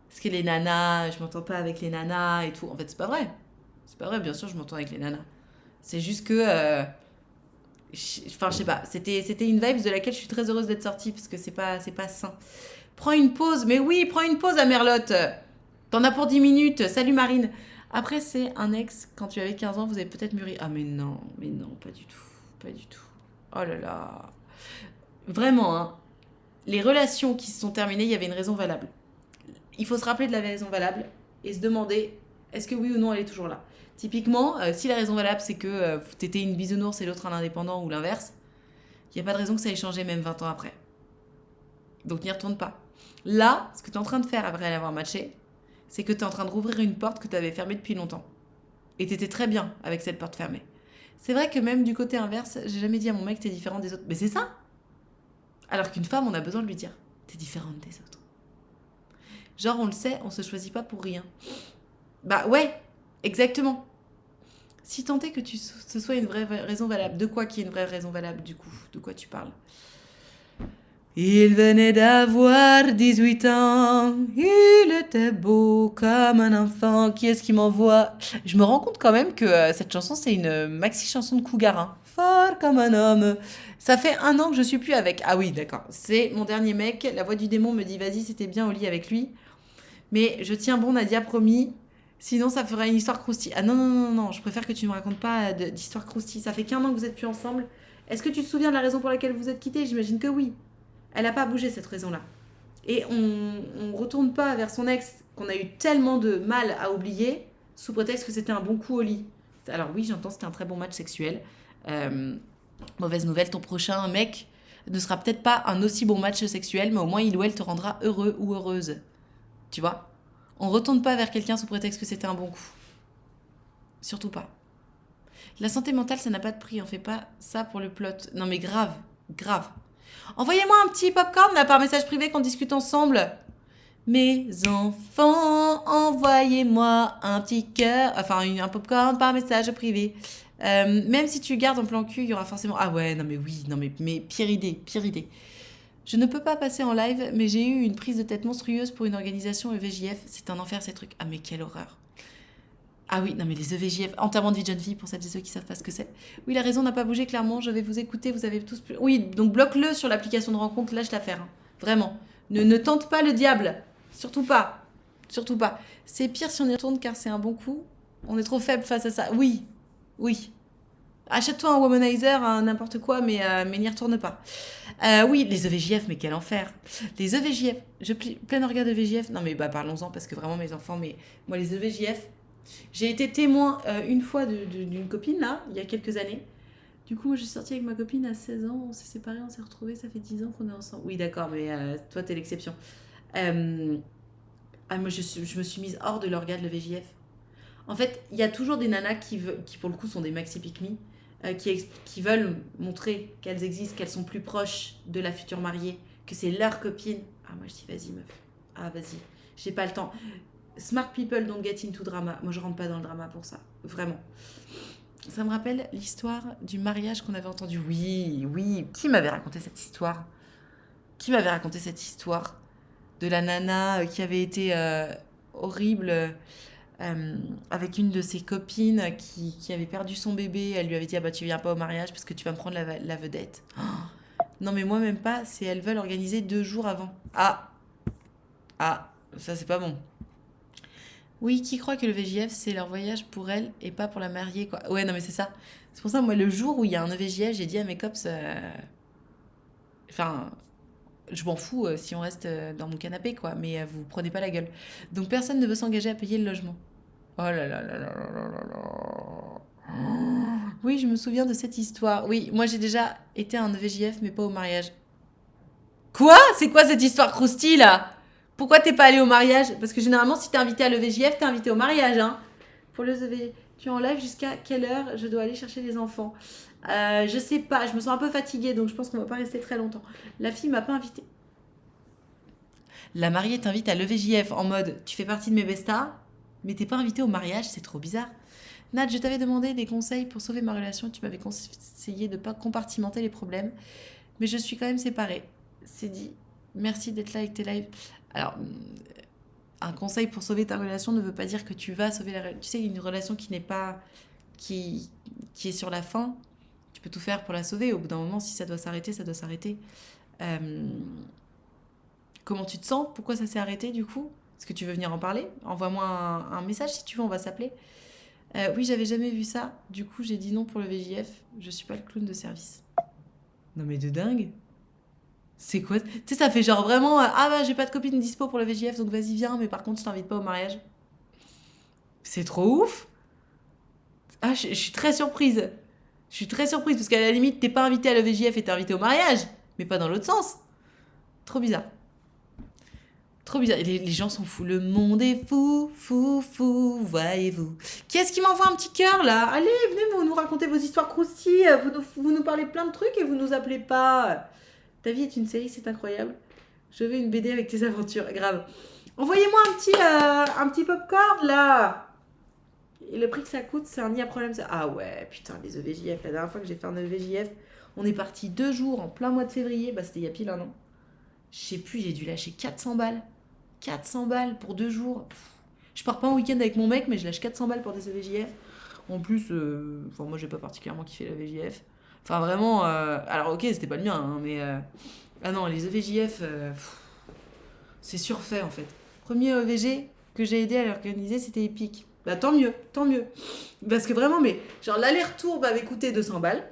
Parce que les nanas, je m'entends pas avec les nanas et tout. En fait, c'est pas vrai. C'est pas vrai, bien sûr, je m'entends avec les nanas. C'est juste que... Enfin, je sais pas. C'était une vibe de laquelle je suis très heureuse d'être sortie parce que c'est pas sain. Prends une pause. Mais oui, prends une pause à Merlotte. T'en as pour 10 minutes. Salut Marine. Après, c'est un ex. Quand tu avais 15 ans, vous avez peut-être mûri. Ah, mais non, pas du tout. Pas du tout. Oh là là. Vraiment, hein. Les relations qui se sont terminées, il y avait une raison valable. Il faut se rappeler de la raison valable et se demander est-ce que oui ou non elle est toujours là. Typiquement, si la raison valable c'est que t'étais une bisounours et l'autre un indépendant ou l'inverse, il n'y a pas de raison que ça ait changé même 20 ans après. Donc n'y retourne pas. Là, ce que tu es en train de faire après l'avoir matché, c'est que tu es en train de rouvrir une porte que tu avais fermée depuis longtemps. Et tu étais très bien avec cette porte fermée. C'est vrai que même du côté inverse, j'ai jamais dit à mon mec t'es différente des autres. Mais c'est ça. Alors qu'une femme, on a besoin de lui dire t'es différente des autres. Genre, on le sait, on se choisit pas pour rien. Bah ouais, exactement. Si tant est que ce soit une vraie raison valable, de quoi qui est une vraie raison valable du coup? De quoi tu parles? Il venait d'avoir 18 ans, il était beau comme un enfant. Qui est-ce qui m'envoie? Je me rends compte quand même que cette chanson, c'est une maxi-chanson de Cougarin. Fort comme un homme. Ça fait 1 an que je suis plus avec. Ah oui, d'accord. C'est mon dernier mec. La voix du démon me dit, vas-y, c'était bien au lit avec lui. Mais je tiens bon, Nadia, promis. Sinon, ça fera une histoire croustille. Ah non, je préfère que tu ne me racontes pas d'histoire croustille. Ça fait qu'1 an que vous êtes plus ensemble. Est-ce que tu te souviens de la raison pour laquelle vous êtes quittés? J'imagine que oui. Elle n'a pas bougé, cette raison-là. Et on ne retourne pas vers son ex qu'on a eu tellement de mal à oublier sous prétexte que c'était un bon coup au lit. Alors oui, j'entends, c'était un très bon match sexuel. Mauvaise nouvelle, ton prochain mec ne sera peut-être pas un aussi bon match sexuel, mais au moins il ou elle te rendra heureux ou heureuse. Tu vois? On retourne pas vers quelqu'un sous prétexte que c'était un bon coup. Surtout pas. La santé mentale, ça n'a pas de prix. On fait pas ça pour le plot. Non mais grave. Envoyez-moi un petit popcorn là par message privé qu'on discute ensemble. Mes enfants, envoyez-moi un petit cœur, enfin un popcorn par message privé. Même si tu gardes en plan cul, il y aura forcément... Ah ouais, non mais oui, mais pire idée. Je ne peux pas passer en live, mais j'ai eu une prise de tête monstrueuse pour une organisation EVJF. C'est un enfer ces trucs. Ah mais quelle horreur. Ah oui, non mais les EVJF, enterrement de vie de jeune fille, pour celles et ceux qui savent pas ce que c'est. Oui, la raison n'a pas bougé, clairement, je vais vous écouter, vous avez tous... Oui, donc bloque-le sur l'application de rencontre, lâche l'affaire. Hein. Vraiment. Ne tente pas le diable. Surtout pas. C'est pire si on y retourne car c'est un bon coup. On est trop faible face à ça. Oui. Achète-toi un womanizer, n'importe quoi, mais n'y retourne pas. Oui, les EVJF, mais quel enfer. Les EVJF, plein regard d'EVJF. Non mais parlons-en parce que vraiment mes enfants, mais moi les EVJF... J'ai été témoin une fois d'une copine, là, il y a quelques années. Du coup, moi, j'ai sorti avec ma copine à 16 ans, on s'est séparés, on s'est retrouvés, ça fait 10 ans qu'on est ensemble. Oui, d'accord, mais toi, t'es l'exception. Moi, je me suis mise hors de leur regard de le VJF. En fait, il y a toujours des nanas qui, pour le coup, sont des maxi pick-me, qui veulent montrer qu'elles existent, qu'elles sont plus proches de la future mariée, que c'est leur copine. Ah, moi, je dis, vas-y, meuf. Ah, vas-y, j'ai pas le temps. Smart people don't get into drama. Moi, je rentre pas dans le drama pour ça. Vraiment. Ça me rappelle l'histoire du mariage qu'on avait entendu. Oui. Qui m'avait raconté cette histoire? Qui m'avait raconté cette histoire de la nana qui avait été horrible avec une de ses copines qui avait perdu son bébé. Elle lui avait dit, ah bah tu viens pas au mariage parce que tu vas me prendre la vedette. Oh, non mais moi même pas, c'est elles veulent organiser 2 jours avant. Ah, ça c'est pas bon. Oui, qui croit que le VJF c'est leur voyage pour elle et pas pour la mariée quoi. Ouais non mais c'est ça. C'est pour ça moi le jour où il y a un EVJF j'ai dit à mes cops, enfin je m'en fous si on reste dans mon canapé quoi, mais vous prenez pas la gueule. Donc personne ne veut s'engager à payer le logement. Oh là là là là là là là là. Oui, je me souviens de cette histoire. Oui, moi j'ai déjà été à un EVJF mais pas au mariage. Quoi? C'est quoi cette histoire croustille là? Pourquoi t'es pas allé au mariage? Parce que généralement, si t'es invité à l'EVJF, t'es invité au mariage. Hein. Pour le EVJF, tu es en live jusqu'à quelle heure je dois aller chercher les enfants? Je sais pas, je me sens un peu fatiguée, donc je pense qu'on va pas rester très longtemps. La fille m'a pas invitée. La mariée t'invite à l'EVJF en mode tu fais partie de mes bestas, mais t'es pas invité au mariage, c'est trop bizarre. Nat, je t'avais demandé des conseils pour sauver ma relation, tu m'avais conseillé de pas compartimenter les problèmes, mais je suis quand même séparée. C'est dit. Merci d'être là avec tes lives. Alors, un conseil pour sauver ta relation ne veut pas dire que tu vas sauver la relation. Tu sais, une relation qui n'est pas... qui est sur la fin, tu peux tout faire pour la sauver. Au bout d'un moment, si ça doit s'arrêter, ça doit s'arrêter. Comment tu te sens? Pourquoi ça s'est arrêté, du coup? Est-ce que tu veux venir en parler? Envoie-moi un message, si tu veux, on va s'appeler. Oui, j'avais jamais vu ça. Du coup, j'ai dit non pour le VJF. Je suis pas le clown de service. Non mais de dingue. C'est quoi? Tu sais, ça fait genre vraiment ah bah j'ai pas de copine dispo pour le VJF donc vas-y viens, mais par contre je t'invite pas au mariage. C'est trop ouf. Ah, je suis très surprise. Je suis très surprise parce qu'à la limite t'es pas invité à le VJF et t'es invité au mariage, mais pas dans l'autre sens. Trop bizarre. Trop bizarre. Les gens sont fous. Le monde est fou, fou, fou, voyez-vous. Qui est-ce qui m'envoie un petit cœur là? Allez, venez nous raconter vos histoires croustilles. Vous nous parlez plein de trucs et vous nous appelez pas. Ta vie est une série, c'est incroyable. Je veux une BD avec tes aventures. Grave. Envoyez-moi un petit popcorn, là. Et le prix que ça coûte, c'est un nid à problème. Ah ouais, putain, les EVJF. La dernière fois que j'ai fait un EVJF, on est parti 2 jours en plein mois de février. Bah, c'était il y a pile 1 an. Je sais plus, j'ai dû lâcher 400 balles. 400 balles pour 2 jours. Je pars pas en week-end avec mon mec, mais je lâche 400 balles pour des EVJF. En plus, moi, j'ai pas particulièrement kiffé la VJF. Enfin, vraiment... alors, ok, c'était pas le mien, hein, mais... ah non, les EVJF, c'est surfait, en fait. Premier EVG que j'ai aidé à l'organiser, c'était épique. Bah, tant mieux. Parce que vraiment, mais... Genre, l'aller-retour m'avait coûté 200 balles.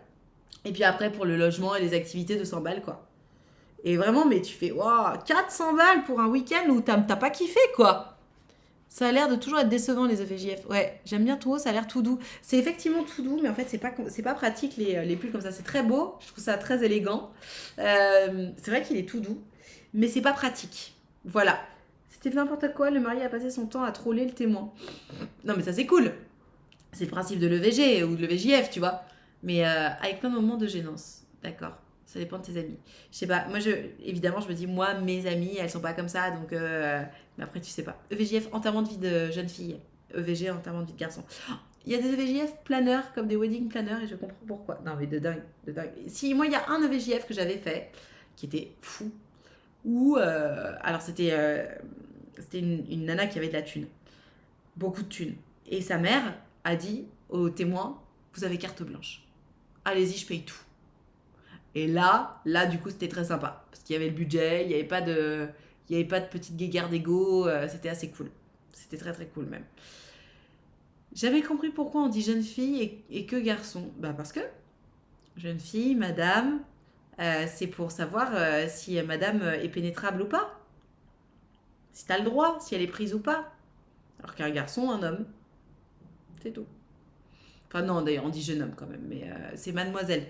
Et puis après, pour le logement et les activités, 200 balles, quoi. Et vraiment, mais tu fais... Wow, 400 balles pour un week-end où t'as pas kiffé, quoi. Ça a l'air de toujours être décevant, les EVJF. Ouais, j'aime bien tout haut, ça a l'air tout doux. C'est effectivement tout doux, mais en fait, c'est pas pratique, les pulls comme ça. C'est très beau, je trouve ça très élégant. C'est vrai qu'il est tout doux, mais c'est pas pratique. Voilà. C'était n'importe quoi, le mari a passé son temps à troller le témoin. Non, mais ça, c'est cool. C'est le principe de l'EVG ou de l'EVJF, tu vois. Mais avec plein de moments de gênance. D'accord. Ça dépend de tes amis. Je sais pas, moi, évidemment, je me dis, moi, mes amies, elles sont pas comme ça, donc... mais après, tu sais pas. EVJF, enterrement de vie de jeune fille. EVG, enterrement de vie de garçon. Il y a des EVJF planeurs, comme des wedding planners, et je comprends pourquoi. Non, mais de dingue. Si, moi, il y a un EVJF que j'avais fait, qui était fou, où... alors, c'était une nana qui avait de la thune. Beaucoup de thune. Et sa mère a dit aux témoins, vous avez carte blanche. Allez-y, je paye tout. Et là, du coup, c'était très sympa. Parce qu'il y avait le budget, il n'y avait pas de petite guéguerre d'ego. C'était assez cool. C'était très, très cool, même. J'avais compris pourquoi on dit jeune fille et que garçon. Bah, parce que jeune fille, madame, c'est pour savoir si madame est pénétrable ou pas. Si t'as le droit, si elle est prise ou pas. Alors qu'un garçon, un homme. C'est tout. Enfin, non, d'ailleurs, on dit jeune homme quand même. Mais c'est mademoiselle.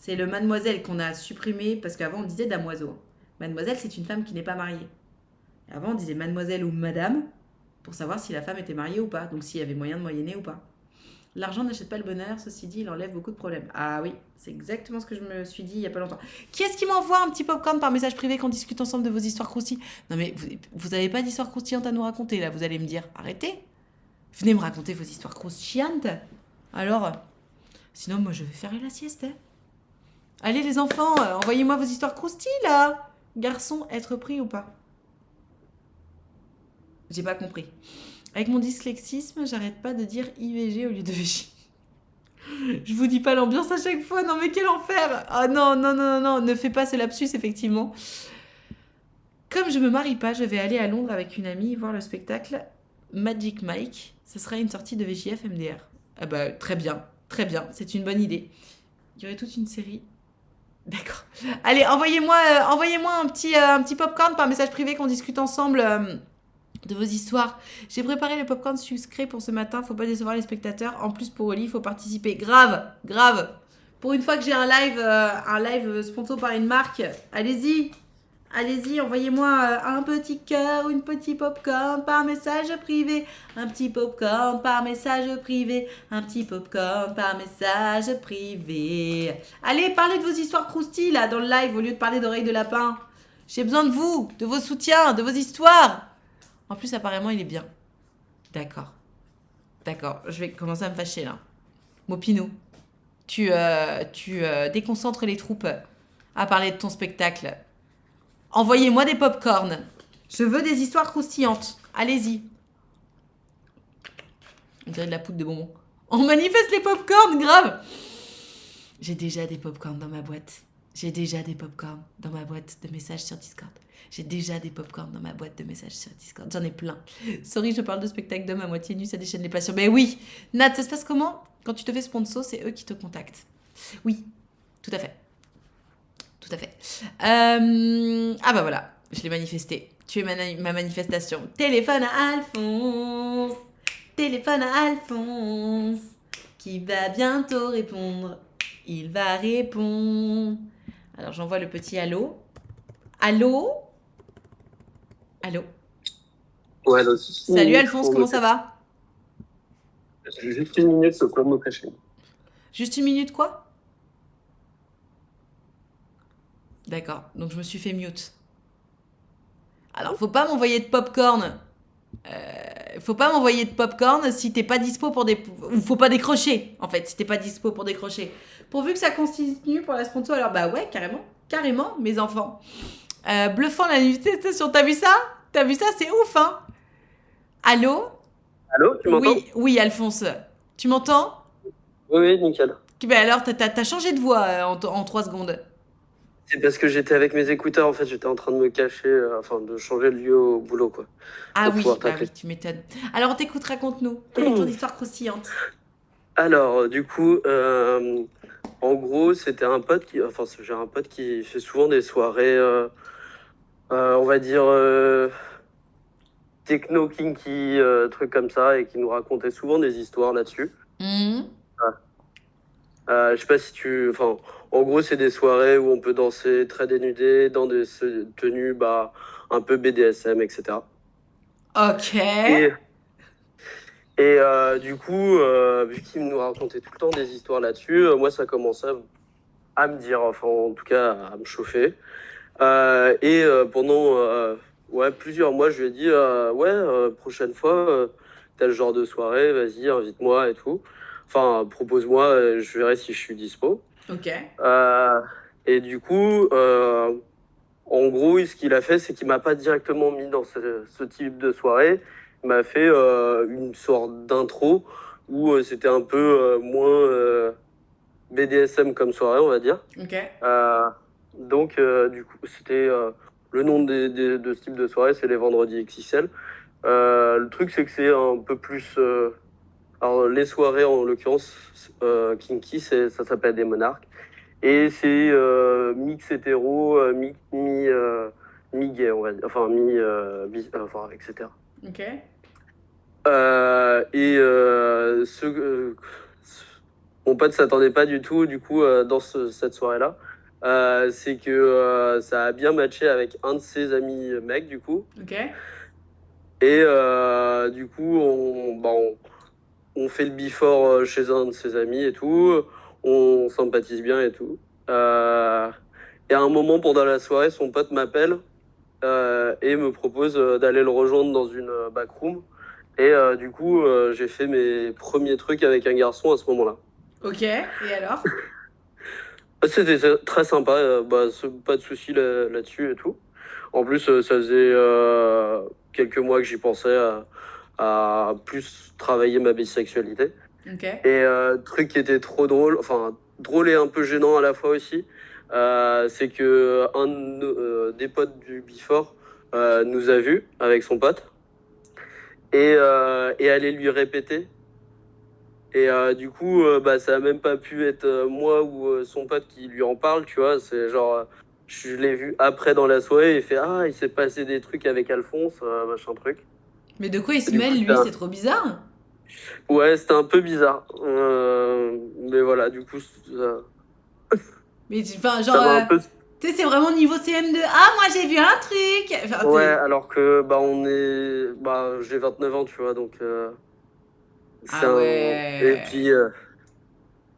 C'est le mademoiselle qu'on a supprimé, parce qu'avant on disait damoiseau. Mademoiselle, c'est une femme qui n'est pas mariée. Et avant on disait mademoiselle ou madame, pour savoir si la femme était mariée ou pas, donc s'il y avait moyen de moyenner ou pas. L'argent n'achète pas le bonheur, ceci dit, il enlève beaucoup de problèmes. Ah oui, c'est exactement ce que je me suis dit il y a pas longtemps. Qui est-ce qui m'envoie un petit popcorn par message privé qu'on discute ensemble de vos histoires croustilles? Non mais vous avez pas d'histoires croustillantes à nous raconter là, vous allez me dire, arrêtez. Venez me raconter vos histoires croustillantes. Alors, sinon moi je vais faire la sieste, hein. Allez les enfants, envoyez-moi vos histoires croustilles là. garçon, être pris ou pas? J'ai pas compris. Avec mon dyslexisme, j'arrête pas de dire IVG au lieu de VG. Je vous dis pas l'ambiance à chaque fois, non mais quel enfer! Ah non, non, non, non, non, ne fais pas ce lapsus, effectivement. Comme je me marie pas, je vais aller à Londres avec une amie voir le spectacle Magic Mike. Ce sera une sortie de VJF MDR. Ah bah très bien, c'est une bonne idée. Il y aurait toute une série. D'accord. Allez, envoyez-moi un petit popcorn par message privé qu'on discute ensemble de vos histoires. J'ai préparé le popcorn sucré pour ce matin, faut pas décevoir les spectateurs. En plus pour Oli, il faut participer. Grave. Pour une fois que j'ai un live sponsor par une marque, allez-y, envoyez-moi un petit cœur ou une petite popcorn par message privé. Un petit popcorn par message privé. Un petit popcorn par message privé. Allez, parlez de vos histoires croustilles là dans le live au lieu de parler d'oreilles de lapin. J'ai besoin de vous, de vos soutiens, de vos histoires. En plus, apparemment, il est bien. D'accord, je vais commencer à me fâcher là. Mopinou, tu déconcentres les troupes à parler de ton spectacle. Envoyez-moi des pop-corns. Je veux des histoires croustillantes. Allez-y. On dirait de la poudre de bonbons. On manifeste les pop-corns, grave. J'ai déjà des pop-corns dans ma boîte. J'ai déjà des pop-corns dans ma boîte de messages sur Discord. J'en ai plein. Sorry, je parle de spectacle d'hommes à moitié nus, ça déchaîne les passions. Mais oui, Nat, ça se passe comment? Quand tu te fais sponsor, c'est eux qui te contactent. Oui, tout à fait. Ah bah voilà, je l'ai manifesté. Tu es ma manifestation. Téléphone à Alphonse, qui va bientôt répondre. Il va répondre. Alors j'envoie le petit allô. Allô? Ouais, là, Salut Alphonse, comment ça va? J'ai juste une minute, c'est quoi me cacher. Juste une minute quoi? D'accord, donc je me suis fait mute. Alors faut pas m'envoyer de popcorn. Si t'es pas dispo pour des... Ou faut pas décrocher, en fait, si t'es pas dispo pour décrocher. Pourvu que ça continue pour la sponsor, alors bah ouais, carrément, mes enfants. Bluffant la manifestation, t'as vu ça, c'est ouf, hein? Allô, tu m'entends? oui, Alphonse, tu m'entends? Oui, nickel. Ben alors, t'as changé de voix en 3 secondes. C'est parce que j'étais avec mes écouteurs, en fait, j'étais en train de me cacher, de changer de lieu au boulot, quoi. Ah oui, pouvoir t'appeler. tu m'étonnes. Alors, on t'écoute, raconte-nous. Quelle est ton histoire croustillante? Alors, du coup, en gros, c'était un pote j'ai un pote qui fait souvent des soirées, on va dire, techno, kinky, trucs comme ça, et qui nous racontait souvent des histoires là-dessus. Je sais pas si en gros, c'est des soirées où on peut danser très dénudé, dans des tenues, un peu BDSM, etc. Ok. Et du coup, vu qu'il nous racontait tout le temps des histoires là-dessus, moi, ça commençait à me dire, en tout cas, à me chauffer. Pendant plusieurs mois, je lui ai dit, prochaine fois, tel genre de soirée, vas-y, invite-moi et tout. Enfin, propose-moi, je verrai si je suis dispo. Ok. Et du coup, en gros, ce qu'il a fait, c'est qu'il m'a pas directement mis dans ce type de soirée. Il m'a fait une sorte d'intro où c'était un peu moins BDSM comme soirée, on va dire. Ok. Donc, du coup, c'était le nom de ce type de soirée, c'est les vendredis XXL. Le truc, c'est que c'est un peu plus. Alors, les soirées, en l'occurrence, kinky, ça s'appelle des monarques. Et c'est mix hétéro, mi-gay, on va dire. Enfin, etc. Ok. Mon pote s'attendait pas du tout, dans cette soirée-là. C'est que ça a bien matché avec un de ses amis mecs, du coup. Ok. Et du coup, on fait le before chez un de ses amis et tout. On sympathise bien et tout. Et à un moment, pendant la soirée, son pote m'appelle et me propose d'aller le rejoindre dans une backroom. Et du coup, j'ai fait mes premiers trucs avec un garçon à ce moment-là. Ok, et alors? C'était très sympa, pas de soucis là-dessus et tout. En plus, ça faisait quelques mois que j'y pensais à plus travailler ma bisexualité. Ok. Et truc qui était trop drôle, enfin drôle et un peu gênant à la fois aussi, c'est que des potes du Before nous a vus avec son pote et allait lui répéter. Et du coup, bah, ça a même pas pu être moi ou son pote qui lui en parle, tu vois. C'est genre, je l'ai vu après dans la soirée et il fait ah, il s'est passé des trucs avec Alphonse, machin truc. Mais de quoi il Et se du coup, mêle, lui? C'est trop bizarre. ouais, c'était un peu bizarre. Mais voilà, du coup, Mais enfin, genre, ça m'a un peu. tu sais, c'est vraiment niveau CM2. Ah, moi j'ai vu un truc. Enfin, Ouais, alors que bah j'ai 29 ans, tu vois, donc c'est Ah un. ouais.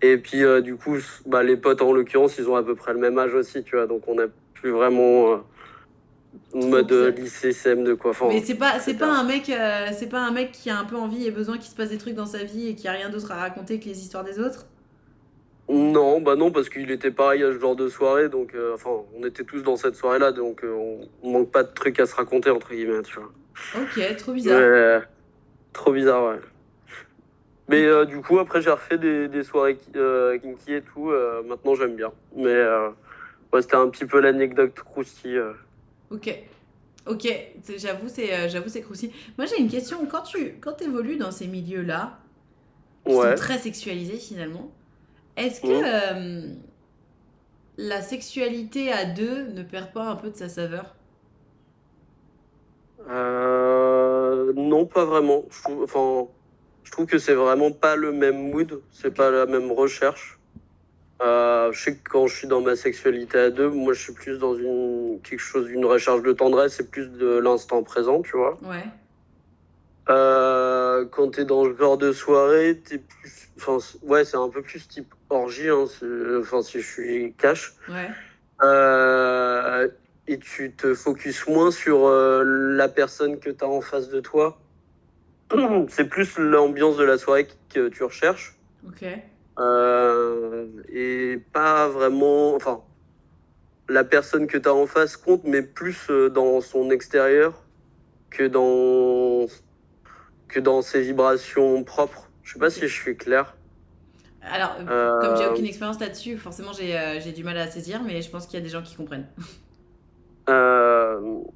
Et puis du coup, bah les potes en l'occurrence, ils ont à peu près le même âge aussi, tu vois, donc on n'est plus vraiment Trop mode bizarre. lycée CM2 quoi, Mais enfin, c'est pas etc. un mec, c'est pas un mec qui a un peu envie et besoin qu'il se passe des trucs dans sa vie et qui a rien d'autre à raconter que les histoires des autres. Non, bah non, parce qu'il était pareil à ce genre de soirée, donc enfin, on était tous dans cette soirée-là, donc on manque pas de trucs à se raconter entre guillemets, tu vois. Ok, trop Mais bizarre. trop bizarre, ouais. Mais Ok. du coup, après, j'ai refait des soirées kinky et tout. Maintenant, j'aime bien. Mais ouais, c'était un petit peu l'anecdote croustille. Ok. Ok, j'avoue c'est croustillant. Moi j'ai une question, quand évolues dans ces milieux-là, qui sont Ouais. très sexualisés finalement, est-ce que Hmm. la sexualité à deux ne perd pas un peu de sa saveur? Non, pas vraiment. Enfin, je trouve que c'est vraiment pas le même mood. C'est Ok. pas la même recherche. Je sais que quand je suis dans ma sexualité à deux, moi, je suis plus dans quelque chose, une recherche de tendresse, c'est plus de l'instant présent, tu vois. Ouais. Quand t'es dans ce genre de soirée, t'es plus. Enfin, ouais, c'est un peu plus type orgie, hein, enfin, si je suis cash. Ouais. Euh, et tu te focuses moins sur la personne que t'as en face de toi. C'est plus l'ambiance de la soirée que tu recherches. Ok. Et pas vraiment. Enfin, la personne que t'as en face compte, mais plus dans son extérieur que dans ses vibrations propres. Je sais pas Ok. si je suis clair. Alors, comme j'ai Euh, aucune expérience là-dessus, forcément j'ai du mal à saisir, mais je pense qu'il y a des gens qui comprennent.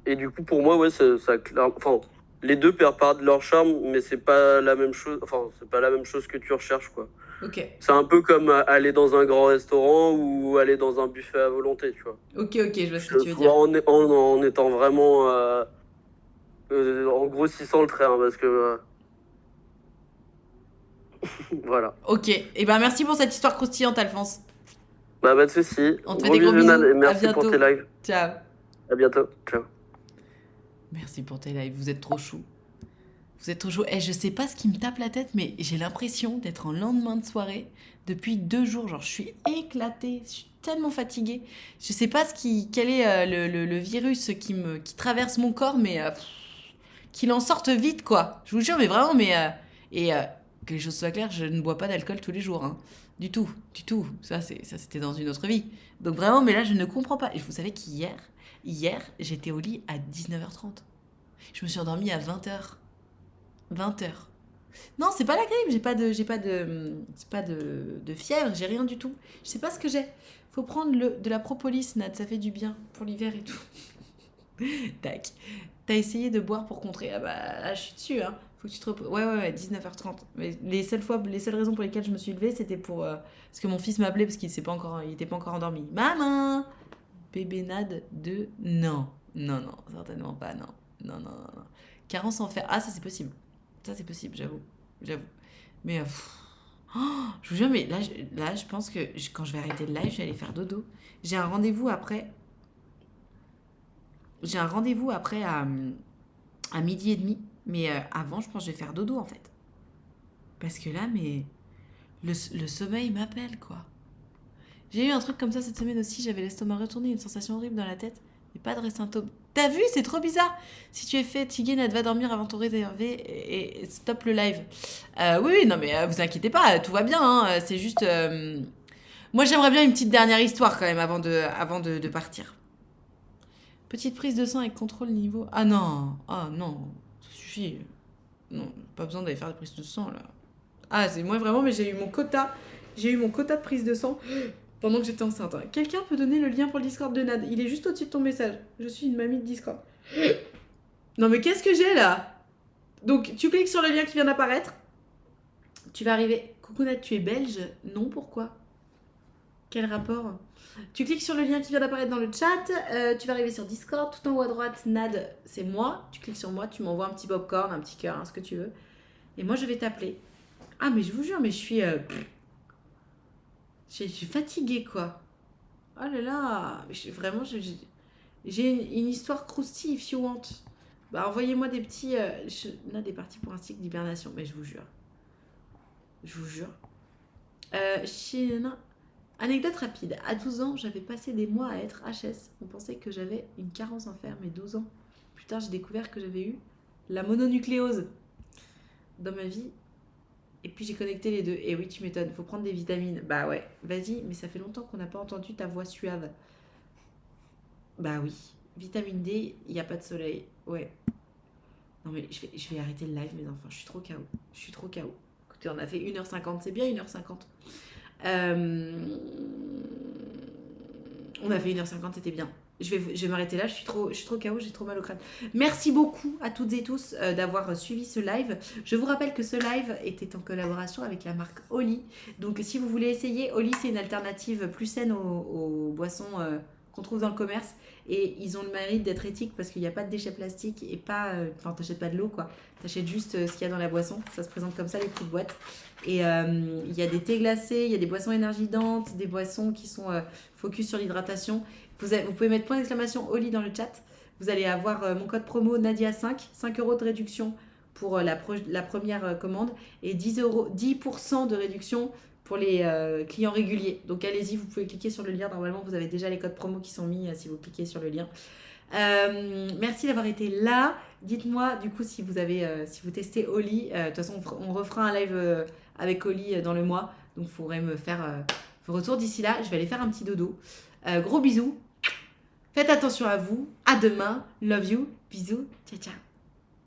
et du coup, pour moi, ouais, enfin, les deux perdent leur charme, mais c'est pas la même chose. Enfin, c'est pas la même chose que tu recherches, quoi. Ok. C'est un peu comme aller dans un grand restaurant ou aller dans un buffet à volonté, tu vois. Ok, ok, je vois ce que tu veux dire. Soit en étant vraiment en grossissant le trait, hein, parce que voilà. Ok. Et ben merci pour cette histoire croustillante, Alphonse. Bah, pas de soucis. On te fait Gros des gros bisous, Nan, bisous. et À merci pour tes bientôt. lives. Ciao. À bientôt. Ciao. Merci pour tes lives, vous êtes trop chou. Vous êtes trop chaud. Et je sais pas ce qui me tape la tête, mais j'ai l'impression d'être en lendemain de soirée depuis 2 jours. Genre, je suis éclatée, je suis tellement fatiguée. Je sais pas quel est le virus qui traverse mon corps, mais qu'il en sorte vite, quoi. Je vous jure, mais vraiment, mais. Et que les choses soient claires, je ne bois pas d'alcool tous les jours, hein. Du tout, du tout. Ça, c'était dans une autre vie. Donc vraiment, mais là, je ne comprends pas. Et vous savez hier, j'étais au lit à 19h30. Je me suis endormie à 20h. 20h. Non, c'est pas la grippe, c'est pas de fièvre, j'ai rien du tout. Je sais pas ce que j'ai. Faut prendre de la propolis, Nat, ça fait du bien pour l'hiver et tout. Tac. T'as essayé de boire pour contrer. Ah bah là, je suis dessus, hein. Faut que tu te reposes. Ouais, 19h30. Mais les seules raisons pour lesquelles je me suis levée, c'était parce que mon fils m'appelait parce qu'il était pas encore endormi. Maman, bébé Nad de. Non, certainement pas, non. Non. Carence en fer. Ah, ça c'est possible. Ça, c'est possible, j'avoue. Mais, je vous jure, mais là, je pense que quand je vais arrêter le live, je vais aller faire dodo. J'ai un rendez-vous après. J'ai un rendez-vous après à 12h30. Mais avant, je pense que je vais faire dodo, en fait. Parce que là, mais le sommeil m'appelle, quoi. J'ai eu un truc comme ça cette semaine aussi. J'avais l'estomac retourné, une sensation horrible dans la tête. Mais pas de symptômes. T'as vu, c'est trop bizarre. Si tu es fatigué, Nat, va dormir avant ton réservé et stop le live. Oui, non, mais vous inquiétez pas, tout va bien. Hein, c'est juste. Moi, j'aimerais bien une petite dernière histoire quand même avant de partir. Petite prise de sang avec contrôle niveau. Ah non, ça suffit. Non, pas besoin d'aller faire des prises de sang là. Ah, c'est moi vraiment, mais j'ai eu mon quota. J'ai eu mon quota de prise de sang pendant que j'étais enceinte. Hein. Quelqu'un peut donner le lien pour le Discord de Nad. Il est juste au-dessus de ton message. Je suis une mamie de Discord. Non mais qu'est-ce que j'ai là? Donc tu cliques sur le lien qui vient d'apparaître. Tu vas arriver. Coucou Nad, tu es belge? Non, pourquoi? Quel rapport? Tu cliques sur le lien qui vient d'apparaître dans le chat, tu vas arriver sur Discord, tout en haut à droite, Nad, c'est moi. Tu cliques sur moi, tu m'envoies un petit popcorn, un petit cœur, hein, ce que tu veux. Et moi, je vais t'appeler. Ah, mais je vous jure, mais je suis fatiguée, quoi. Oh là là, vraiment, j'ai une histoire croustille, if you want. Bah, envoyez-moi des petits... Nad est parti pour un cycle d'hibernation, mais je vous jure. Je vous jure. Anecdote rapide. À 12 ans, j'avais passé des mois à être HS. On pensait que j'avais une carence en fer, mais 12 ans plus tard, j'ai découvert que j'avais eu la mononucléose dans ma vie. Et puis j'ai connecté les deux. Et oui, tu m'étonnes, faut prendre des vitamines. Bah ouais, vas-y, mais ça fait longtemps qu'on n'a pas entendu ta voix suave. Bah oui, vitamine D, il n'y a pas de soleil. Ouais. Non mais je vais arrêter le live, mes enfants. Je suis trop KO. Écoutez, on a fait 1h50, c'est bien 1h50. On a fait 1h50, c'était bien. Je vais m'arrêter là, je suis trop KO, j'ai trop mal au crâne. Merci beaucoup à toutes et tous d'avoir suivi ce live. Je vous rappelle que ce live était en collaboration avec la marque Oli. Donc si vous voulez essayer, Oli c'est une alternative plus saine aux boissons qu'on trouve dans le commerce. Et ils ont le mérite d'être éthiques parce qu'il n'y a pas de déchets plastiques et pas... Enfin, t'achètes pas de l'eau, quoi. T'achètes juste ce qu'il y a dans la boisson. Ça se présente comme ça, les petites boîtes. Et il y a des thés glacés, il y a des boissons énergisantes, des boissons qui sont focus sur l'hydratation. Vous pouvez mettre point d'exclamation Oli dans le chat. Vous allez avoir mon code promo Nadia5, 5 € de réduction pour la première commande et 10% de réduction pour les clients réguliers. Donc allez-y, vous pouvez cliquer sur le lien. Normalement, vous avez déjà les codes promo qui sont mis si vous cliquez sur le lien. Merci d'avoir été là. Dites-moi du coup si vous testez Oli. De toute façon, on refera un live avec Oli dans le mois. Donc, il faudrait me faire vos retours d'ici là. Je vais aller faire un petit dodo. Gros bisous. Faites attention à vous. À demain. Love you. Bisous. Ciao, ciao.